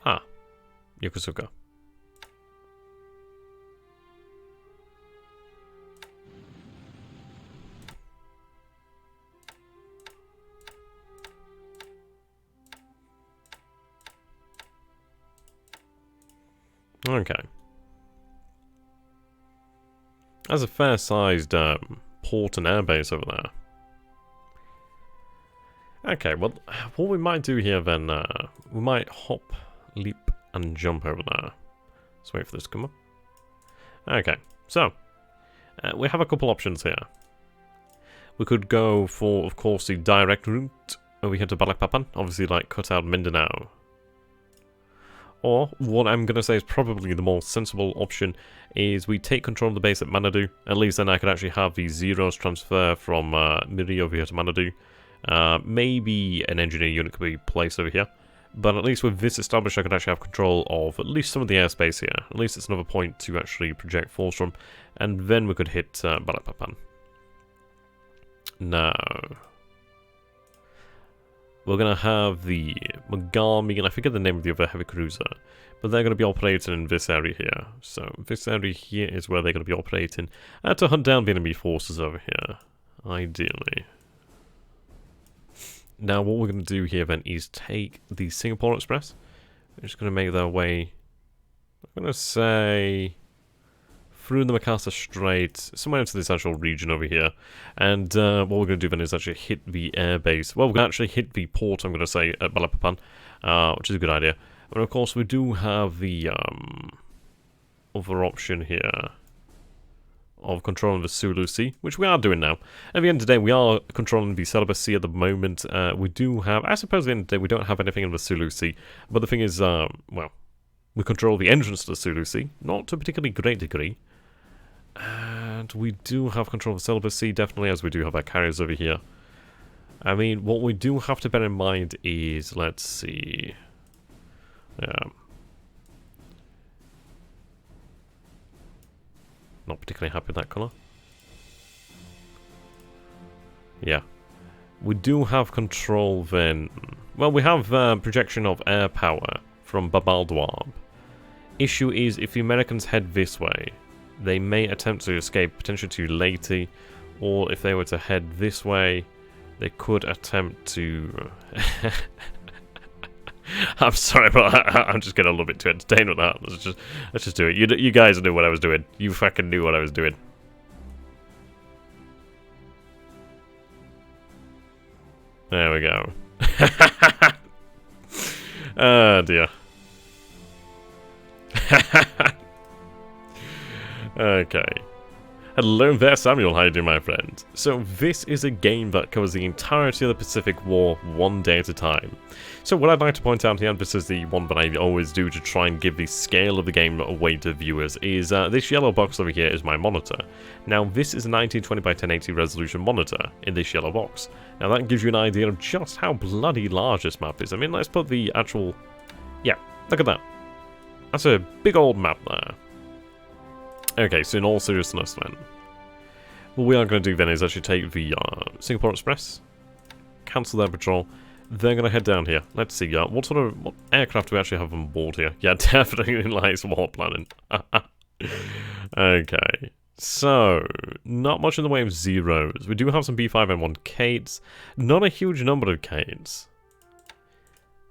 Ah, Yokosuka. Okay. That's a fair-sized port and airbase over there. Okay, well, what we might do here then, we might hop, leap, and jump over there. Let's wait for this to come up. Okay, so, we have a couple options here. We could go for, of course, the direct route over here to Balikpapan, obviously, like, cut out Mindanao. Or, what I'm going to say is probably the more sensible option, is we take control of the base at Manado. At least then I could actually have the zeros transfer from Miri over here to Manado. Maybe an engineer unit could be placed over here. But at least with this established, I could actually have control of at least some of the airspace here. At least it's another point to actually project force from. And then we could hit Balikpapan. Now, we're going to have the Mogami, and I forget the name of the other heavy cruiser, but they're going to be operating in this area here. So this area here is where they're going to be operating to hunt down the enemy forces over here, ideally. Now what we're going to do here then is take the Singapore Express. We're just going to make their way, I'm going to say, through the Makassar Strait, somewhere into this actual region over here. And what we're going to do then is actually hit the airbase. Well, we're going to actually hit the port, I'm going to say, at Balikpapan, which is a good idea. But of course, we do have the other option here of controlling the Sulu Sea, which we are doing now. At the end of the day, we are controlling the Celebes Sea at the moment. We do have, I suppose at the end of the day, we don't have anything in the Sulu Sea. But the thing is, well, we control the entrance to the Sulu Sea, not to a particularly great degree. And we do have control of the Celebes Sea, definitely, as we do have our carriers over here. I mean, what we do have to bear in mind is, let's see. Not particularly happy with that colour. Yeah. We do have control then. Well, we have projection of air power from Babaldwab. Issue is, if the Americans head this way, they may attempt to escape potentially to Leyte, or if they were to head this way, they could attempt to... I'm sorry, but I'm just getting a little bit too entertained with that. Let's just do it. You guys knew what I was doing. You fucking knew what I was doing. There we go. Oh dear. Okay. Hello there, Samuel. How you doing, my friend? So this is a game that covers the entirety of the Pacific War, one day at a time. So what I'd like to point out here, and this is the one that I always do to try and give the scale of the game away to viewers, is this yellow box over here is my monitor. Now this is a 1920 by 1080 resolution monitor in this yellow box. Now that gives you an idea of just how bloody large this map is. I mean, let's put the actual... Yeah, look at that. That's a big old map there. Okay, so in all seriousness then, what we are going to do then is actually take the Singapore Express, cancel their patrol. They're going to head down here. Let's see, what aircraft do we actually have on board here? Yeah, definitely nice warp planning. Okay, so, not much in the way of zeros. We do have some B5M1 Kates, not a huge number of Kates.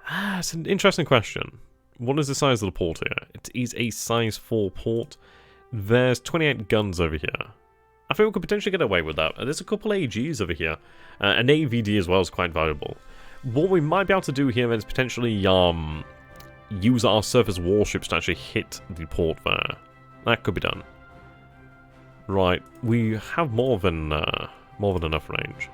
It's an interesting question. What is the size of the port here? It is a size 4 port. There's 28 guns over here. I think we could potentially get away with that. There's a couple AGs over here. An AVD as well is quite valuable. What we might be able to do here is potentially use our surface warships to actually hit the port there. That could be done. Right, we have more than enough range.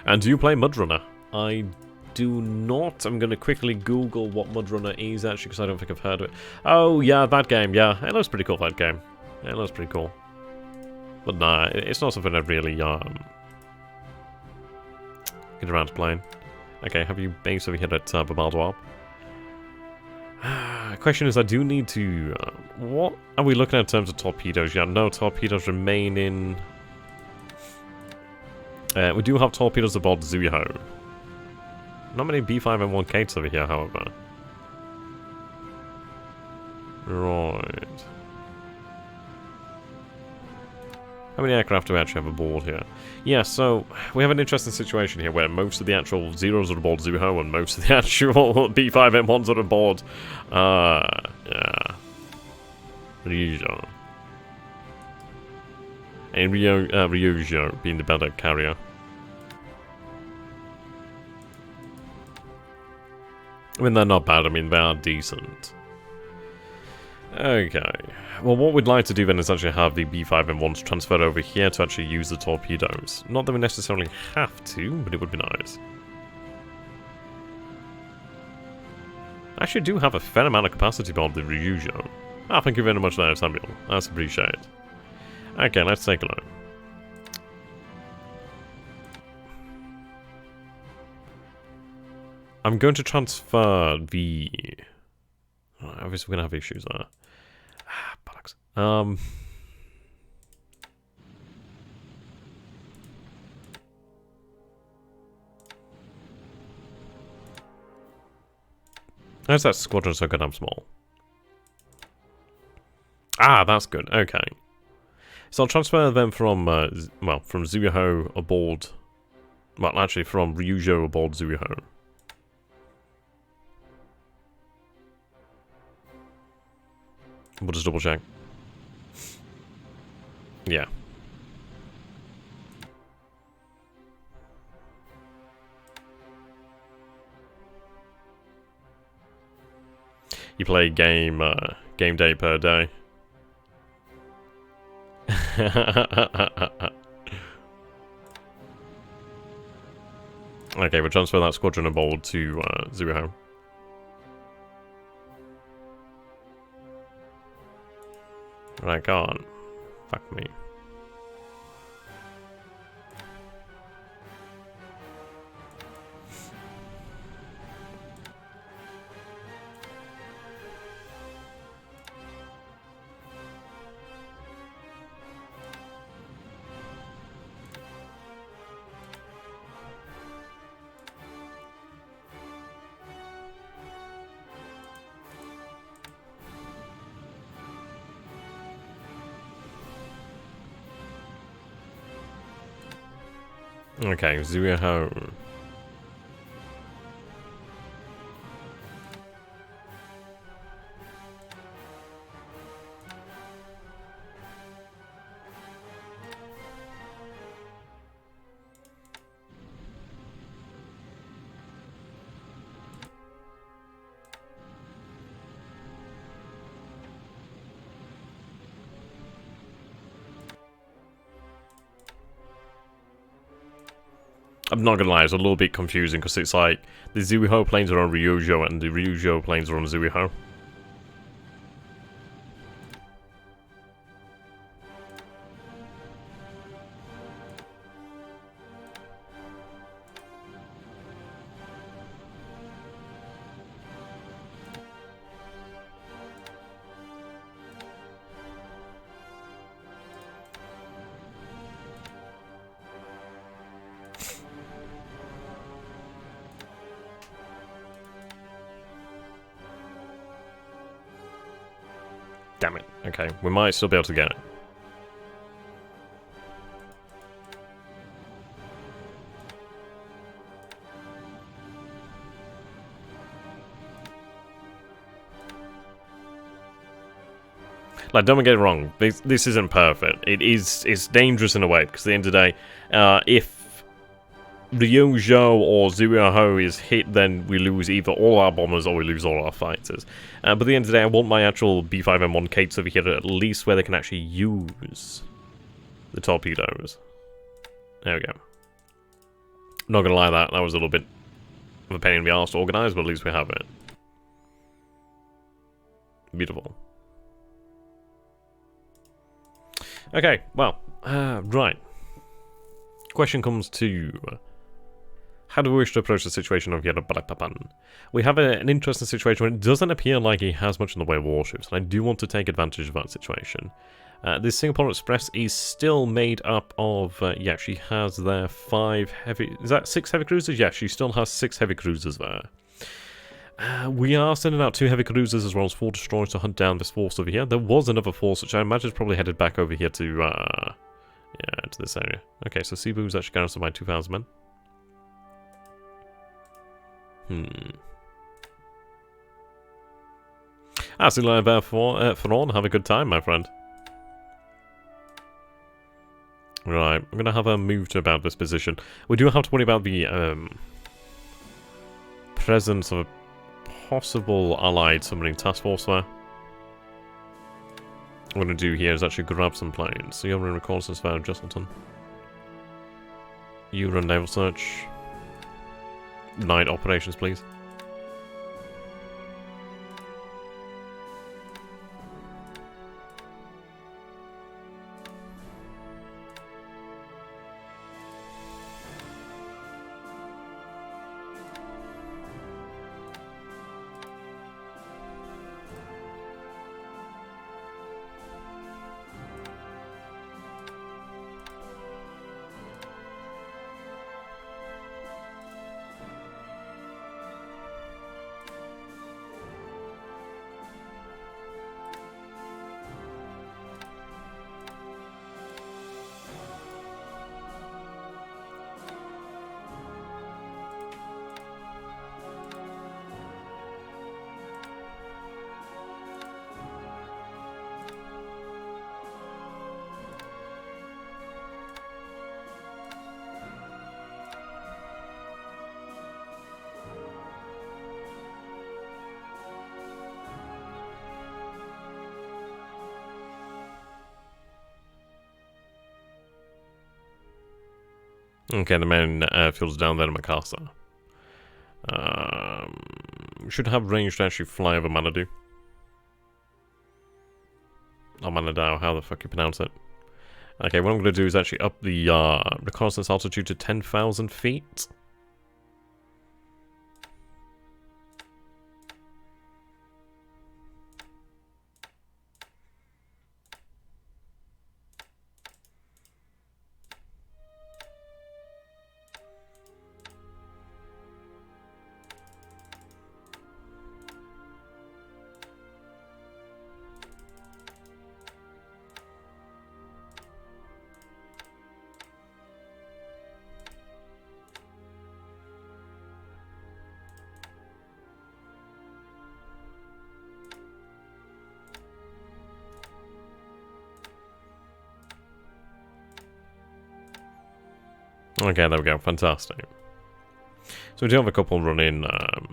And do you play Mudrunner? I do not. I'm going to quickly Google what Mudrunner is, actually, because I don't think I've heard of it. Oh, yeah, that game, yeah. It looks pretty cool, that game. It looks pretty cool. But nah, it's not something I've really, get around to playing. Okay, have you based over here at Babaldwab? Question is, I do need to... what are we looking at in terms of torpedoes? Yeah, no torpedoes remaining. We do have torpedoes aboard Zuiho. Not many B5M1 Kates over here, however. Right. How many aircraft do we actually have aboard here? Yeah, so we have an interesting situation here where most of the actual Zeros are aboard Zuho and most of the actual B5M1s are aboard. Yeah. Ryujo. And Ryujo being the better carrier. I mean, they're not bad. I mean, they are decent. Okay. Well, what we'd like to do then is actually have the B5M1s transferred over here to actually use the torpedoes. Not that we necessarily have to, but it would be nice. I actually do have a fair amount of capacity on the Ryujo. Ah, thank you very much there, Samuel. That's appreciated. Okay, let's take a look. I'm going to transfer the... Obviously, we're going to have issues there. Ah, bollocks. How's that squadron so goddamn small? Ah, that's good. Okay. So I'll transfer them from, from Zuiho aboard... Well, actually, from Ryujo aboard Zuiho. We'll just double check. Yeah. You play game day per day. Okay, we'll transfer that squadron aboard to Zuiho. I can't. Fuck me. Okay, Zuiho. I'm not gonna lie, it's a little bit confusing because it's like the Zuiho planes are on Ryujo and the Ryujo planes are on Zuiho. Damn it. Okay, we might still be able to get it. Like, don't get it wrong. This isn't perfect. It's dangerous in a way because at the end of the day, if Ryujo or Zuiho is hit, then we lose either all our bombers or we lose all our fighters. But at the end of the day, I want my actual B5M1 Kates over here at least where they can actually use the torpedoes. There we go. Not gonna lie, that was a little bit of a pain in the arse to organise, but at least we have it. Beautiful. Okay, well, right. Question comes to... how do we wish to approach the situation of Yerabalatapan? We have an interesting situation where it doesn't appear like he has much in the way of warships, and I do want to take advantage of that situation. This Singapore Express is still made up of, yeah, she has there 5 heavy... is that 6 heavy cruisers? Yeah, she still has 6 heavy cruisers there. We are sending out 2 heavy cruisers as well as 4 destroyers to hunt down this force over here. There was another force which I imagine is probably headed back over here to Yeah, to this area. Okay, so Cebu's actually garrisoned by 2,000 men. See you later, for on. Have a good time, my friend. Right, I'm going to have a move to about this position. We do have to worry about the presence of a possible allied submarine task force there. What I'm going to do here is actually grab some planes. So you're in reconnaissance there, Jesselton. You run naval search. Night operations, please. Okay, the main airfield's down there in Makassar. We should have range to actually fly over Manado. Or Mindanao, how the fuck you pronounce it. Okay, what I'm going to do is actually up the reconnaissance altitude to 10,000 feet. Okay, there we go. Fantastic. So we do have a couple running.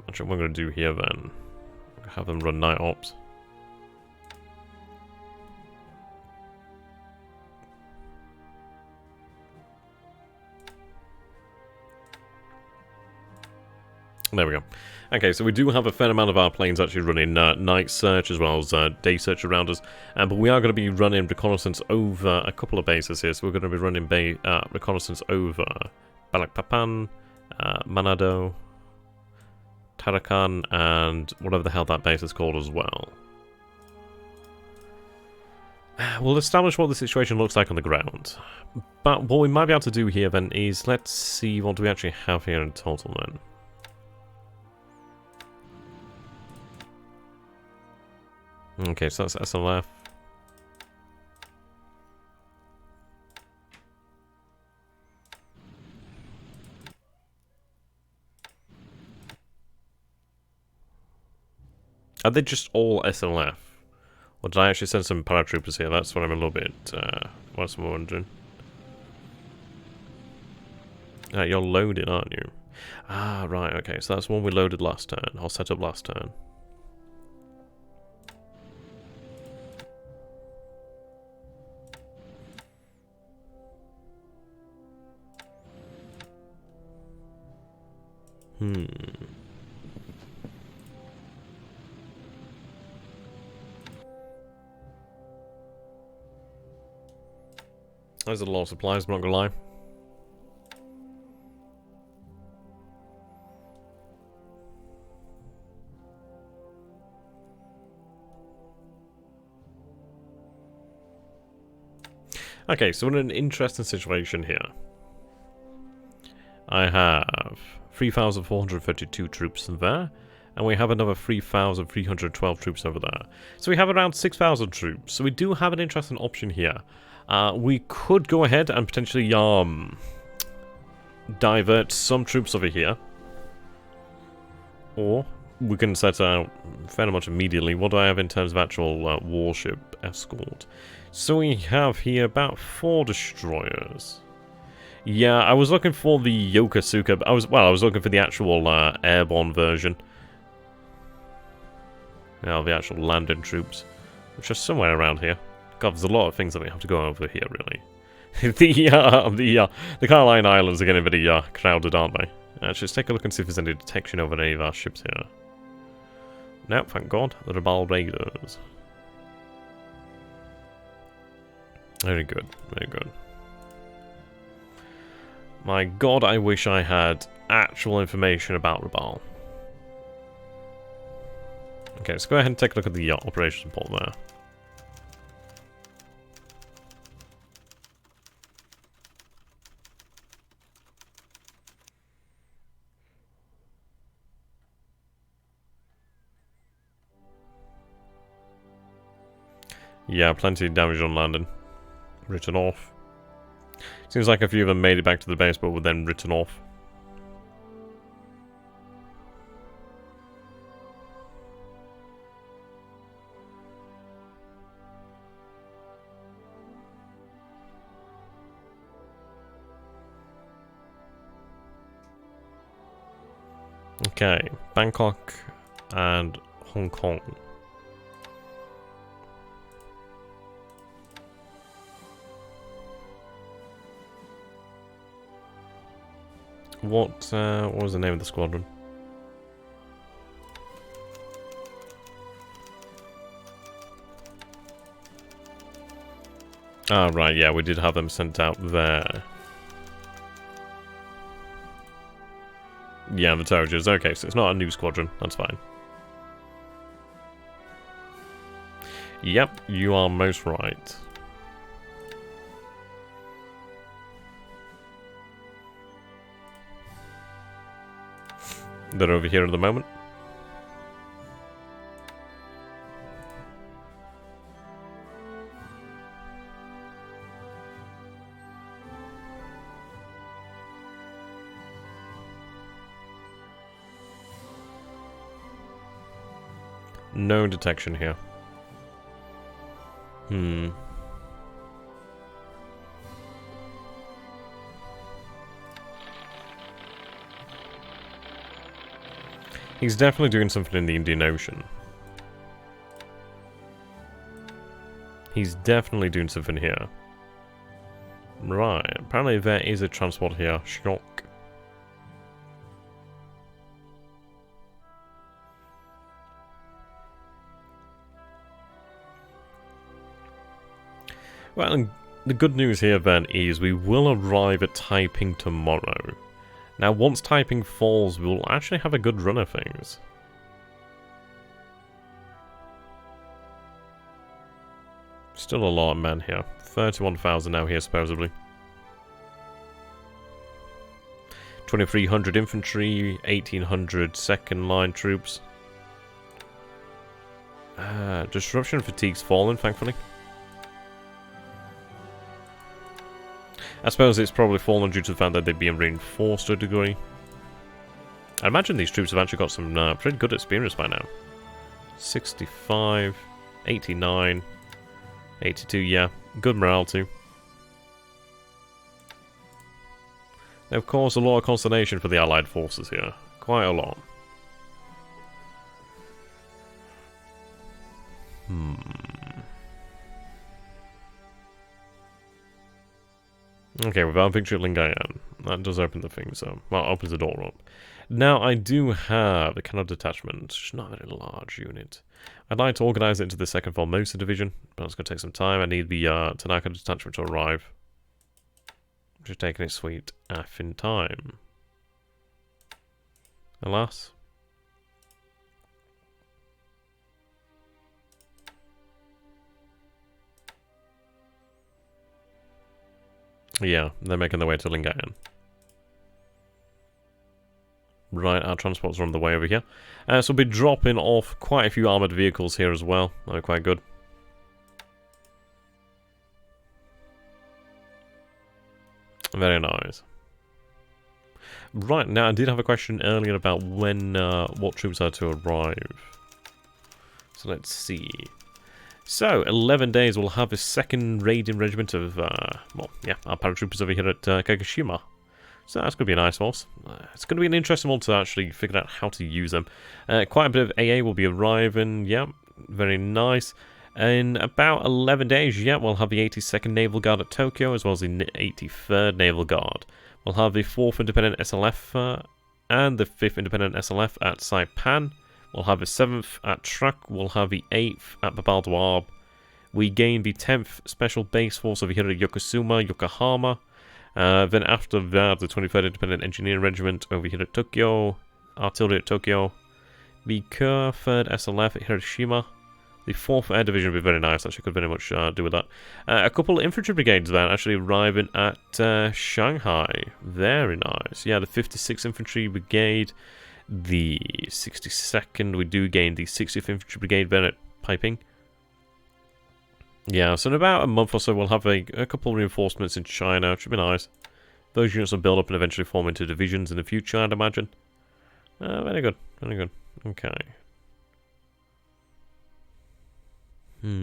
Actually, what I'm going to do here then, have them run night ops. There we go. Okay, so we do have a fair amount of our planes actually running night search as well as day search around us. But we are going to be running reconnaissance over a couple of bases here. So we're going to be running reconnaissance over Balikpapan, Manado, Tarakan, and whatever the hell that base is called as well. We'll establish what the situation looks like on the ground. But what we might be able to do here then is, let's see what do we actually have here in total then. Okay, so that's SLF. Are they just all SLF? Or did I actually send some paratroopers here? That's what I'm a little bit, what's I'm wondering. You're loaded, aren't you? Ah, right, okay, so that's one we loaded last turn. I'll set up last turn. There's a lot of supplies, I'm not gonna lie. Okay, so we're in an interesting situation here. I have 3,452 troops in there. And we have another 3,312 troops over there. So we have around 6,000 troops. So we do have an interesting option here. We could go ahead and potentially divert some troops over here. Or we can set out fairly much immediately. What do I have in terms of actual warship escort? So we have here about 4 destroyers. Yeah, I was looking for the Yokosuka. I was looking for the actual airborne version. Now the actual landing troops, which are somewhere around here. God, there's a lot of things that we have to go over here, really. the Carolina Islands are getting pretty crowded, aren't they? Actually, let's take a look and see if there's any detection over any of our ships here. No, thank God. The Naval raiders. Very good, very good. My God, I wish I had actual information about Rabaul. Okay, let's go ahead and take a look at the operations report there. Yeah, plenty of damage on landing. Written off. Seems like a few of them made it back to the base, but were then written off. Okay, Bangkok and Hong Kong. What was the name of the squadron? Ah, right, yeah, we did have them sent out there. Yeah, the Terriers. Okay, so it's not a new squadron. That's fine. Yep, you are most right. They're over here at the moment. No detection here. He's definitely doing something in the Indian Ocean. He's definitely doing something here. Right, apparently there is a transport here. Shock. Well, and the good news here then is we will arrive at Taiping tomorrow. Now, once Taiping falls, we'll actually have a good run of things. Still a lot of men here. 31,000 now here, supposedly. 2,300 infantry, 1,800 second line troops. Disruption fatigue's fallen, thankfully. I suppose it's probably fallen due to the fact that they're being reinforced to a degree. I imagine these troops have actually got some pretty good experience by now. 65, 89, 82, yeah. Good morale too. Now, of course, a lot of consternation for the Allied forces here. Quite a lot. Okay, without victory at Lingayen. That does open the thing, so... Well, opens the door up. Now, I do have a Canada detachment. It's not a very large unit. I'd like to organise it into the 2nd Formosa Division, but it's going to take some time. I need the Tanaka detachment to arrive. Just taking its sweet effing time. Alas. Yeah, they're making their way to Lingayen. Right, our transports are on the way over here. So we'll be dropping off quite a few armoured vehicles here as well. They're quite good. Very nice. Right, now I did have a question earlier about when, what troops are to arrive. So let's see. So, 11 days we'll have a second raiding regiment of, well, yeah, our paratroopers over here at Kagoshima. So that's going to be a nice force. It's going to be an interesting one to actually figure out how to use them. Quite a bit of AA will be arriving, yeah, very nice. In about 11 days, yeah, we'll have the 82nd Naval Guard at Tokyo, as well as the 83rd Naval Guard. We'll have the 4th Independent SLF and the 5th Independent SLF at Saipan. We'll have the 7th at Truk. We'll have the 8th at Babal. We gain the 10th Special Base Force over here at Yokohama. Then after that, the 23rd Independent Engineering Regiment over here at Tokyo. Artillery at Tokyo. The 3rd SLF at Hiroshima. The 4th Air Division would be very nice, actually, could very much do with that. A couple of infantry brigades then actually arriving at Shanghai. Very nice. Yeah, the 56th Infantry Brigade, the 62nd, we do gain the 60th Infantry Brigade then at Piping. Yeah, so in about a month or so we'll have a couple of reinforcements in China, which would be nice. Those units will build up and eventually form into divisions in the future, I'd imagine. Very good, very good. Okay. Yeah.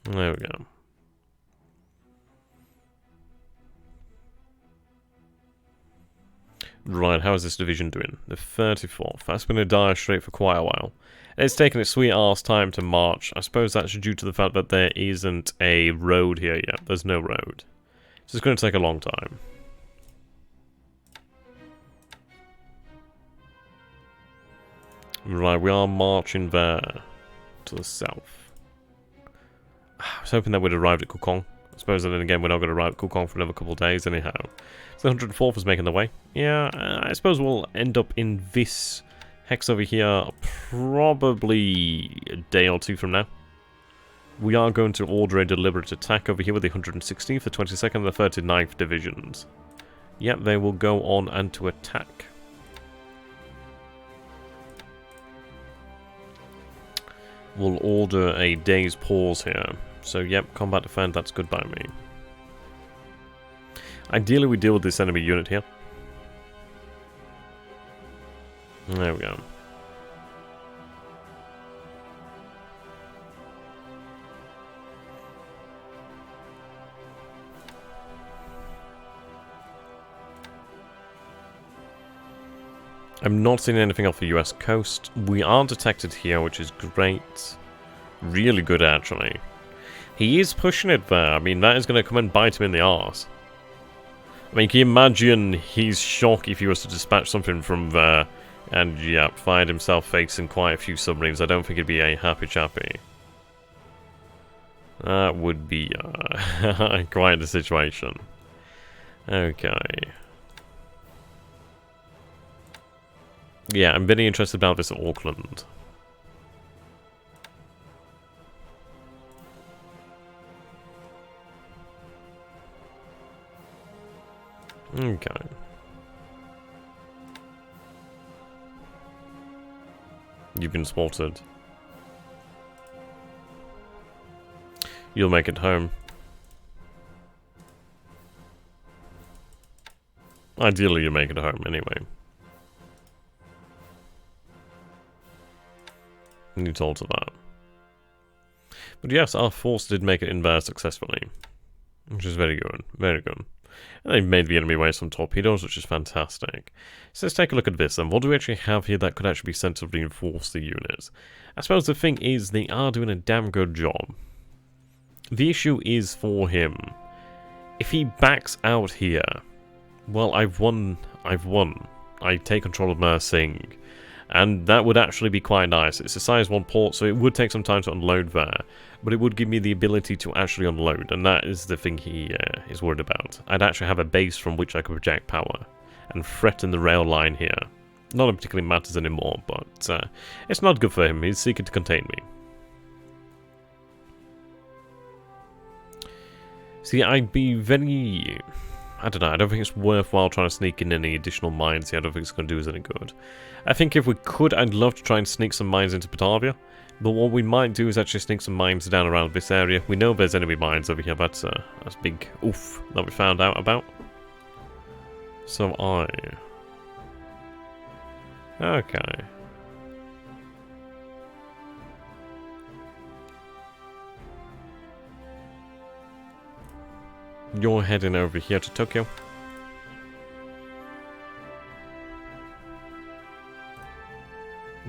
There we go. Right, how is this division doing? The 34th. That's been a dire strait for quite a while. It's taken its sweet arse time to march. I suppose that's due to the fact that there isn't a road here yet. There's no road. So it's going to take a long time. Right, we are marching there. To the south. I was hoping that we'd arrived at Kukong. I suppose then again we're not going to arrive at Kukong for another couple of days anyhow. So the 104th is making the way. Yeah, I suppose we'll end up in this hex over here probably a day or two from now. We are going to order a deliberate attack over here with the 116th, the 22nd, and the 39th Divisions. Yep, they will go on and to attack. We'll order a day's pause here. So, yep, combat defend, that's good by me. Ideally, we deal with this enemy unit here. There we go. I'm not seeing anything off the US coast. We are detected here, which is great. Really good, actually. He is pushing it there. I mean, that is going to come and bite him in the arse. I mean, can you imagine his shock if he was to dispatch something from there and, yeah, find himself facing quite a few submarines? I don't think it'd be a happy chappy. That would be quite the situation. Okay. Yeah, I'm very interested about this at Auckland. Okay. You've been spotted. You'll make it home. Ideally, you make it home anyway. You told her that. But yes, our force did make it in there successfully. Which is very good. Very good. And they made the enemy waste some torpedoes, which is fantastic. So let's take a look at this then. What do we actually have here that could actually be sent to reinforce the units? I suppose the thing is, they are doing a damn good job. The issue is for him. If he backs out here, well, I've won. I take control of Mersing. And that would actually be quite nice. It's a size 1 port, so it would take some time to unload there. But it would give me the ability to actually unload, and that is the thing he is worried about. I'd actually have a base from which I could project power and threaten the rail line here. Not that it particularly matters anymore, but it's not good for him. He's seeking to contain me. See, I'd be very... I don't know, I don't think it's worthwhile trying to sneak in any additional mines here. I don't think it's going to do us any good. I think if we could, I'd love to try and sneak some mines into Batavia. But what we might do is actually sneak some mines down around this area. We know there's enemy mines over here. That's big oof that we found out about. So okay. You're heading over here to Tokyo.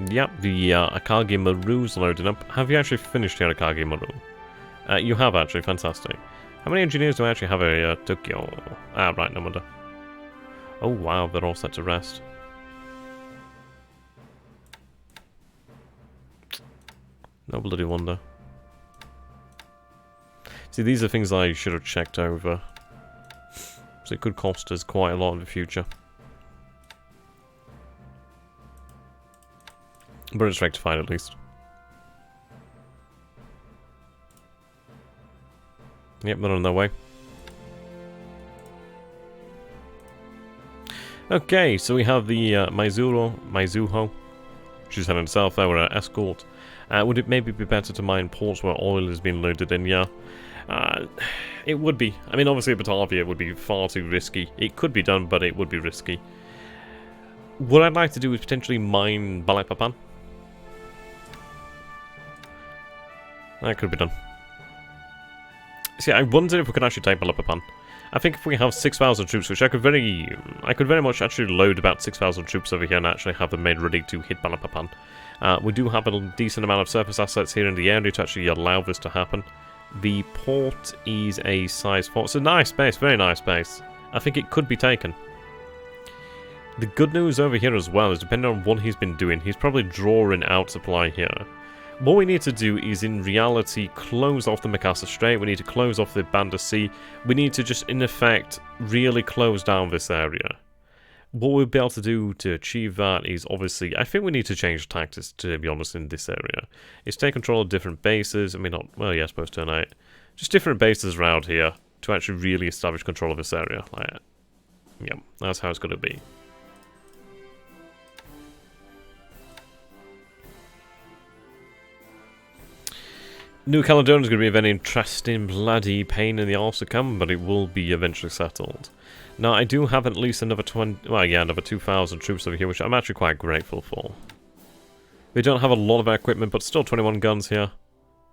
Yep, the Akagi Maru's loading up. Have you actually finished your Akagi Maru? You have actually, fantastic. How many engineers do I actually have at Tokyo? Ah, right, no wonder. Oh wow, they're all set to rest. No bloody wonder. See, these are things I should have checked over. So it could cost us quite a lot in the future. But it's rectified at least. Yep, they're on their way. Okay, so we have the Mizuho. She's heading south there with an escort. Would it maybe be better to mine ports where oil is being loaded in? Yeah. It would be. I mean, obviously Batavia would be far too risky. It could be done, but it would be risky. What I'd like to do is potentially mine Balikpapan. That could be done. See, I wondered if we could actually take Balikpapan. I think if we have 6,000 troops, which I could very much actually load about 6,000 troops over here and actually have them made ready to hit Balikpapan. We do have a decent amount of surface assets here in the area to actually allow this to happen. The port is a size 4. It's a nice base, very nice base. I think it could be taken. The good news over here as well is, depending on what he's been doing, he's probably drawing out supply here. What we need to do is, in reality, close off the Makassar Strait. We need to close off the Banda Sea. We need to just, in effect, really close down this area. What we'll be able to do to achieve that is, obviously, I think we need to change tactics, to be honest, in this area. Is take control of different bases. I mean, not, well, yeah, I suppose tonight. Just different bases around here to actually really establish control of this area. Like, yeah, that's how it's going to be. New Caledonia is going to be a very interesting bloody pain in the arse to come, but it will be eventually settled. Now, I do have at least another another 2,000 troops over here, which I'm actually quite grateful for. They don't have a lot of equipment, but still 21 guns here.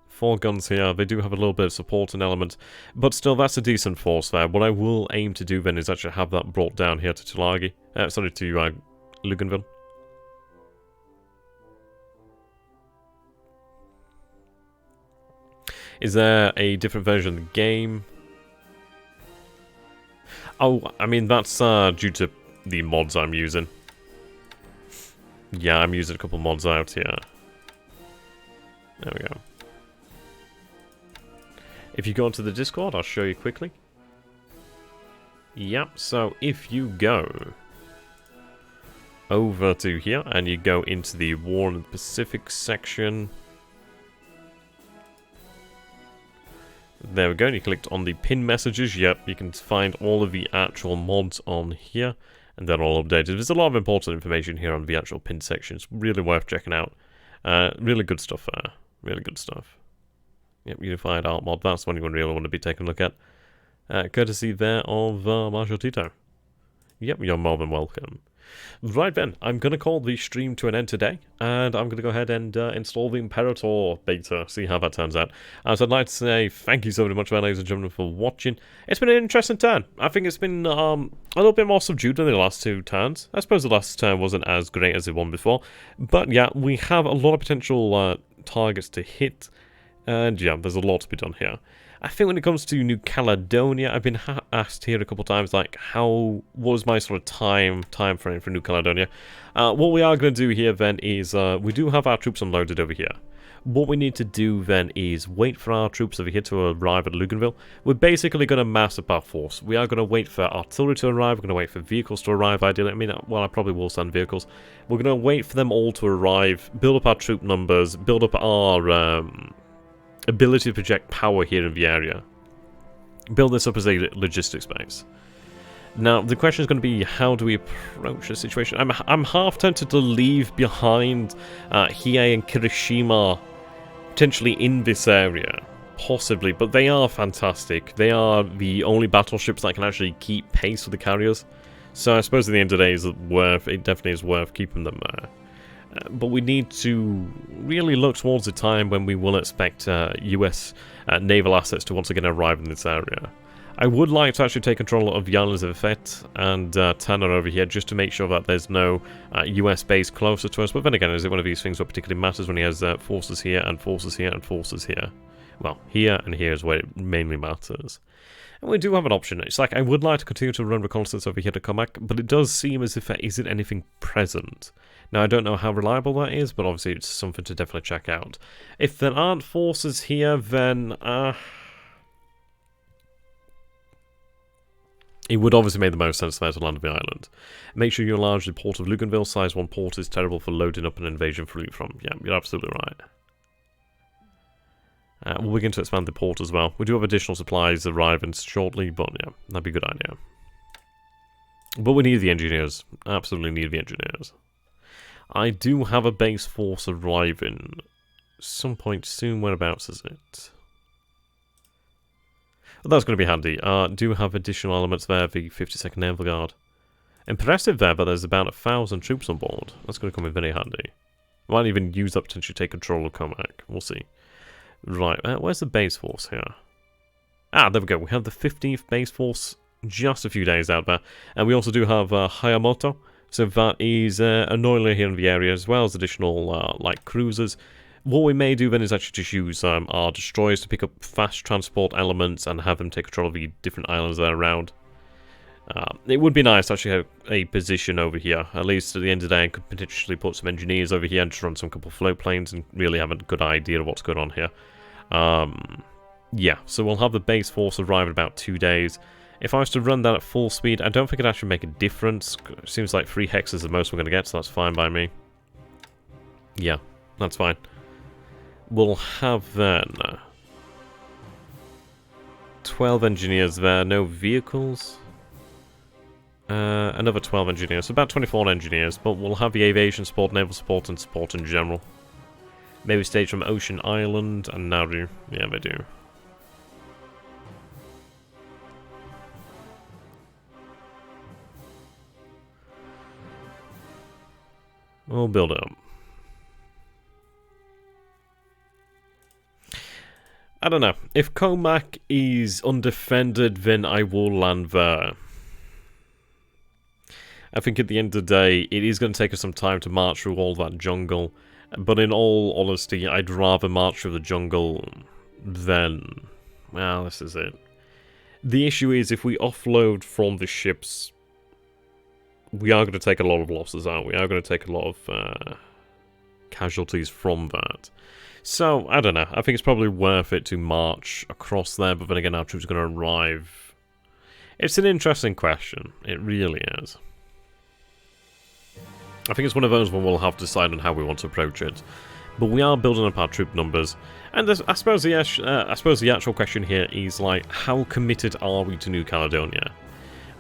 4 guns here. They do have a little bit of support and element, but still, that's a decent force there. What I will aim to do then is actually have that brought down here to Tulagi. Sorry, to Luganville. Is there a different version of the game? Oh, I mean, that's due to the mods I'm using. Yeah, I'm using a couple mods out here. There we go. If you go onto the Discord, I'll show you quickly. Yep, so if you go over to here and you go into the War in the Pacific section... There we go, and you clicked on the pin messages. Yep, you can find all of the actual mods on here, and they're all updated. There's a lot of important information here on the actual pin section. It's really worth checking out. Really good stuff there. Really good stuff. Yep, Unified Art Mod, that's one you really want to be taking a look at. Courtesy there of Marshal Tito. Yep, you're more than welcome. Right then, I'm going to call the stream to an end today, and I'm going to go ahead and install the Imperator beta, see how that turns out. So I'd like to say thank you so very much, ladies and gentlemen, for watching. It's been an interesting turn. I think it's been a little bit more subdued than the last 2 turns. I suppose the last turn wasn't as great as the one before, but yeah, we have a lot of potential targets to hit, and yeah, there's a lot to be done here. I think when it comes to New Caledonia, I've been asked here a couple times, like, what was my sort of time frame for New Caledonia? What we are going to do here then is, we do have our troops unloaded over here. What we need to do then is wait for our troops over here to arrive at Luganville. We're basically going to mass up our force. We are going to wait for artillery to arrive. We're going to wait for vehicles to arrive, ideally. I mean, well, I probably will send vehicles. We're going to wait for them all to arrive, build up our troop numbers, build up our ability to project power here in the area. Build this up as a logistics base. Now, the question is going to be, how do we approach the situation? I'm half tempted to leave behind Hiei and Kirishima potentially in this area. Possibly, but they are fantastic. They are the only battleships that can actually keep pace with the carriers. So I suppose at the end of the day, it definitely is worth keeping them there. But we need to really look towards the time when we will expect US naval assets to once again arrive in this area. I would like to actually take control of the islands of Effet and Tanner over here, just to make sure that there's no US base closer to us. But then again, is it one of these things that particularly matters when he has forces here and forces here and forces here? Well, here and here is where it mainly matters. And we do have an option. It's like, I would like to continue to run reconnaissance over here to Comac, but it does seem as if there isn't anything present. Now, I don't know how reliable that is, but obviously it's something to definitely check out. If there aren't forces here, then it would obviously make the most sense there to land on the island. Make sure you enlarge the port of Luganville. Size 1 port is terrible for loading up an invasion fleet from. Yeah, you're absolutely right. We'll begin to expand the port as well. We do have additional supplies arriving shortly, but yeah, that'd be a good idea. But we need the engineers. Absolutely need the engineers. I do have a base force arriving some point soon. Whereabouts is it? Well, that's going to be handy. Do have additional elements there, the 52nd Naval Guard. Impressive there, but there's about 1,000 troops on board. That's going to come in very handy. Might even use that potentially take control of Comac. We'll see. Right, where's the base force here? Ah, there we go. We have the 15th base force just a few days out there. And we also do have Hayamoto. So that is an oiler here in the area, as well as additional light cruisers. What we may do then is actually just use our destroyers to pick up fast transport elements and have them take control of the different islands that are around. It would be nice to actually have a position over here. At least at the end of the day, I could potentially put some engineers over here and just run some couple of float planes and really have a good idea of what's going on here. Yeah, so we'll have the base force arrive in about 2 days. If I was to run that at full speed, I don't think it'd actually make a difference. It seems like 3 hexes is the most we're going to get, so that's fine by me. Yeah, that's fine. We'll have then 12 engineers there, no vehicles. Another 12 engineers, so about 24 engineers, but we'll have the aviation support, naval support, and support in general. Maybe stage from Ocean Island and Nauru. Yeah, they do. We'll build it up. I don't know. If Comac is undefended, then I will land there. I think at the end of the day, it is going to take us some time to march through all that jungle. But in all honesty, I'd rather march through the jungle than... Well, this is it. The issue is, if we offload from the ships, we are going to take a lot of losses, aren't we? We are going to take a lot of casualties from that. So, I don't know. I think it's probably worth it to march across there, but then again, our troops are going to arrive. It's an interesting question. It really is. I think it's one of those where we'll have to decide on how we want to approach it. But we are building up our troop numbers. And I suppose the actual question here is, like, how committed are we to New Caledonia?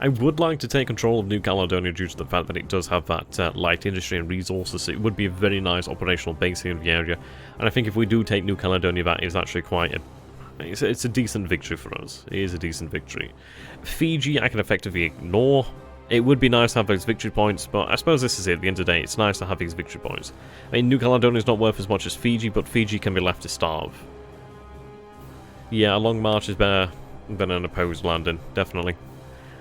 I would like to take control of New Caledonia due to the fact that it does have that light industry and resources. So it would be a very nice operational base here in the area. And I think if we do take New Caledonia, that is actually quite a... It's a decent victory for us. It is a decent victory. Fiji, I can effectively ignore. It would be nice to have those victory points, but I suppose this is it. At the end of the day, it's nice to have these victory points. I mean, New Caledonia is not worth as much as Fiji, but Fiji can be left to starve. Yeah, a long march is better than an opposed landing, definitely.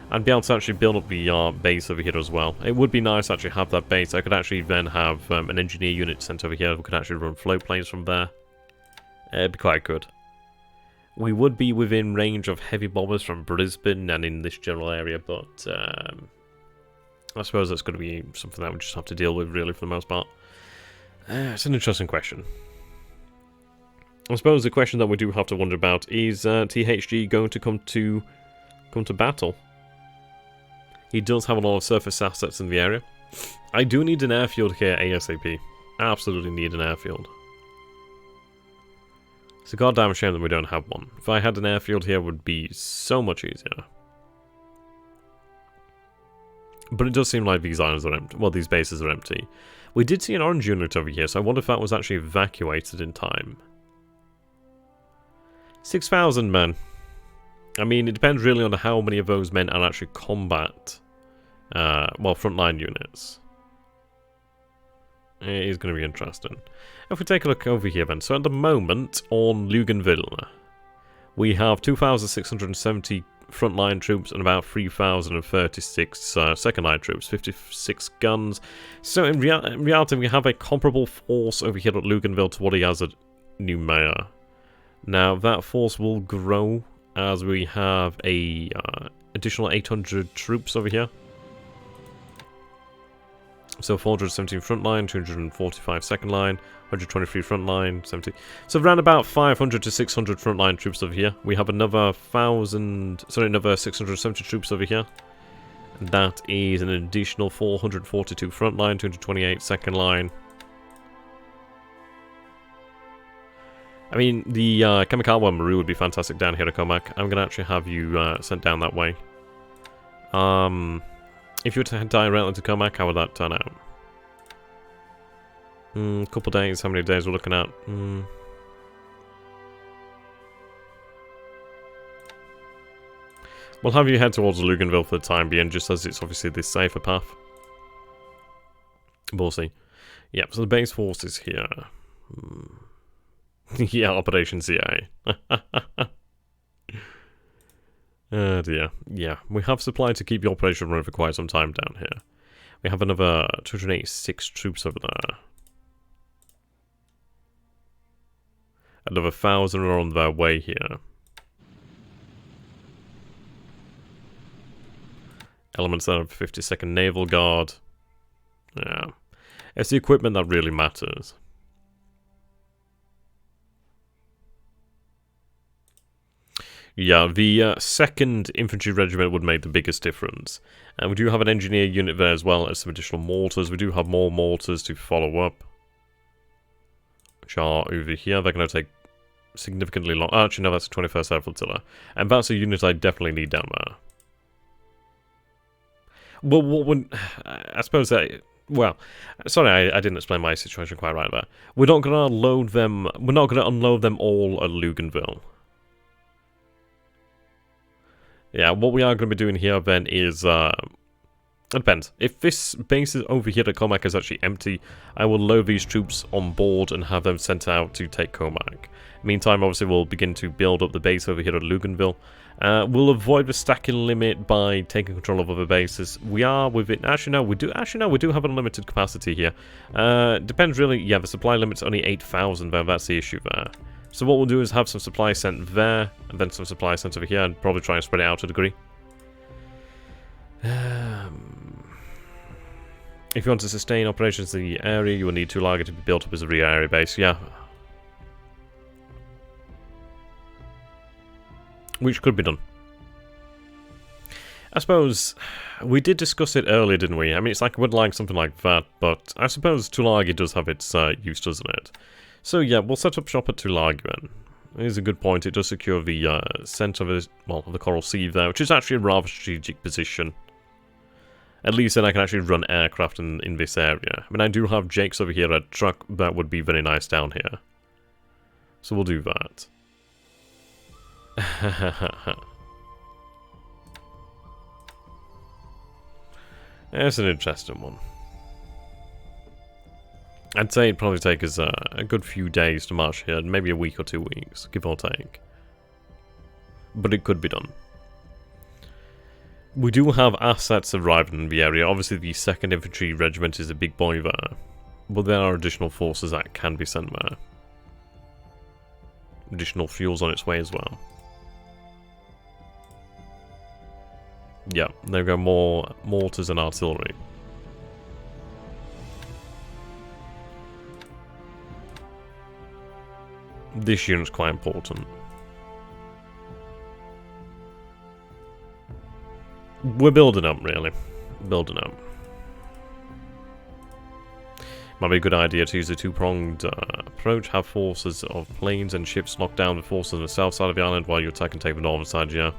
I'd be able to actually build up the base over here as well. It would be nice to actually have that base. I could actually then have an engineer unit sent over here. We could actually run float planes from there. It'd be quite good. We would be within range of heavy bombers from Brisbane and in this general area, but I suppose that's going to be something that we just have to deal with, really, for the most part. It's an interesting question. I suppose the question that we do have to wonder about is THG going to come to battle? He does have a lot of surface assets in the area. I do need an airfield here ASAP. Absolutely need an airfield. It's a goddamn shame that we don't have one. If I had an airfield here, it would be so much easier. But it does seem like these islands are empty. Well, these bases are empty. We did see an orange unit over here, so I wonder if that was actually evacuated in time. 6,000 men. I mean, it depends really on how many of those men are actually combat, well, frontline units. It is going to be interesting. If we take a look over here then, so at the moment on Luganville, we have 2,670 frontline troops and about 3,036 second line troops, 56 guns. So in reality, we have a comparable force over here at Luganville to what he has at Noumea. Now that force will grow as we have a additional 800 troops over here. So 417 front line, 245 second line, 123 front line, 70. So around about 500 to 600 front line troops over here. We have another 670 troops over here. And that is an additional 442 front line, 228 second line. I mean, the Kamikawa Maru would be fantastic down here at Comac. I'm going to actually have you sent down that way. If you were to head directly to Comac, how would that turn out? Couple days, how many days we're looking at? We'll have you head towards Luganville for the time being, just as it's obviously the safer path. We'll see. Yep, so the base force is here. Yeah, Operation CA. Oh dear. Yeah, we have supply to keep the operation running for quite some time down here. We have another 286 troops over there. Another 1,000 are on their way here. Elements there of 52nd Naval Guard. Yeah. It's the equipment that really matters. Yeah, the 2nd Infantry Regiment would make the biggest difference. And we do have an engineer unit there as well as some additional mortars. We do have more mortars to follow up, which are over here. They're going to take significantly long. Actually, no, that's a 21st Air Flotilla. And that's a unit I definitely need down there. Well, what would... I suppose that... Well, sorry, I didn't explain my situation quite right there. We're not going to unload them... We're not going to unload them all at Luganville. Yeah, what we are going to be doing here then is, it depends. If this base is over here at Comac is actually empty, I will load these troops on board and have them sent out to take Comac. Meantime, obviously, we'll begin to build up the base over here at Luganville. We'll avoid the stacking limit by taking control of other bases. We are within... Actually, no, we do have unlimited capacity here. Depends really... Yeah, the supply limit's only 8,000 there. That's the issue there. So what we'll do is have some supply sent there, and then some supply sent over here, and probably try and spread it out to a degree. If you want to sustain operations in the area, you will need Tulaga to be built up as a rear area base, yeah. Which could be done. I suppose we did discuss it earlier, didn't we? I mean, it's like I would like something like that, but I suppose Tulagi does have its use, doesn't it? So yeah, we'll set up shop at Tulagi then. It is a good point. It does secure the centre of the, well, of the Coral Sea there, which is actually a rather strategic position. At least then I can actually run aircraft in this area. I mean, I do have Jake's over here, a truck that would be very nice down here. So we'll do that. That's an interesting one. I'd say it'd probably take us a good few days to march here, maybe a week or 2 weeks, give or take. But it could be done. We do have assets arriving in the area. Obviously, the 2nd Infantry Regiment is a big boy there, but there are additional forces that can be sent there. Additional fuels on its way as well. Yeah, there go more mortars and artillery. This unit's quite important. We're building up, really. Building up. Might be a good idea to use a two-pronged approach. Have forces of planes and ships lock down the forces on the south side of the island while you attack and take the northern side, yeah.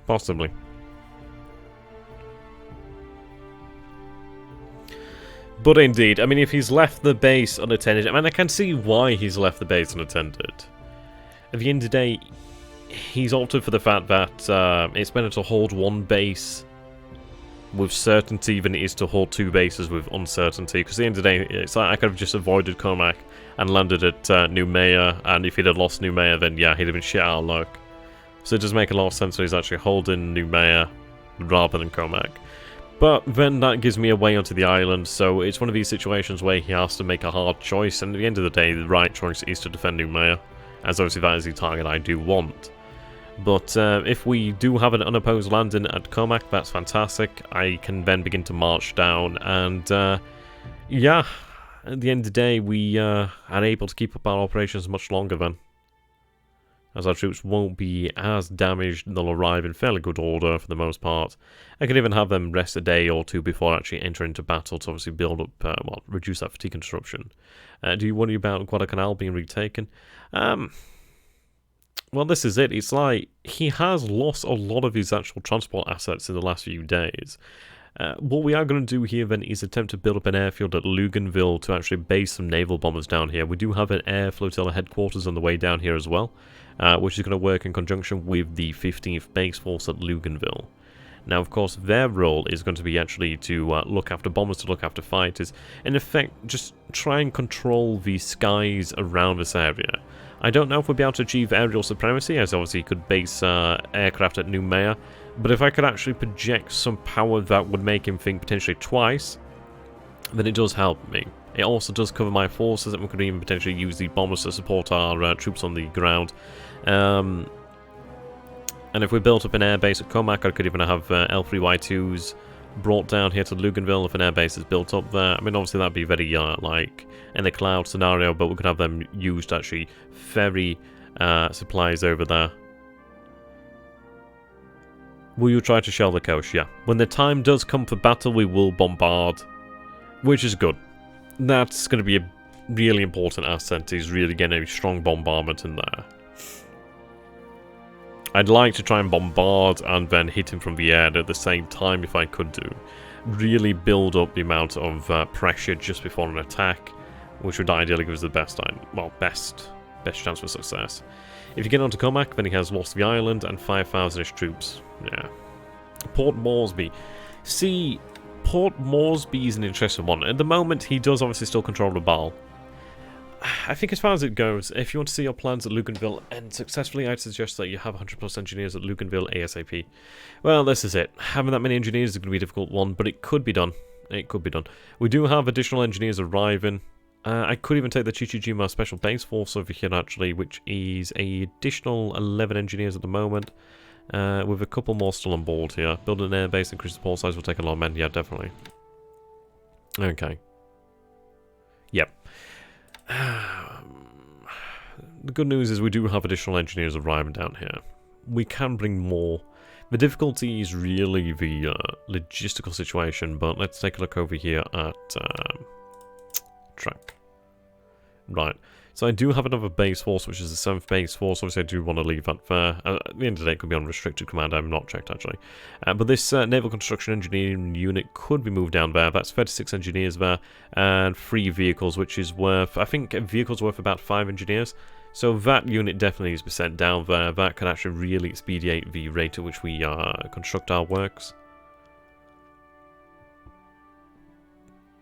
Possibly. But indeed, I mean, if he's left the base unattended, I mean, I can see why he's left the base unattended. At the end of the day, he's opted for the fact that it's better to hold one base with certainty than it is to hold two bases with uncertainty. Because at the end of the day, it's like I could have just avoided Comac and landed at Noumea, and if he'd have lost Noumea, then yeah, he'd have been shit out of luck. So it does make a lot of sense that he's actually holding Noumea rather than Comac. But then that gives me a way onto the island, so it's one of these situations where he has to make a hard choice, and at the end of the day, the right choice is to defend Noumea, as obviously that is the target I do want. But if we do have an unopposed landing at Comac, that's fantastic. I can then begin to march down, and yeah, at the end of the day, we are able to keep up our operations much longer then, as our troops won't be as damaged. They'll arrive in fairly good order for the most part. I can even have them rest a day or two before actually entering into battle to obviously build up, well, reduce that fatigue and disruption. Do you worry about Guadalcanal being retaken? Well, this is it. It's like he has lost a lot of his actual transport assets in the last few days. What we are going to do here then is attempt to build up an airfield at Luganville to actually base some naval bombers down here. We do have an air flotilla headquarters on the way down here as well, which is going to work in conjunction with the 15th Base Force at Luganville. Now, of course, their role is going to be actually to look after bombers, to look after fighters. In effect, just try and control the skies around this area. I don't know if we'll be able to achieve aerial supremacy, as obviously you could base aircraft at Noumea, but if I could actually project some power that would make him think potentially twice, then it does help me. It also does cover my forces, and we could even potentially use the bombers to support our troops on the ground. And if we built up an airbase at Comac, I could even have L3Y2s brought down here to Luganville if an airbase is built up there. I mean, obviously that'd be very, like, in the cloud scenario, but we could have them used to actually ferry supplies over there. Will you try to shell the coast? Yeah. When the time does come for battle, we will bombard, which is good. That's going to be a really important asset, is really getting a strong bombardment in there. I'd like to try and bombard and then hit him from the air at the same time if I could do. Really build up the amount of pressure just before an attack, which would ideally give us the best chance for success. If you get onto Comac, then he has lost the island and 5,000-ish troops. Yeah. Port Moresby. See, Port Moresby is an interesting one. At the moment, he does obviously still control Naval. I think as far as it goes, if you want to see your plans at Luganville end successfully, I'd suggest that you have 100+ engineers at Luganville ASAP. Well, this is it. Having that many engineers is going to be a difficult one, but it could be done. It could be done. We do have additional engineers arriving. I could even take the Chichijima Special Base Force over here, actually, which is an additional 11 engineers at the moment, with a couple more still on board here. Building an airbase, increase the port size, will take a lot of men. Yeah, definitely. Okay. Yep. The good news is we do have additional engineers arriving down here. We can bring more. The difficulty is really the logistical situation, but let's take a look over here at track. Right, so I do have another base force, which is the 7th base force. Obviously I do want to leave that there. At the end of the day it could be on restricted command, I'm not checked actually. But this naval construction engineering unit could be moved down there. That's 36 engineers there, and 3 vehicles, which is worth, I think a vehicle's worth about 5 engineers. So that unit definitely needs to be sent down there. That can actually really expedite the rate at which we construct our works.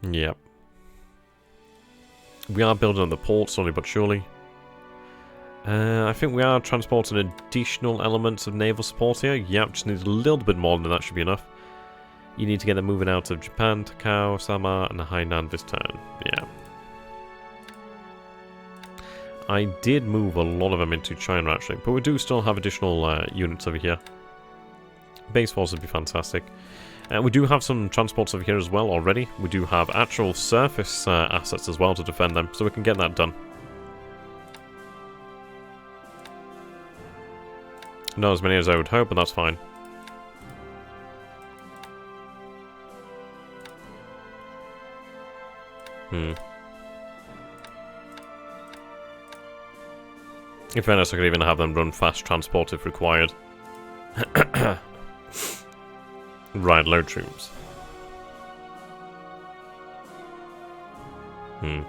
Yep. We are building on the port, slowly but surely. I think we are transporting additional elements of naval support here. Yep, just needs a little bit more than that should be enough. You need to get them moving out of Japan, Takao, Sama, and Hainan this turn. Yeah. I did move a lot of them into China, actually, but we do still have additional units over here. Base force would be fantastic. We do have some transports over here as well already. We do have actual surface assets as well to defend them, so we can get that done. Not as many as I would hope, but that's fine. In fairness, I could even have them run fast transport if required. Right, load troops. Hmm.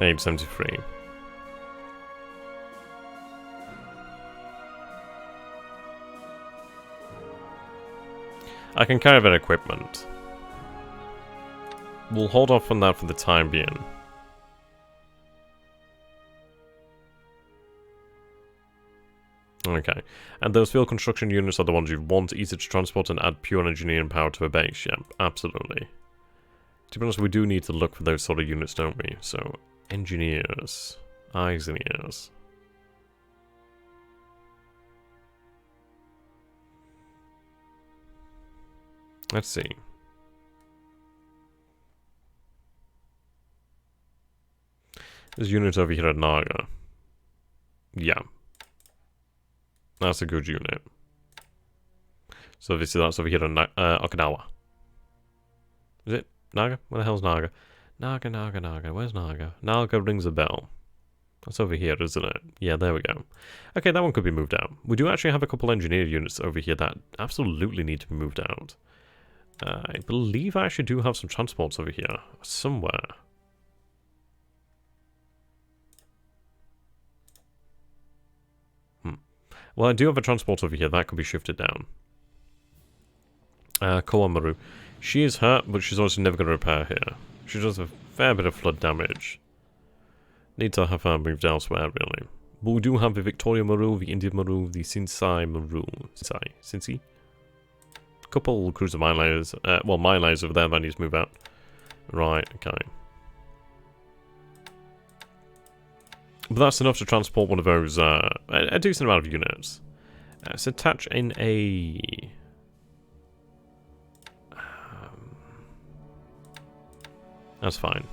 873. I can carry that equipment. We'll hold off on that for the time being. Okay. And those field construction units are the ones you want, easy to transport and add pure engineering power to a base. Yeah, absolutely. To be honest, we do need to look for those sort of units, don't we? So, engineers. Eyes and ears. Let's see. There's units over here at Naga. Yeah. That's a good unit. So obviously that's over here at Okinawa. Is it Naga? Where the hell's Naga? Naga. Where's Naga? Naga rings a bell. That's over here, isn't it? Yeah, there we go. Okay, that one could be moved out. We do actually have a couple engineer units over here that absolutely need to be moved out. I believe I actually do have some transports over here. Somewhere. Well, I do have a transport over here. That could be shifted down. Kawamaru. She is hurt, but she's also never going to repair here. She does a fair bit of flood damage. Need to have her moved elsewhere, really. But we do have the Victoria Maru, the India Maru, the Sinsai Maru. Sinsai? Couple cruiser Malayas. Well, Malayas over there that needs to move out. Right, okay. But that's enough to transport one of those, a decent amount of units. So attach in a... that's fine.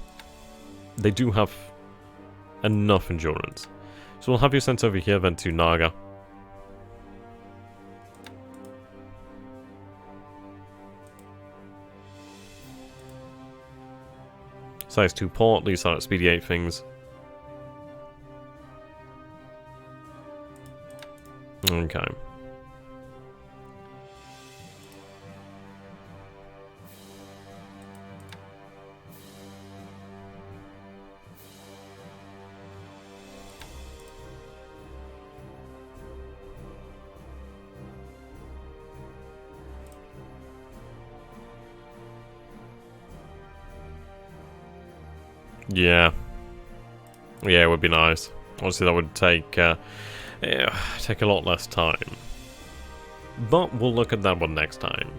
They do have enough endurance. So we'll have you sent over here then to Naga. Size 2 port, these are expedite things. Okay. Yeah. Yeah, it would be nice. Obviously that would take take a lot less time. But we'll look at that one next time.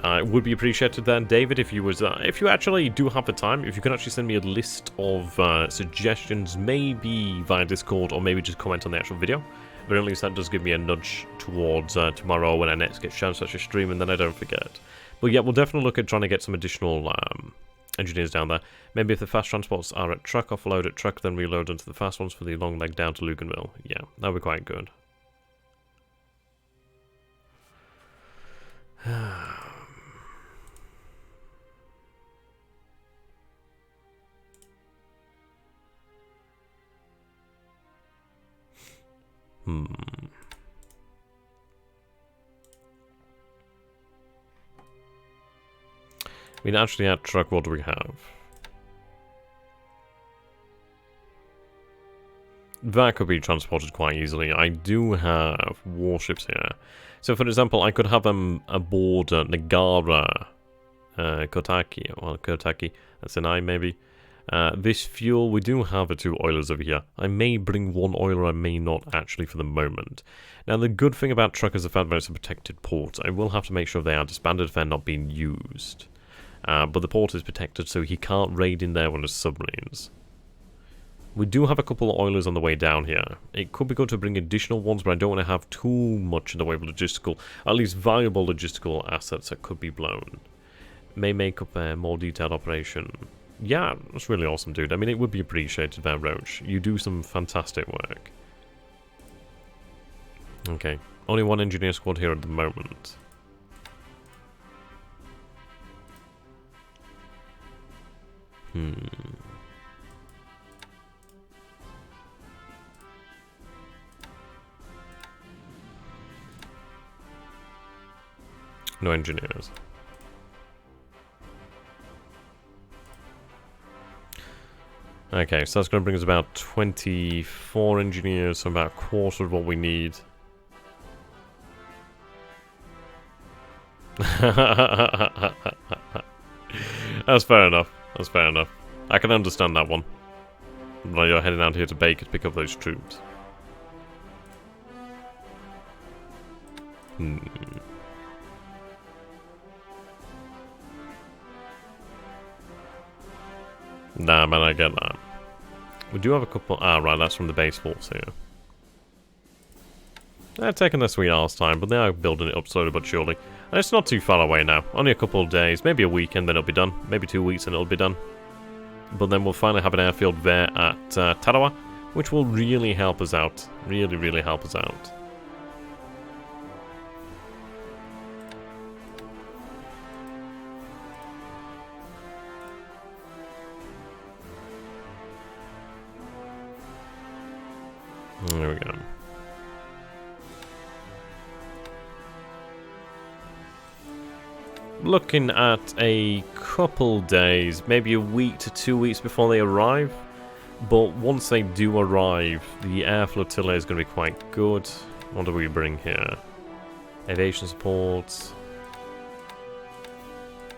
It would be appreciated then, David, if you actually do have the time, if you can actually send me a list of suggestions, maybe via Discord, or maybe just comment on the actual video. But at least that does give me a nudge towards tomorrow when I next get a chance to actually stream, and then I don't forget. But yeah, we'll definitely look at trying to get some additional engineers down there. Maybe if the fast transports are at truck, offload at truck, then reload onto the fast ones for the long leg down to Luganville. Yeah, that would be quite good. I mean, actually, at truck, what do we have? That could be transported quite easily. I do have warships here. So, for example, I could have them aboard Nagara, Kotaki. Well, Kotaki, that's an I, maybe. This fuel, we do have the 2 oilers over here. I may bring 1 oiler, I may not actually for the moment. Now, the good thing about truck is the fact that it's a protected port. I will have to make sure they are disbanded if they're not being used. But the port is protected, so he can't raid in there when there's submarines. We do have a couple of oilers on the way down here. It could be good to bring additional ones, but I don't want to have too much in the way of logistical, at least valuable logistical assets that could be blown. May make up a more detailed operation. Yeah, that's really awesome, dude. I mean, it would be appreciated, Van Roach. You do some fantastic work. Okay. Only one engineer squad here at the moment. No engineers. Okay, so that's going to bring us about 24 engineers, so about a quarter of what we need. That's fair enough. That's fair enough. I can understand that one. But you're heading out here to Baker to pick up those troops. Nah, man, I get that. We do have a couple... Ah, right, that's from the base force here. They're taking their sweet arse time, but they are building it up slowly but surely. And it's not too far away now. Only a couple of days, maybe a weekend, then it'll be done. Maybe 2 weeks and it'll be done. But then we'll finally have an airfield there at Tarawa, which will really help us out. Really, really help us out. There we go. Looking at a couple days, maybe a week to 2 weeks before they arrive. But once they do arrive, the air flotilla is going to be quite good. What do we bring here? Aviation support.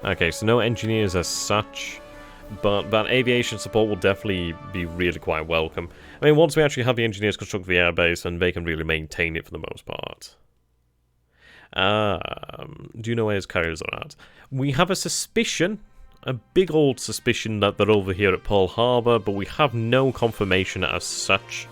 Okay, so no engineers as such. But that aviation support will definitely be really quite welcome. I mean, once we actually have the engineers construct the airbase, and they can really maintain it for the most part. Do you know where his carriers are at? We have a suspicion, a big old suspicion that they're over here at Pearl Harbor, but we have no confirmation as such.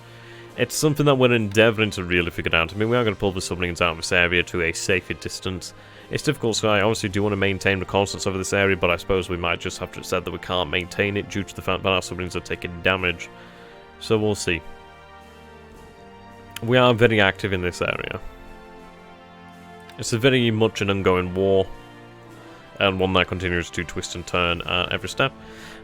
It's something that we're endeavouring to really figure out. I mean, we are going to pull the submarines out of this area to a safer distance. It's difficult, so I obviously do want to maintain reconnaissance over this area, but I suppose we might just have to accept that we can't maintain it due to the fact that our submarines are taking damage. So we'll see. We are very active in this area. It's a very much an ongoing war, and one that continues to twist and turn at every step.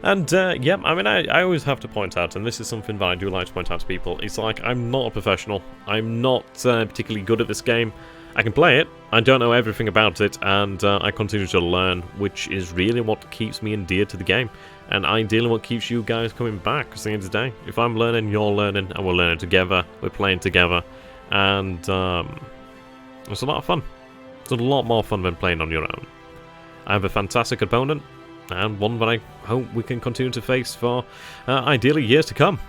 And, yeah, I mean, I always have to point out, and this is something that I do like to point out to people, it's like, I'm not a professional. I'm not particularly good at this game. I can play it, I don't know everything about it, and I continue to learn, which is really what keeps me endeared to the game. And ideally what keeps you guys coming back, because at the end of the day, if I'm learning, you're learning, and we're learning together, we're playing together, and it's a lot of fun. It's a lot more fun than playing on your own. I have a fantastic opponent, and one that I hope we can continue to face for, ideally, years to come.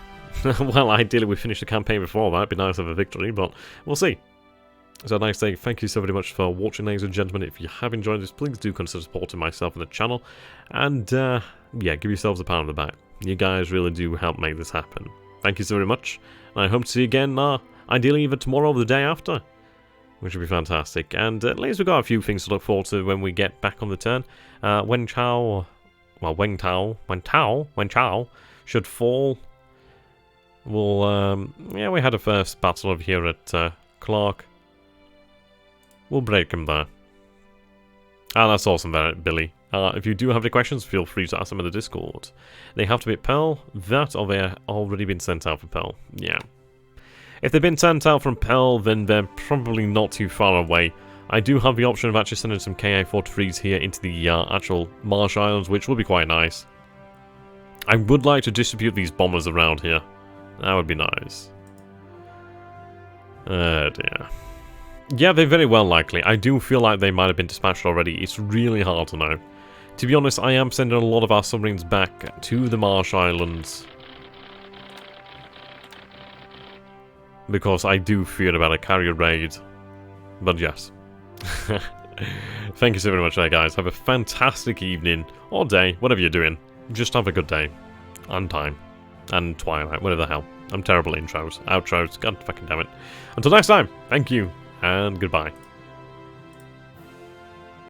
Well, ideally we finish the campaign before that, it'd be nice to have a victory, but we'll see. So I'd like to say thank you so very much for watching, ladies and gentlemen. If you have enjoyed this, please do consider supporting myself and the channel. And, yeah, give yourselves a pat on the back. You guys really do help make this happen. Thank you so very much. And I hope to see you again, ideally either tomorrow or the day after, which would be fantastic. And at least we've got a few things to look forward to when we get back on the turn. Wen Chau should fall. We'll, yeah, we had a first battle over here at Clark. We'll break him there. Ah, that's awesome there, Billy. If you do have any questions, feel free to ask them in the Discord. They have to be at Pearl, that or they're already been sent out for Pearl. Yeah. If they've been sent out from Pearl, then they're probably not too far away. I do have the option of actually sending some Ka-43s here into the actual Marsh Islands, which would be quite nice. I would like to distribute these bombers around here. That would be nice. Oh dear. Yeah, they're very well likely. I do feel like they might have been dispatched already. It's really hard to know. To be honest, I am sending a lot of our submarines back to the Marsh Islands, because I do fear about a carrier raid. But yes. Thank you so very much there, guys. Have a fantastic evening, or day, whatever you're doing. Just have a good day. And time. And Twilight, whatever the hell. I'm terrible at intros. Outros, god fucking damn it. Until next time, thank you, and goodbye.